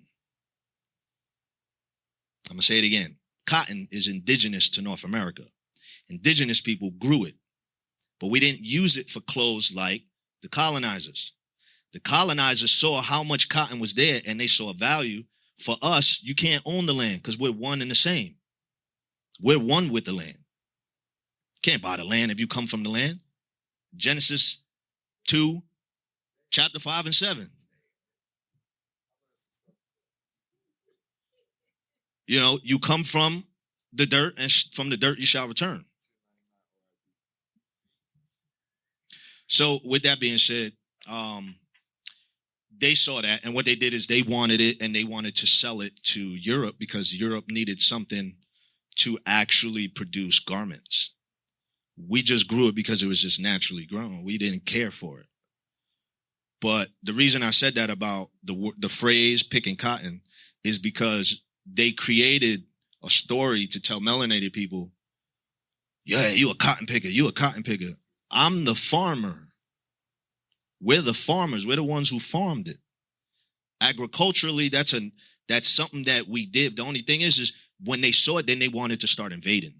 S7: I'm going to say it again. Cotton is indigenous to North America. Indigenous people grew it, but we didn't use it for clothes like the colonizers. The colonizers saw how much cotton was there, and they saw a value. For us, you can't own the land because we're one and the same. We're one with the land. Can't buy the land if you come from the land. Genesis 2, chapter 5 and 7. You know, you come from the dirt, and from the dirt you shall return. So with that being said, they saw that, and what they did is they wanted it, and they wanted to sell it to Europe because Europe needed something to actually produce garments. We just grew it because it was just naturally grown. We didn't care for it. But the reason I said that about the phrase picking cotton is because they created a story to tell melanated people, yeah, you a cotton picker, you a cotton picker. I'm the farmer. We're the farmers. We're the ones who farmed it. Agriculturally, that's something that we did. The only thing is when they saw it, then they wanted to start invading.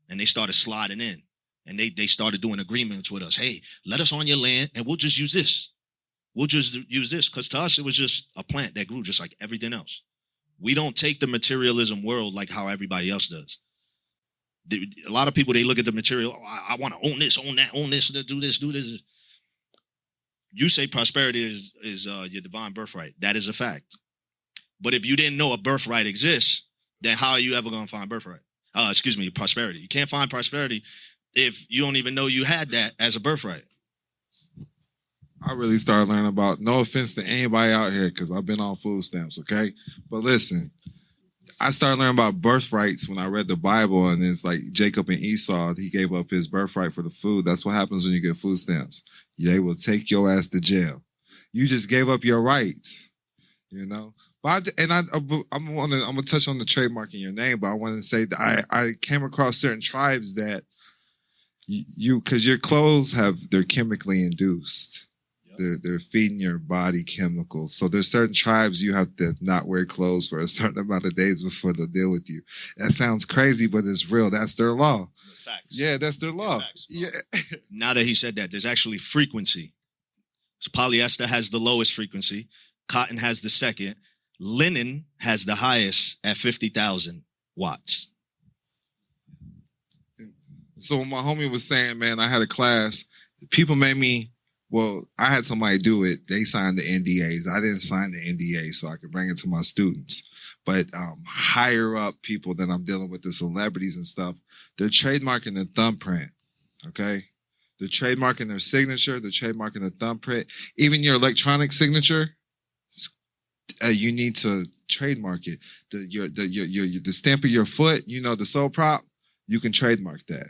S7: And they started sliding in. And they started doing agreements with us. Hey, let us on your land, and we'll just use this. We'll just use this. Because to us, it was just a plant that grew just like everything else. We don't take the materialism world like how everybody else does. A lot of people, they look at the material, I want to own this, own that, own this, do this, do this. You say prosperity is your divine birthright. That is a fact. But if you didn't know a birthright exists, then how are you ever going to find birthright? Prosperity. You can't find prosperity if you don't even know you had that as a birthright.
S1: I really started learning about, no offense to anybody out here, because I've been on food stamps, okay? But listen, I started learning about birthrights when I read the Bible, and it's like Jacob and Esau, he gave up his birthright for the food. That's what happens when you get food stamps. They will take your ass to jail. You just gave up your rights, you know? But I'm gonna touch on the trademark in your name, but I want to say that I came across certain tribes that you because your clothes they're chemically induced. They're feeding your body chemicals. So there's certain tribes you have to not wear clothes for a certain amount of days before they'll deal with you. That sounds crazy, but it's real. That's their law.
S7: That's facts.
S1: Yeah, that's their law.
S7: Facts,
S1: yeah.
S7: Now that he said that, there's actually frequency. So polyester has the lowest frequency. Cotton has the second. Linen has the highest at 50,000 watts.
S1: So when my homie was saying, man, I had a class, people made me, I had somebody do it. They signed the NDAs. I didn't sign the NDA so I could bring it to my students. But higher up people that I'm dealing with, the celebrities and stuff, they're trademarking the thumbprint, okay? They're trademarking their signature. They're trademarking the thumbprint. Even your electronic signature, you need to trademark it. The stamp of your foot, the sole prop, you can trademark that,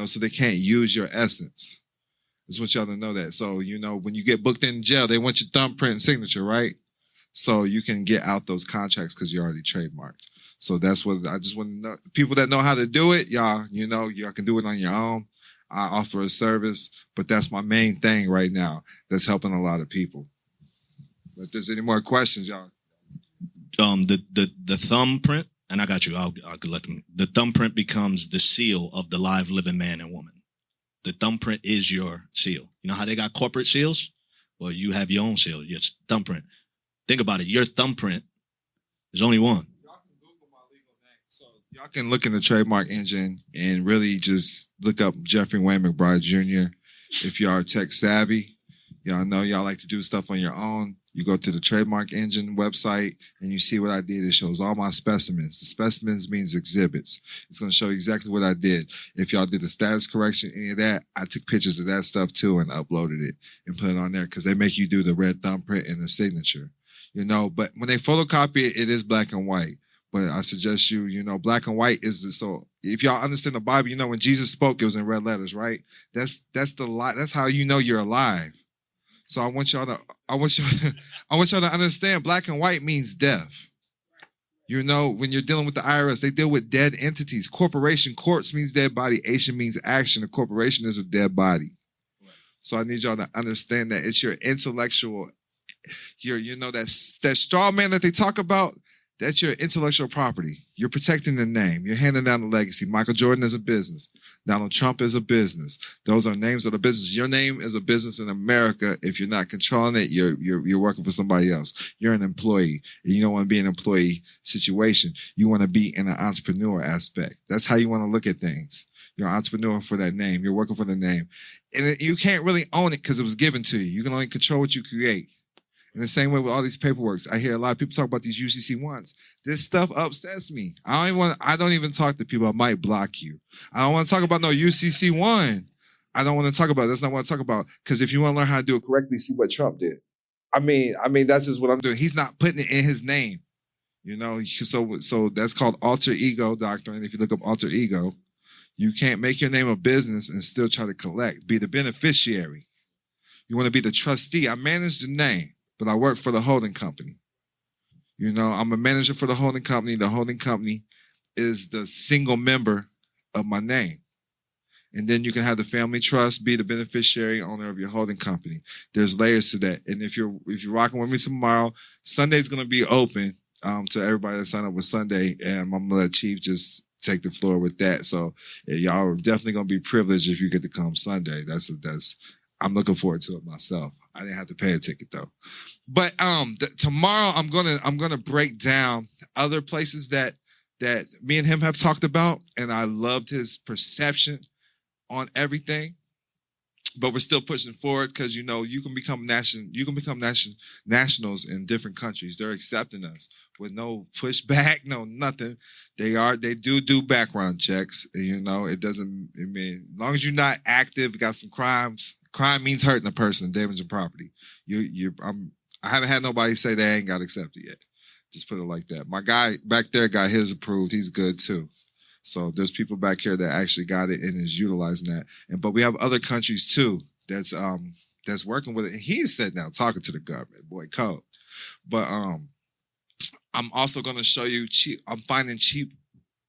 S1: so they can't use your essence. I just want y'all to know that. So, when you get booked in jail, they want your thumbprint and signature, right? So you can get out those contracts because you're already trademarked. So that's what I just want to know. People that know how to do it, y'all can do it on your own. I offer a service, but that's my main thing right now. That's helping a lot of people. But if there's any more questions, y'all.
S7: The thumbprint, and I got you. I'll let them. The thumbprint becomes the seal of the live living man and woman. The thumbprint is your seal. You know how they got corporate seals? Well, you have your own seal. It's thumbprint. Think about it. Your thumbprint is only one.
S1: Y'all can Google my legal name. So y'all can look in the trademark engine and really just look up Jeffrey Wayne McBride Jr. If y'all are tech savvy, y'all know y'all like to do stuff on your own. You go to the trademark engine website and you see what I did. It shows all my specimens. The specimens means exhibits. It's going to show you exactly what I did. If y'all did the status correction, any of that, I took pictures of that stuff too and uploaded it and put it on there because they make you do the red thumbprint and the signature. But when they photocopy it, it is black and white. But I suggest black and white so if y'all understand the Bible, when Jesus spoke, it was in red letters, right? That's how you're alive. So I want y'all to understand black and white means death. When you're dealing with the IRS, they deal with dead entities. Corporation, courts means dead body. Asian means action. A corporation is a dead body. So I need y'all to understand that it's your intellectual, that straw man that they talk about, that's your intellectual property. You're protecting the name. You're handing down the legacy. Michael Jordan is a business. Donald Trump is a business. Those are names of the business. Your name is a business in America. If you're not controlling it, you're working for somebody else. You're an employee. And you don't want to be in an employee situation. You want to be in an entrepreneur aspect. That's how you want to look at things. You're an entrepreneur for that name. You're working for the name. And you can't really own it because it was given to you. You can only control what you create. In the same way with all these paperworks, I hear a lot of people talk about these UCC1s. This stuff upsets me. I don't even talk to people. I might block you. I don't want to talk about no UCC1. I don't want to talk about it. That's not what I talk about. Because if you want to learn how to do it correctly, see what Trump did. I mean, that's just what I'm doing. He's not putting it in his name. So that's called alter ego doctrine. If you look up alter ego, you can't make your name a business and still try to collect. Be the beneficiary. You want to be the trustee. I manage the name, but I work for the holding company. I'm a manager for the holding company. The holding company is the single member of my name. And then you can have the family trust, be the beneficiary owner of your holding company. There's layers to that. And if you're rocking with me tomorrow, Sunday's going to be open to everybody that signed up with Sunday. And I'm going to let Chief just take the floor with that. So y'all are definitely going to be privileged if you get to come Sunday. I'm looking forward to it myself. I didn't have to pay a ticket though. But tomorrow I'm gonna break down other places that me and him have talked about, and I loved his perception on everything. But we're still pushing forward because you can become nationals in different countries. They're accepting us with no pushback, no nothing. They do background checks. It doesn't. I mean, as long as you're not active, got some crimes. Crime means hurting a person, damaging property. I haven't had nobody say they ain't got accepted yet. Just put it like that. My guy back there got his approved. He's good too. So there's people back here that actually got it and is utilizing that. But we have other countries too that's working with it. And he's sitting down talking to the government, boy, code. But I'm also going to show you cheap. I'm finding cheap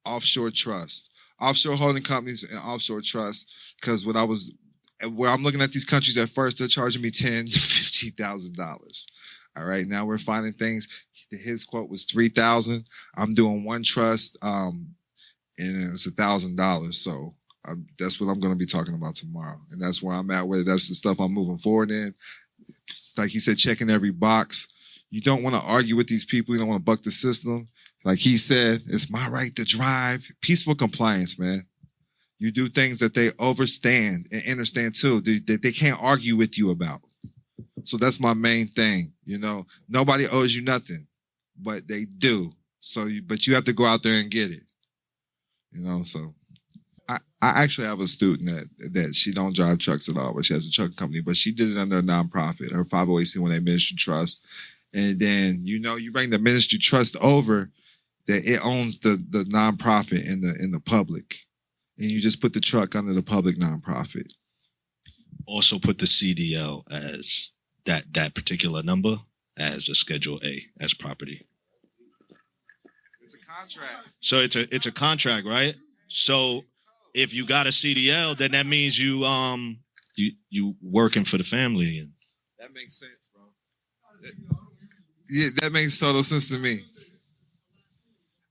S1: offshore trust, offshore holding companies, and offshore trust. Because where I'm looking at these countries at first, they're charging me $10,000 to $50,000. All right, now we're finding things. His quote was $3,000. I'm doing one trust, and it's $1,000. So that's what I'm going to be talking about tomorrow, and that's where I'm at. Whether that's the stuff I'm moving forward in, like he said, checking every box. You don't want to argue with these people. You don't want to buck the system. Like he said, it's my right to drive. Peaceful compliance, man. You do things that they understand and understand too, that they can't argue with you about. So that's my main thing. You know, nobody owes you nothing, but they do. But you have to go out there and get it. You know, so I actually have a student that she don't drive trucks at all, but she has a truck company, but she did it under a nonprofit, her 501c1 ministry trust. And then, you know, you bring the ministry trust over, that it owns the nonprofit in the public. And you just put the truck under the public nonprofit.
S12: Also put the CDL as that particular number as a Schedule A, as property.
S1: It's a contract.
S12: So it's a contract, right? So if you got a CDL, then that means you working for the family.
S1: That makes sense, bro. Yeah, that makes total sense to me.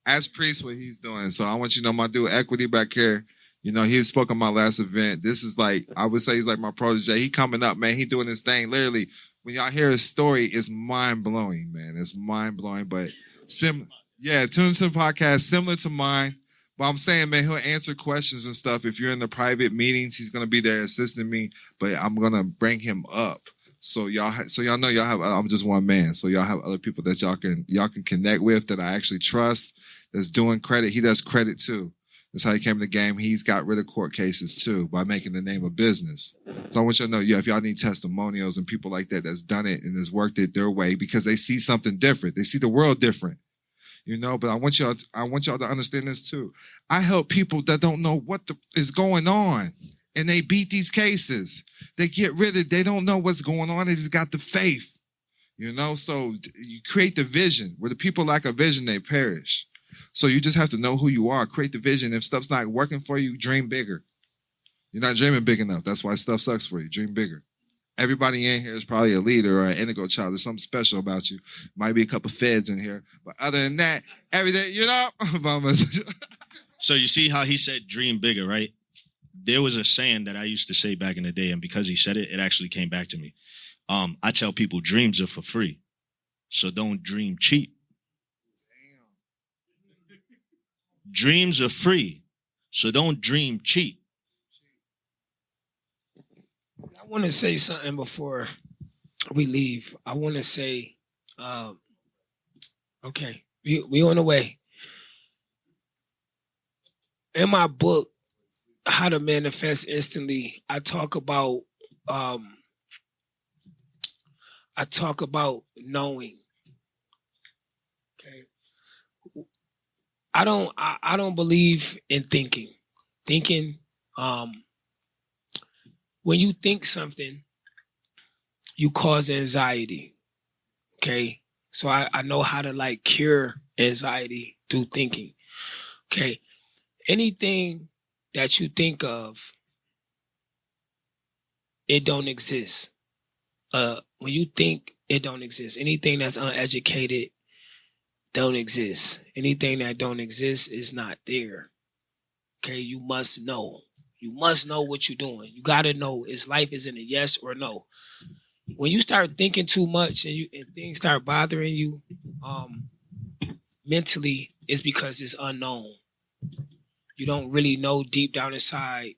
S1: Ask Priest what he's doing. So I want you to know my dude Equity back here. You know, he spoke on my last event. This is like, I would say he's like my protege. He coming up, man. He doing his thing. Literally, when y'all hear his story, it's mind-blowing, man. It's mind-blowing. But tune into the podcast, similar to mine. But I'm saying, man, he'll answer questions and stuff. If you're in the private meetings, he's going to be there assisting me. But I'm going to bring him up. So y'all know y'all have, I'm just one man. So y'all have other people that y'all can connect with that I actually trust, that's doing credit. He does credit too. That's how he came in the game. He's got rid of court cases too by making the name a business. So I want you to know, if y'all need testimonials and people like that that's done it and has worked it their way, because they see something different. They see the world different. You know, but I want y'all to understand this too. I help people that don't know what is going on. And they beat these cases. They get rid of it. They don't know what's going on. They just got the faith. You know, so you create the vision. Where the people lack a vision, they perish. So you just have to know who you are. Create the vision. If stuff's not working for you, dream bigger. You're not dreaming big enough. That's why stuff sucks for you. Dream bigger. Everybody in here is probably a leader or an indigo child. There's something special about you. Might be a couple feds in here. But other than that, everything, you know.
S12: So you see how he said dream bigger, right? There was a saying that I used to say back in the day, and because he said it, it actually came back to me. I tell people dreams are for free, so don't dream cheap. Dreams are free, so don't dream cheap.
S5: I want to say something before we leave. I want to say, okay, we on the way. In my book, How to Manifest Instantly, I talk about knowing. Okay. I don't believe in thinking. Thinking, when you think something, you cause anxiety. Okay. So I know how to cure anxiety through thinking. Okay. Anything that you think of, it don't exist. When you think, it don't exist. Anything that's uneducated don't exist. Anything that don't exist is not there. Okay, you must know. You must know what you're doing. You gotta know, life is in a yes or no. When you start thinking too much and things start bothering you, mentally, it's because it's unknown. You don't really know deep down inside.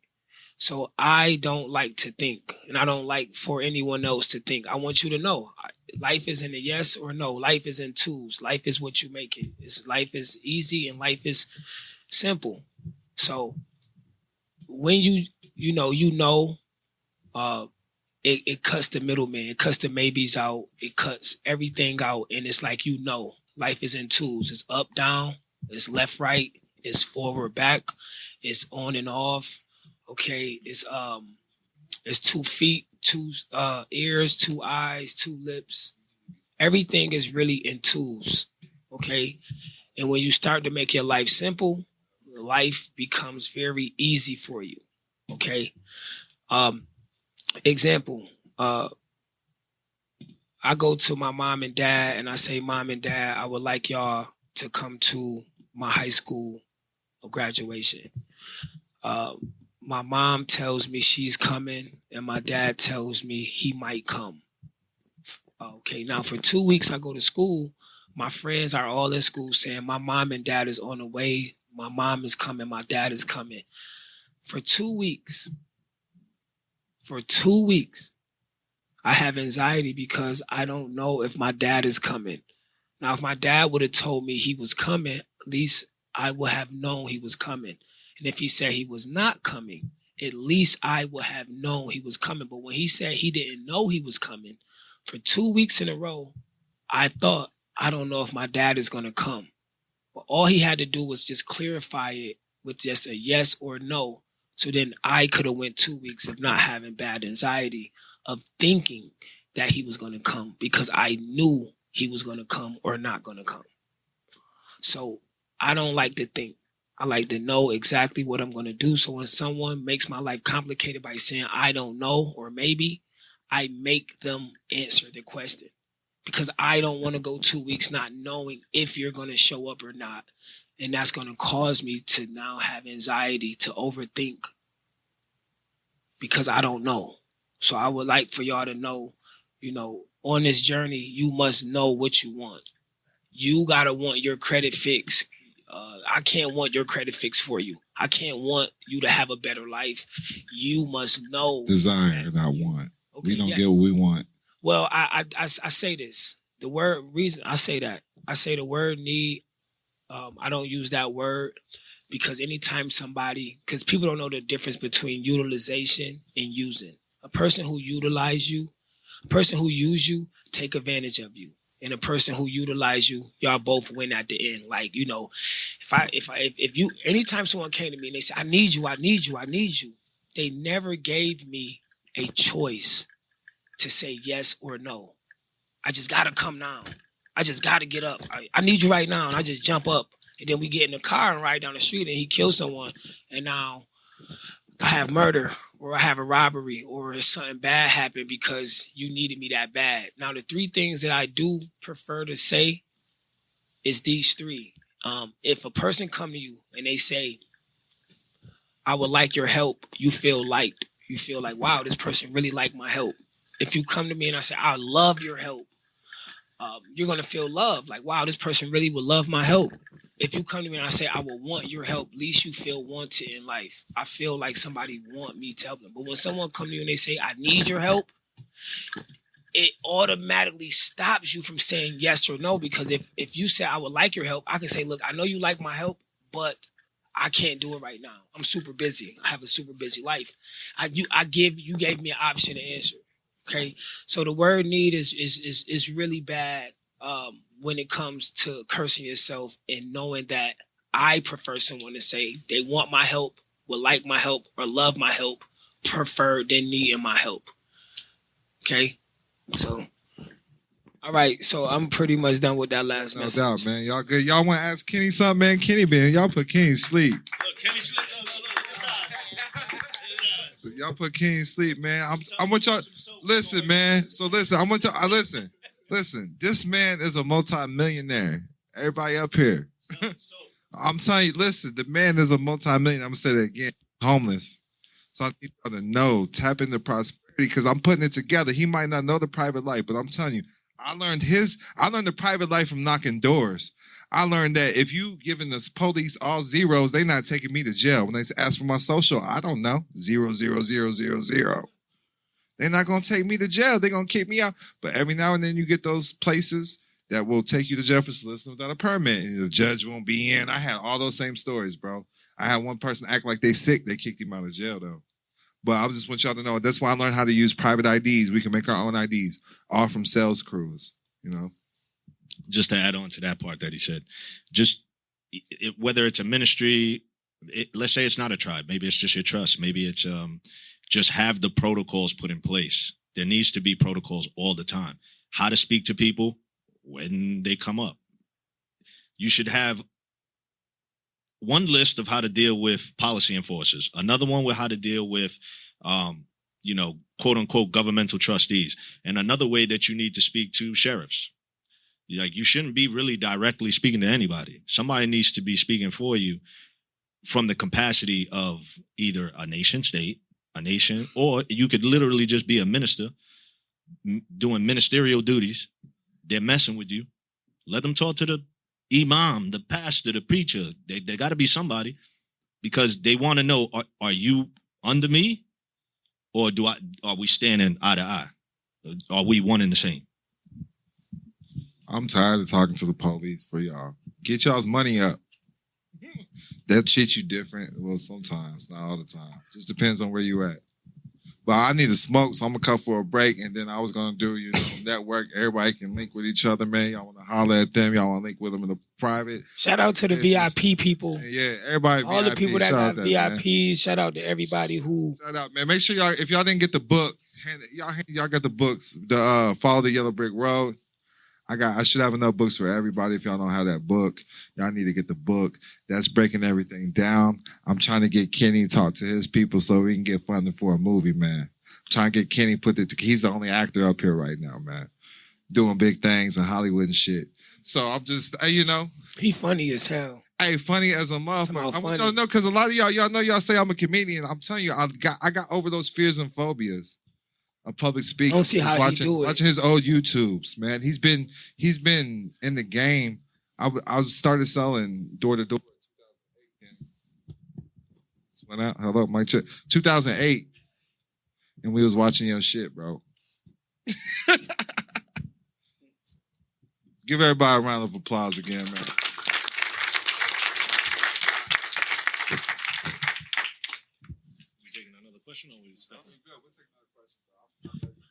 S5: So I don't like to think, and I don't like for anyone else to think. I want you to know, life is in a yes or no. Life is in twos. Life is what you make it. Life is easy and life is simple. So when you know, it cuts the middleman. It cuts the maybes out. It cuts everything out, and it's like life is in twos. It's up, down. It's left, right. It's forward, back. It's on and off. Okay, it's 2 feet, 2 ears, 2 eyes, 2 lips. Everything is really in twos. okay? And when you start to make your life simple, life becomes very easy for you, okay? Example, I go to my mom and dad and I say, Mom and Dad, I would like y'all to come to my high school graduation. My mom tells me she's coming and my dad tells me he might come. Okay, now for 2 weeks I go to school. My friends are all in school saying my mom and dad is on the way. My mom is coming. My dad is coming. For 2 weeks, I have anxiety because I don't know if my dad is coming. Now, if my dad would have told me he was coming, at least I would have known he was coming. And if he said he was not coming, at least I would have known he was coming. But when he said he didn't know he was coming, for 2 weeks in a row, I thought, I don't know if my dad is going to come. But all he had to do was just clarify it with just a yes or no. So then I could have went 2 weeks of not having bad anxiety, of thinking that he was going to come because I knew he was going to come or not going to come. So I don't like to think. I like to know exactly what I'm going to do. So when someone makes my life complicated by saying, I don't know, or maybe, I make them answer the question. Because I don't want to go 2 weeks not knowing if you're going to show up or not. And that's going to cause me to now have anxiety, to overthink. Because I don't know. So I would like for y'all to know, on this journey, you must know what you want. You got to want your credit fixed. I can't want your credit fixed for you. I can't want you to have a better life. You must know.
S1: Desire, not want.
S5: Okay,
S1: we don't get what we want.
S5: Well, I say this. The word reason I say that. I say the word need. I don't use that word because anytime because people don't know the difference between utilization and using. A person who utilize you, a person who use you, take advantage of you. And a person who utilize you, y'all both win at the end. Like, if you, anytime someone came to me and they said, I need you, they never gave me a choice to say yes or no. I just got to come now. I just got to get up. I need you right now. And I just jump up. And then we get in the car and ride down the street and he kills someone. And now I have murder or I have a robbery or something bad happened because you needed me that bad. Now, the three things that I do prefer to say is these three. If a person come to you and they say, I would like your help, you feel liked. You feel like, wow, this person really liked my help. If you come to me and I say, I love your help, you're going to feel love. Like, wow, this person really would love my help. If you come to me and I say, I will want your help, at least you feel wanted in life. I feel like somebody want me to help them. But when someone come to you and they say, I need your help, it automatically stops you from saying yes or no. Because if you say, I would like your help, I can say, look, I know you like my help, but I can't do it right now. I'm super busy. I have a super busy life. You gave me an option to answer. Okay, so the word need is really bad when it comes to cursing yourself and knowing that I prefer someone to say they want my help, would like my help, or love my help, prefer than needing my help. Okay, so all right, so I'm pretty much done with that last message.
S1: No doubt, man. Y'all good. Y'all want to ask Kenny something, man? Kenny, man, y'all put Kenny to sleep.
S12: Look, Kenny sleep.
S1: Y'all put Kenny to sleep, man. I want y'all listen, man. So listen, I want y'all listen. This man is a multimillionaire. Everybody up here. I'm telling you, listen, the man is a multimillionaire. I'm gonna say that again. Homeless. So I need y'all to know, tap into prosperity because I'm putting it together. He might not know the private life, but I'm telling you, I learned the private life from knocking doors. I learned that if you giving the police all zeros, they not taking me to jail. When they ask for my social, I don't know. 0, 0, 0, 0, 0. They're not going to take me to jail. They're going to kick me out. But every now and then you get those places that will take you to jail for soliciting without a permit. And the judge won't be in. I had all those same stories, bro. I had one person act like they sick. They kicked him out of jail, though. But I just want y'all to know, that's why I learned how to use private IDs. We can make our own IDs, all from sales crews,
S12: Just to add on to that part that he said, whether it's a ministry, let's say it's not a tribe, maybe it's just your trust, maybe it's just have the protocols put in place. There needs to be protocols all the time. How to speak to people when they come up. You should have one list of how to deal with policy enforcers, another one with how to deal with, quote unquote, governmental trustees, and another way that you need to speak to sheriffs. Like, you shouldn't be really directly speaking to anybody. Somebody needs to be speaking for you from the capacity of either a nation state, a nation, or you could literally just be a minister doing ministerial duties. They're messing with you. Let them talk to the imam, the pastor, the preacher. They got to be somebody, because they want to know, are you under me, or are we standing eye to eye? Are we one and the same?
S1: I'm tired of talking to the police for y'all. Get y'all's money up. That shit you different. Well, sometimes, not all the time. Just depends on where you at. But I need to smoke, so I'm gonna cut for a break, and then I was gonna do, network. Everybody can link with each other, man. Y'all want to holler at them. Y'all want to link with them in the private.
S5: Shout out to the VIP people.
S1: Yeah, everybody.
S5: All
S1: VIP,
S5: the people that
S1: shout
S5: got
S1: out
S5: VIPs. Shout out to everybody who.
S1: Shout out, man. Make sure y'all, if y'all didn't get the book, y'all got the books. The Follow the Yellow Brick Road. I should have enough books for everybody. If y'all don't have that book, y'all need to get the book. That's breaking everything down. I'm trying to get Kenny to talk to his people so we can get funding for a movie, man. I'm trying to get Kenny he's the only actor up here right now, man. Doing big things in Hollywood and shit. So I'm just,
S5: he funny as hell.
S1: Hey, funny as a motherfucker. I want y'all to know, because a lot of y'all know y'all say I'm a comedian. I'm telling you, I got over those fears and phobias of public speaking.
S5: Don't see how he do it.
S1: Watching his old YouTubes, man. He's been in the game. I started selling door to door. Went out. Hello, Mike. 2008, and we was watching your shit, bro. Give everybody a round of applause again, man.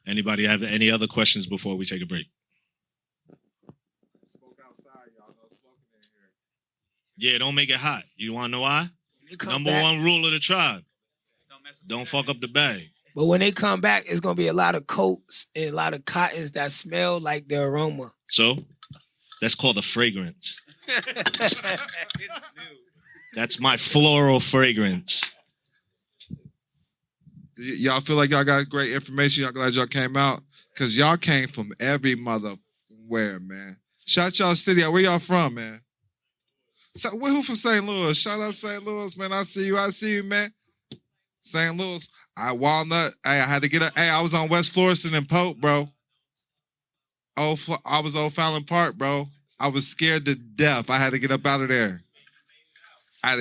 S12: Anybody have any other questions before we take a break?
S1: Smoke outside, y'all. No smoking in here.
S12: Yeah, don't make it hot. You want to know why? Number
S5: back,
S12: one rule of the tribe: don't fuck up the bag.
S5: But when they come back, it's gonna be a lot of coats and a lot of cottons that smell like the aroma.
S12: So that's called a fragrance. That's my floral fragrance.
S1: Y'all feel like y'all got great information? Y'all glad y'all came out? Because y'all came from every where, man. Shout y'all city out. Where y'all from, man? So, who from St. Louis? Shout out St. Louis, man. I see you, man. St. Louis. Walnut. Hey, I had to get up. Hey, I was on West Florissant and Pope, bro. I was Old Fallon Park, bro. I was scared to death. I had to get up out of there. I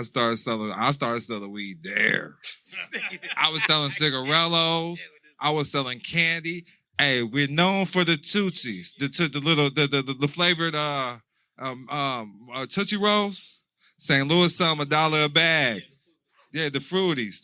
S1: started selling weed there. I was selling cigarillos. I was selling candy. Hey, we're known for the Tootsies, the flavored Tootsie Rolls. St. Louis sell them $1 a bag. Yeah, the fruities.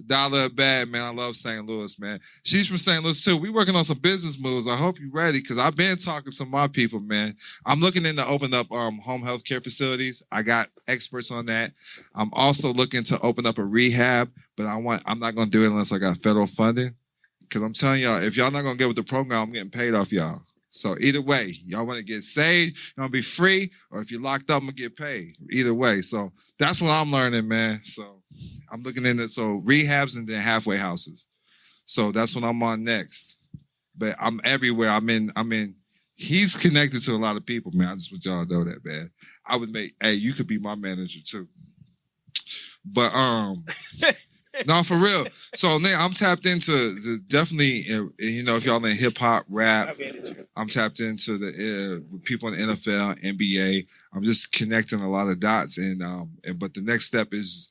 S1: $1 a bag, man. I love St. Louis, man. She's from St. Louis too. We working on some business moves. I hope you're ready, because I've been talking to my people, man. I'm looking into open up home health care facilities. I got experts on that. I'm also looking to open up a rehab, but I'm not gonna do it unless I got federal funding. Because I'm telling y'all, if y'all not gonna get with the program, I'm getting paid off y'all. So either way, y'all want to get saved, y'all want to be free, or if you're locked up, I'm gonna get paid. Either way. So that's what I'm learning, man. So I'm looking into rehabs and then halfway houses. So that's what I'm on next. But I'm everywhere. He's connected to a lot of people, man. I just want y'all to know that, man. You could be my manager too. But no, for real. So now I'm tapped into definitely, if y'all in hip hop, rap, I'm tapped into the people in the NFL, NBA. I'm just connecting a lot of dots, but the next step is,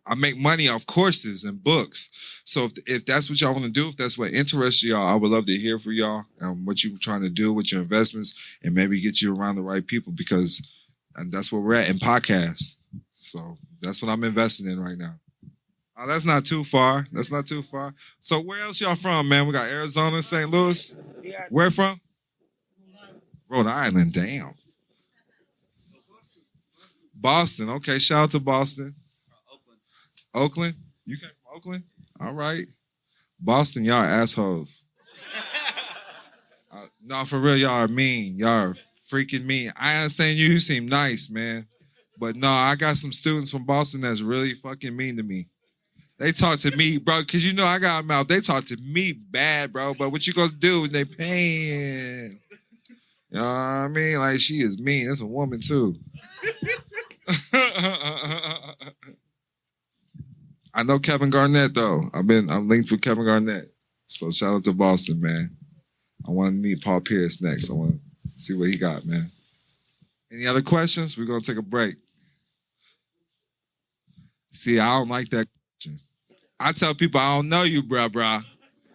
S1: I make money off courses and books. So if that's what y'all want to do, if that's what interests y'all, I would love to hear from y'all and what you're trying to do with your investments, and maybe get you around the right people, and that's where we're at in podcasts. So that's what I'm investing in right now. Oh, that's not too far. So where else y'all from, man? We got Arizona, St. Louis. Where from? Rhode Island. Damn. Boston. Okay, shout out to Boston. Oakland? You came from Oakland? All right. Boston, y'all assholes. No, for real, y'all are mean. Y'all are freaking mean. I ain't saying you seem nice, man. But no, I got some students from Boston that's really fucking mean to me. They talk to me, bro, because you know I got a mouth. They talk to me bad, bro. But what you gonna do when they paying? You know what I mean? Like, she is mean. That's a woman, too. I know Kevin Garnett, though. I'm linked with Kevin Garnett. So shout out to Boston, man. I want to meet Paul Pierce next. I want to see what he got, man. Any other questions? We're going to take a break. See, I don't like that question. I tell people I don't know you, bruh.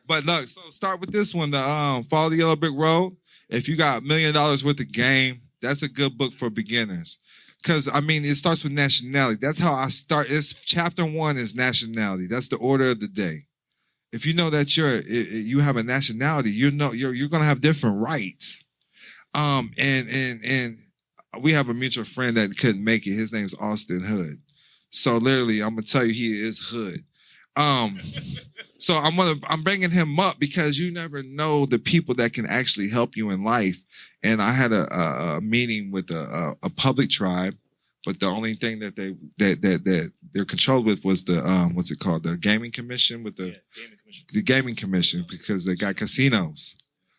S1: But look, so start with this one, the Follow the Yellow Brick Road. If you got $1 million worth of game, that's a good book for beginners. Because, I mean, it starts with nationality. That's how I start. Chapter 1 is nationality. That's the order of the day. If you know that you have a nationality, you're gonna have different rights. And we have a mutual friend that couldn't make it. His name's Austin Hood. So literally, I'm gonna tell you, he is Hood. So I'm bringing him up because you never know the people that can actually help you in life. And I had a meeting with a public tribe, but the only thing that they're controlled with was the what's it called, the gaming commission the gaming commission, because they got casinos.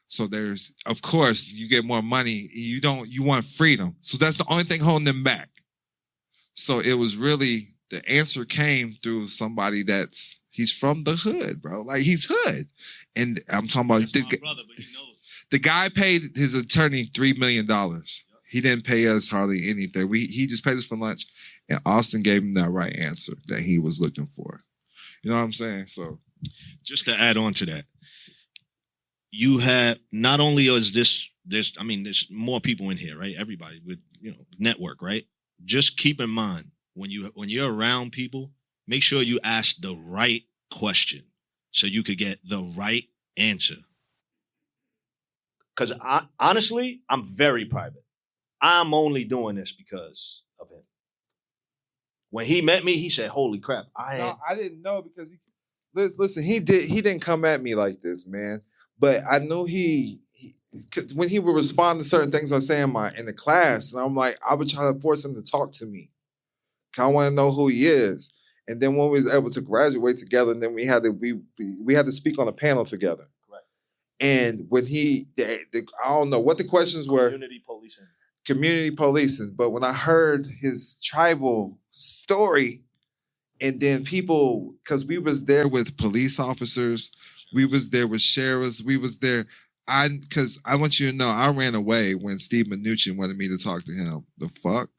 S1: So there's, of course, you get more money. You want freedom. So that's the only thing holding them back. So it was really, the answer came through somebody he's from the hood, bro. Like, he's Hood. And I'm talking about the guy paid his attorney $3 million. He didn't pay us hardly anything. He just paid us for lunch. And Austin gave him that right answer that he was looking for. You know what I'm saying? So
S12: just to add on to that, you have, not only is there's more people in here, right? Everybody with, network, right? Just keep in mind, when you're around people, make sure you ask the right question so you could get the right answer. Because honestly, I'm very private. I'm only doing this because of him. When he met me, he said, "Holy crap!"
S1: I didn't know, because listen, he didn't come at me like this, man. But I knew when he would respond to certain things I say in the class, and I'm like, I would try to force him to talk to me. I want to know who he is. And then when we was able to graduate together, and then we had to speak on a panel together. Right. And when I don't know what the questions were. Community policing. But when I heard his tribal story, and then people, because we was there with police officers, we was there with sheriffs, we was there. Because I want you to know, I ran away when Steve Mnuchin wanted me to talk to him. The fuck?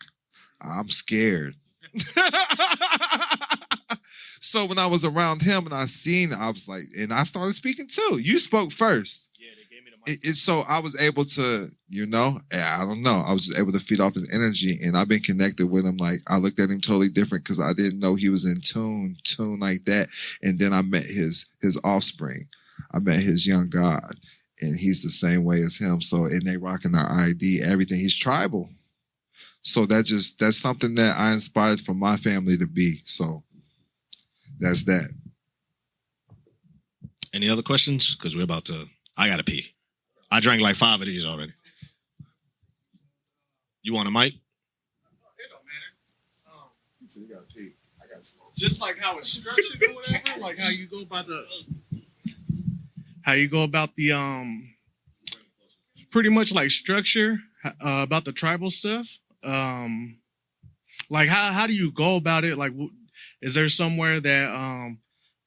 S1: I'm scared. So when I was around him and I was like, and I started speaking too. You spoke first. Yeah, they gave me the mic. So I was able to, I don't know. I was just able to feed off his energy, and I've been connected with him. Like, I looked at him totally different because I didn't know he was in tune like that. And then I met his offspring. I met his young God, and he's the same way as him. So, and they rocking our ID, everything. He's tribal. So that's something that I inspired for my family to be. So that's that.
S12: Any other questions? Because I got to pee. I drank like 5 of these already. You want a mic?
S8: It don't matter. You got to pee. I got smoke. Just like how it's structured or whatever, like how you go about the pretty much like structure about the tribal stuff. Like how do you go about it? Like, is there somewhere that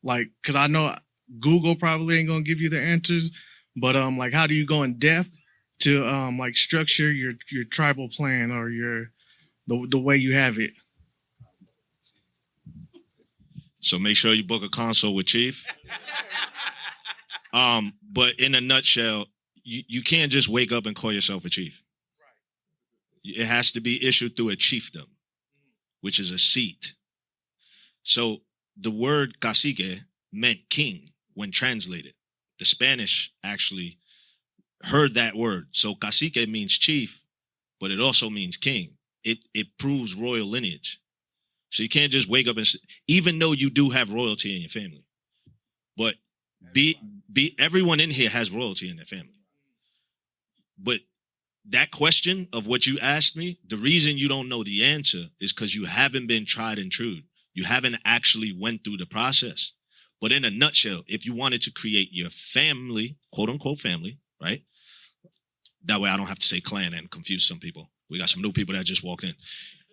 S8: like, because I know Google probably ain't gonna give you the answers, but like, how do you go in depth to like structure your tribal plan or the way you have it?
S12: So make sure you book a consult with Chief. But in a nutshell, you can't just wake up and call yourself a chief. It has to be issued through a chiefdom, which is a seat. So the word cacique meant king when translated. The Spanish actually heard that word. So cacique means chief, but it also means king. It proves royal lineage. So you can't just wake up and, even though you do have royalty in your family, but everyone in here has royalty in their family. But that question of what you asked me, the reason you don't know the answer is because you haven't been tried and true. You haven't actually went through the process. But in a nutshell, if you wanted to create your family, quote unquote family, right? That way I don't have to say clan and confuse some people. We got some new people that just walked in.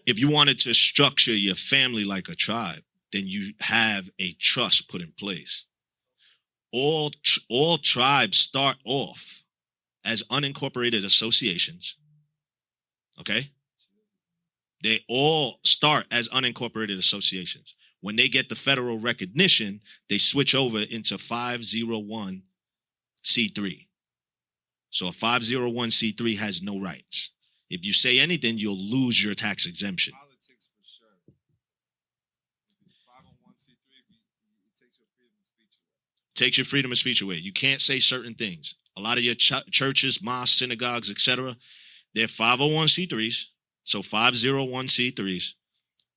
S12: If you wanted to structure your family like a tribe, then you have a trust put in place. All tribes start off as unincorporated associations, okay? They all start as unincorporated associations. When they get the federal recognition, they switch over into 501c3. So a 501c3 has no rights. If you say anything, you'll lose your tax exemption.
S1: Politics for sure. 501c3, it takes your freedom of speech away.
S12: Takes your freedom of speech away. You can't say certain things. A lot of your churches, mosques, synagogues, etc., they're 501c3s, so 501c3s.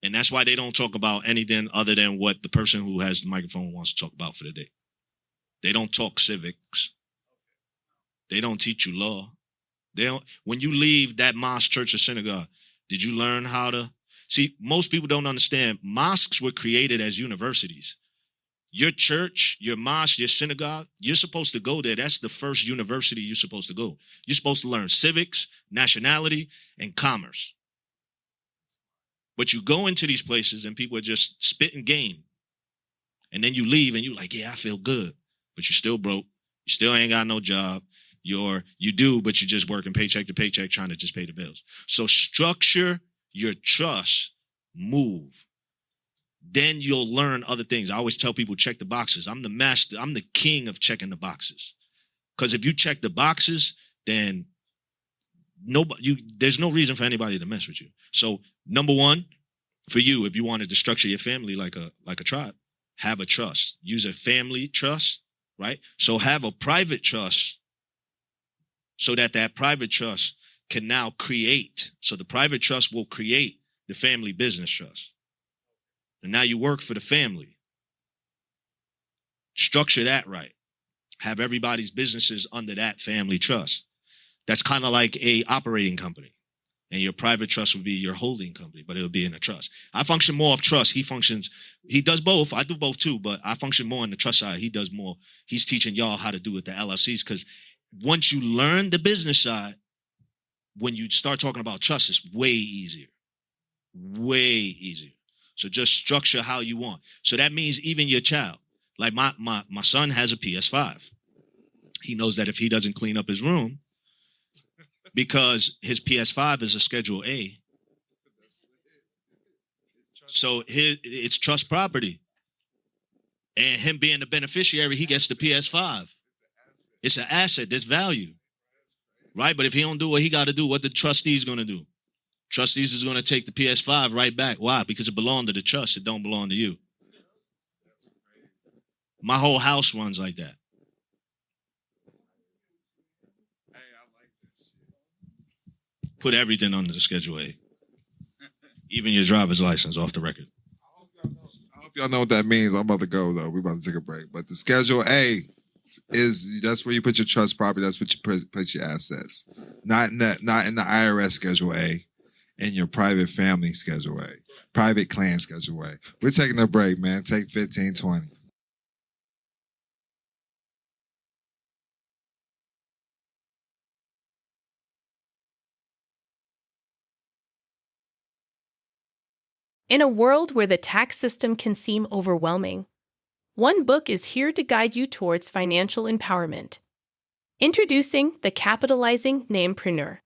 S12: And that's why they don't talk about anything other than what the person who has the microphone wants to talk about for the day. They don't talk civics. They don't teach you law. They don't. When you leave that mosque, church, or synagogue, did you learn how to? See, most people don't understand. Mosques were created as universities. Your church, your mosque, your synagogue, you're supposed to go there. That's the first university you're supposed to go. You're supposed to learn civics, nationality, and commerce. But you go into these places and people are just spitting game. And then you leave and you're like, yeah, I feel good. But you're still broke. You still ain't got no job. You do, but you're just working paycheck to paycheck trying to just pay the bills. So structure your trust, move. Then you'll learn other things. I always tell people, check the boxes. I'm the master. I'm the king of checking the boxes. Because if you check the boxes, then there's no reason for anybody to mess with you. So number one, for you, if you wanted to structure your family like a tribe, have a trust. Use a family trust, right? So have a private trust so that private trust can now create. So the private trust will create the family business trust. And now you work for the family. Structure that right. Have everybody's businesses under that family trust. That's kind of like a operating company. And your private trust would be your holding company, but it'll be in a trust. I function more of trust. He does both. I do both too, but I function more on the trust side. He does more. He's teaching y'all how to do it, the LLCs, because once you learn the business side, when you start talking about trust, it's way easier. Way easier. So just structure how you want. So that means even your child. Like my son has a PS5. He knows that if he doesn't clean up his room, because his PS5 is a Schedule A. So it's trust property. And him being the beneficiary, he gets the PS5. It's an asset, there's value. Right? But if he don't do what he got to do, what the trustee's going to do? Trustees is going to take the PS5 right back. Why? Because it belonged to the trust. It don't belong to you. My whole house runs like that. Put everything under the Schedule A. Even your driver's license off the record.
S1: I hope y'all know what that means. I'm about to go, though. We're about to take a break. But the Schedule A that's where you put your trust property. That's what you put your assets. Not in the IRS Schedule A. In your private family Schedule A. Private clan Schedule A. We're taking a break, man. Take 15, 20.
S13: In a world where the tax system can seem overwhelming, one book is here to guide you towards financial empowerment. Introducing The Capitalizing Namepreneur,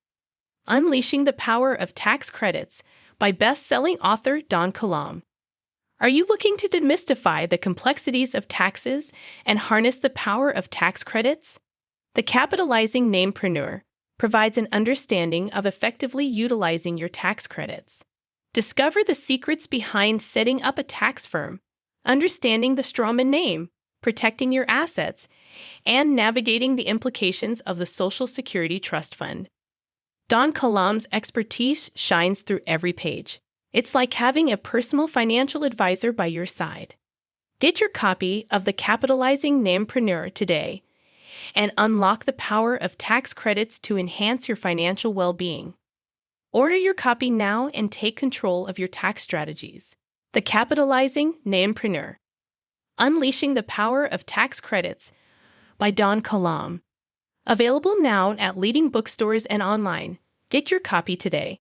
S13: Unleashing the Power of Tax Credits by best-selling author Don Kilam. Are you looking to demystify the complexities of taxes and harness the power of tax credits? The Capitalizing Namepreneur provides an understanding of effectively utilizing your tax credits. Discover the secrets behind setting up a tax firm, understanding the strawman name, protecting your assets, and navigating the implications of the Social Security Trust Fund. Don Kilam's expertise shines through every page. It's like having a personal financial advisor by your side. Get your copy of The Capitalizing Namepreneur today and unlock the power of tax credits to enhance your financial well-being. Order your copy now and take control of your tax strategies. The Capitalizing Nampreneur. Unleashing the Power of Tax Credits by Don Kilam. Available now at leading bookstores and online. Get your copy today.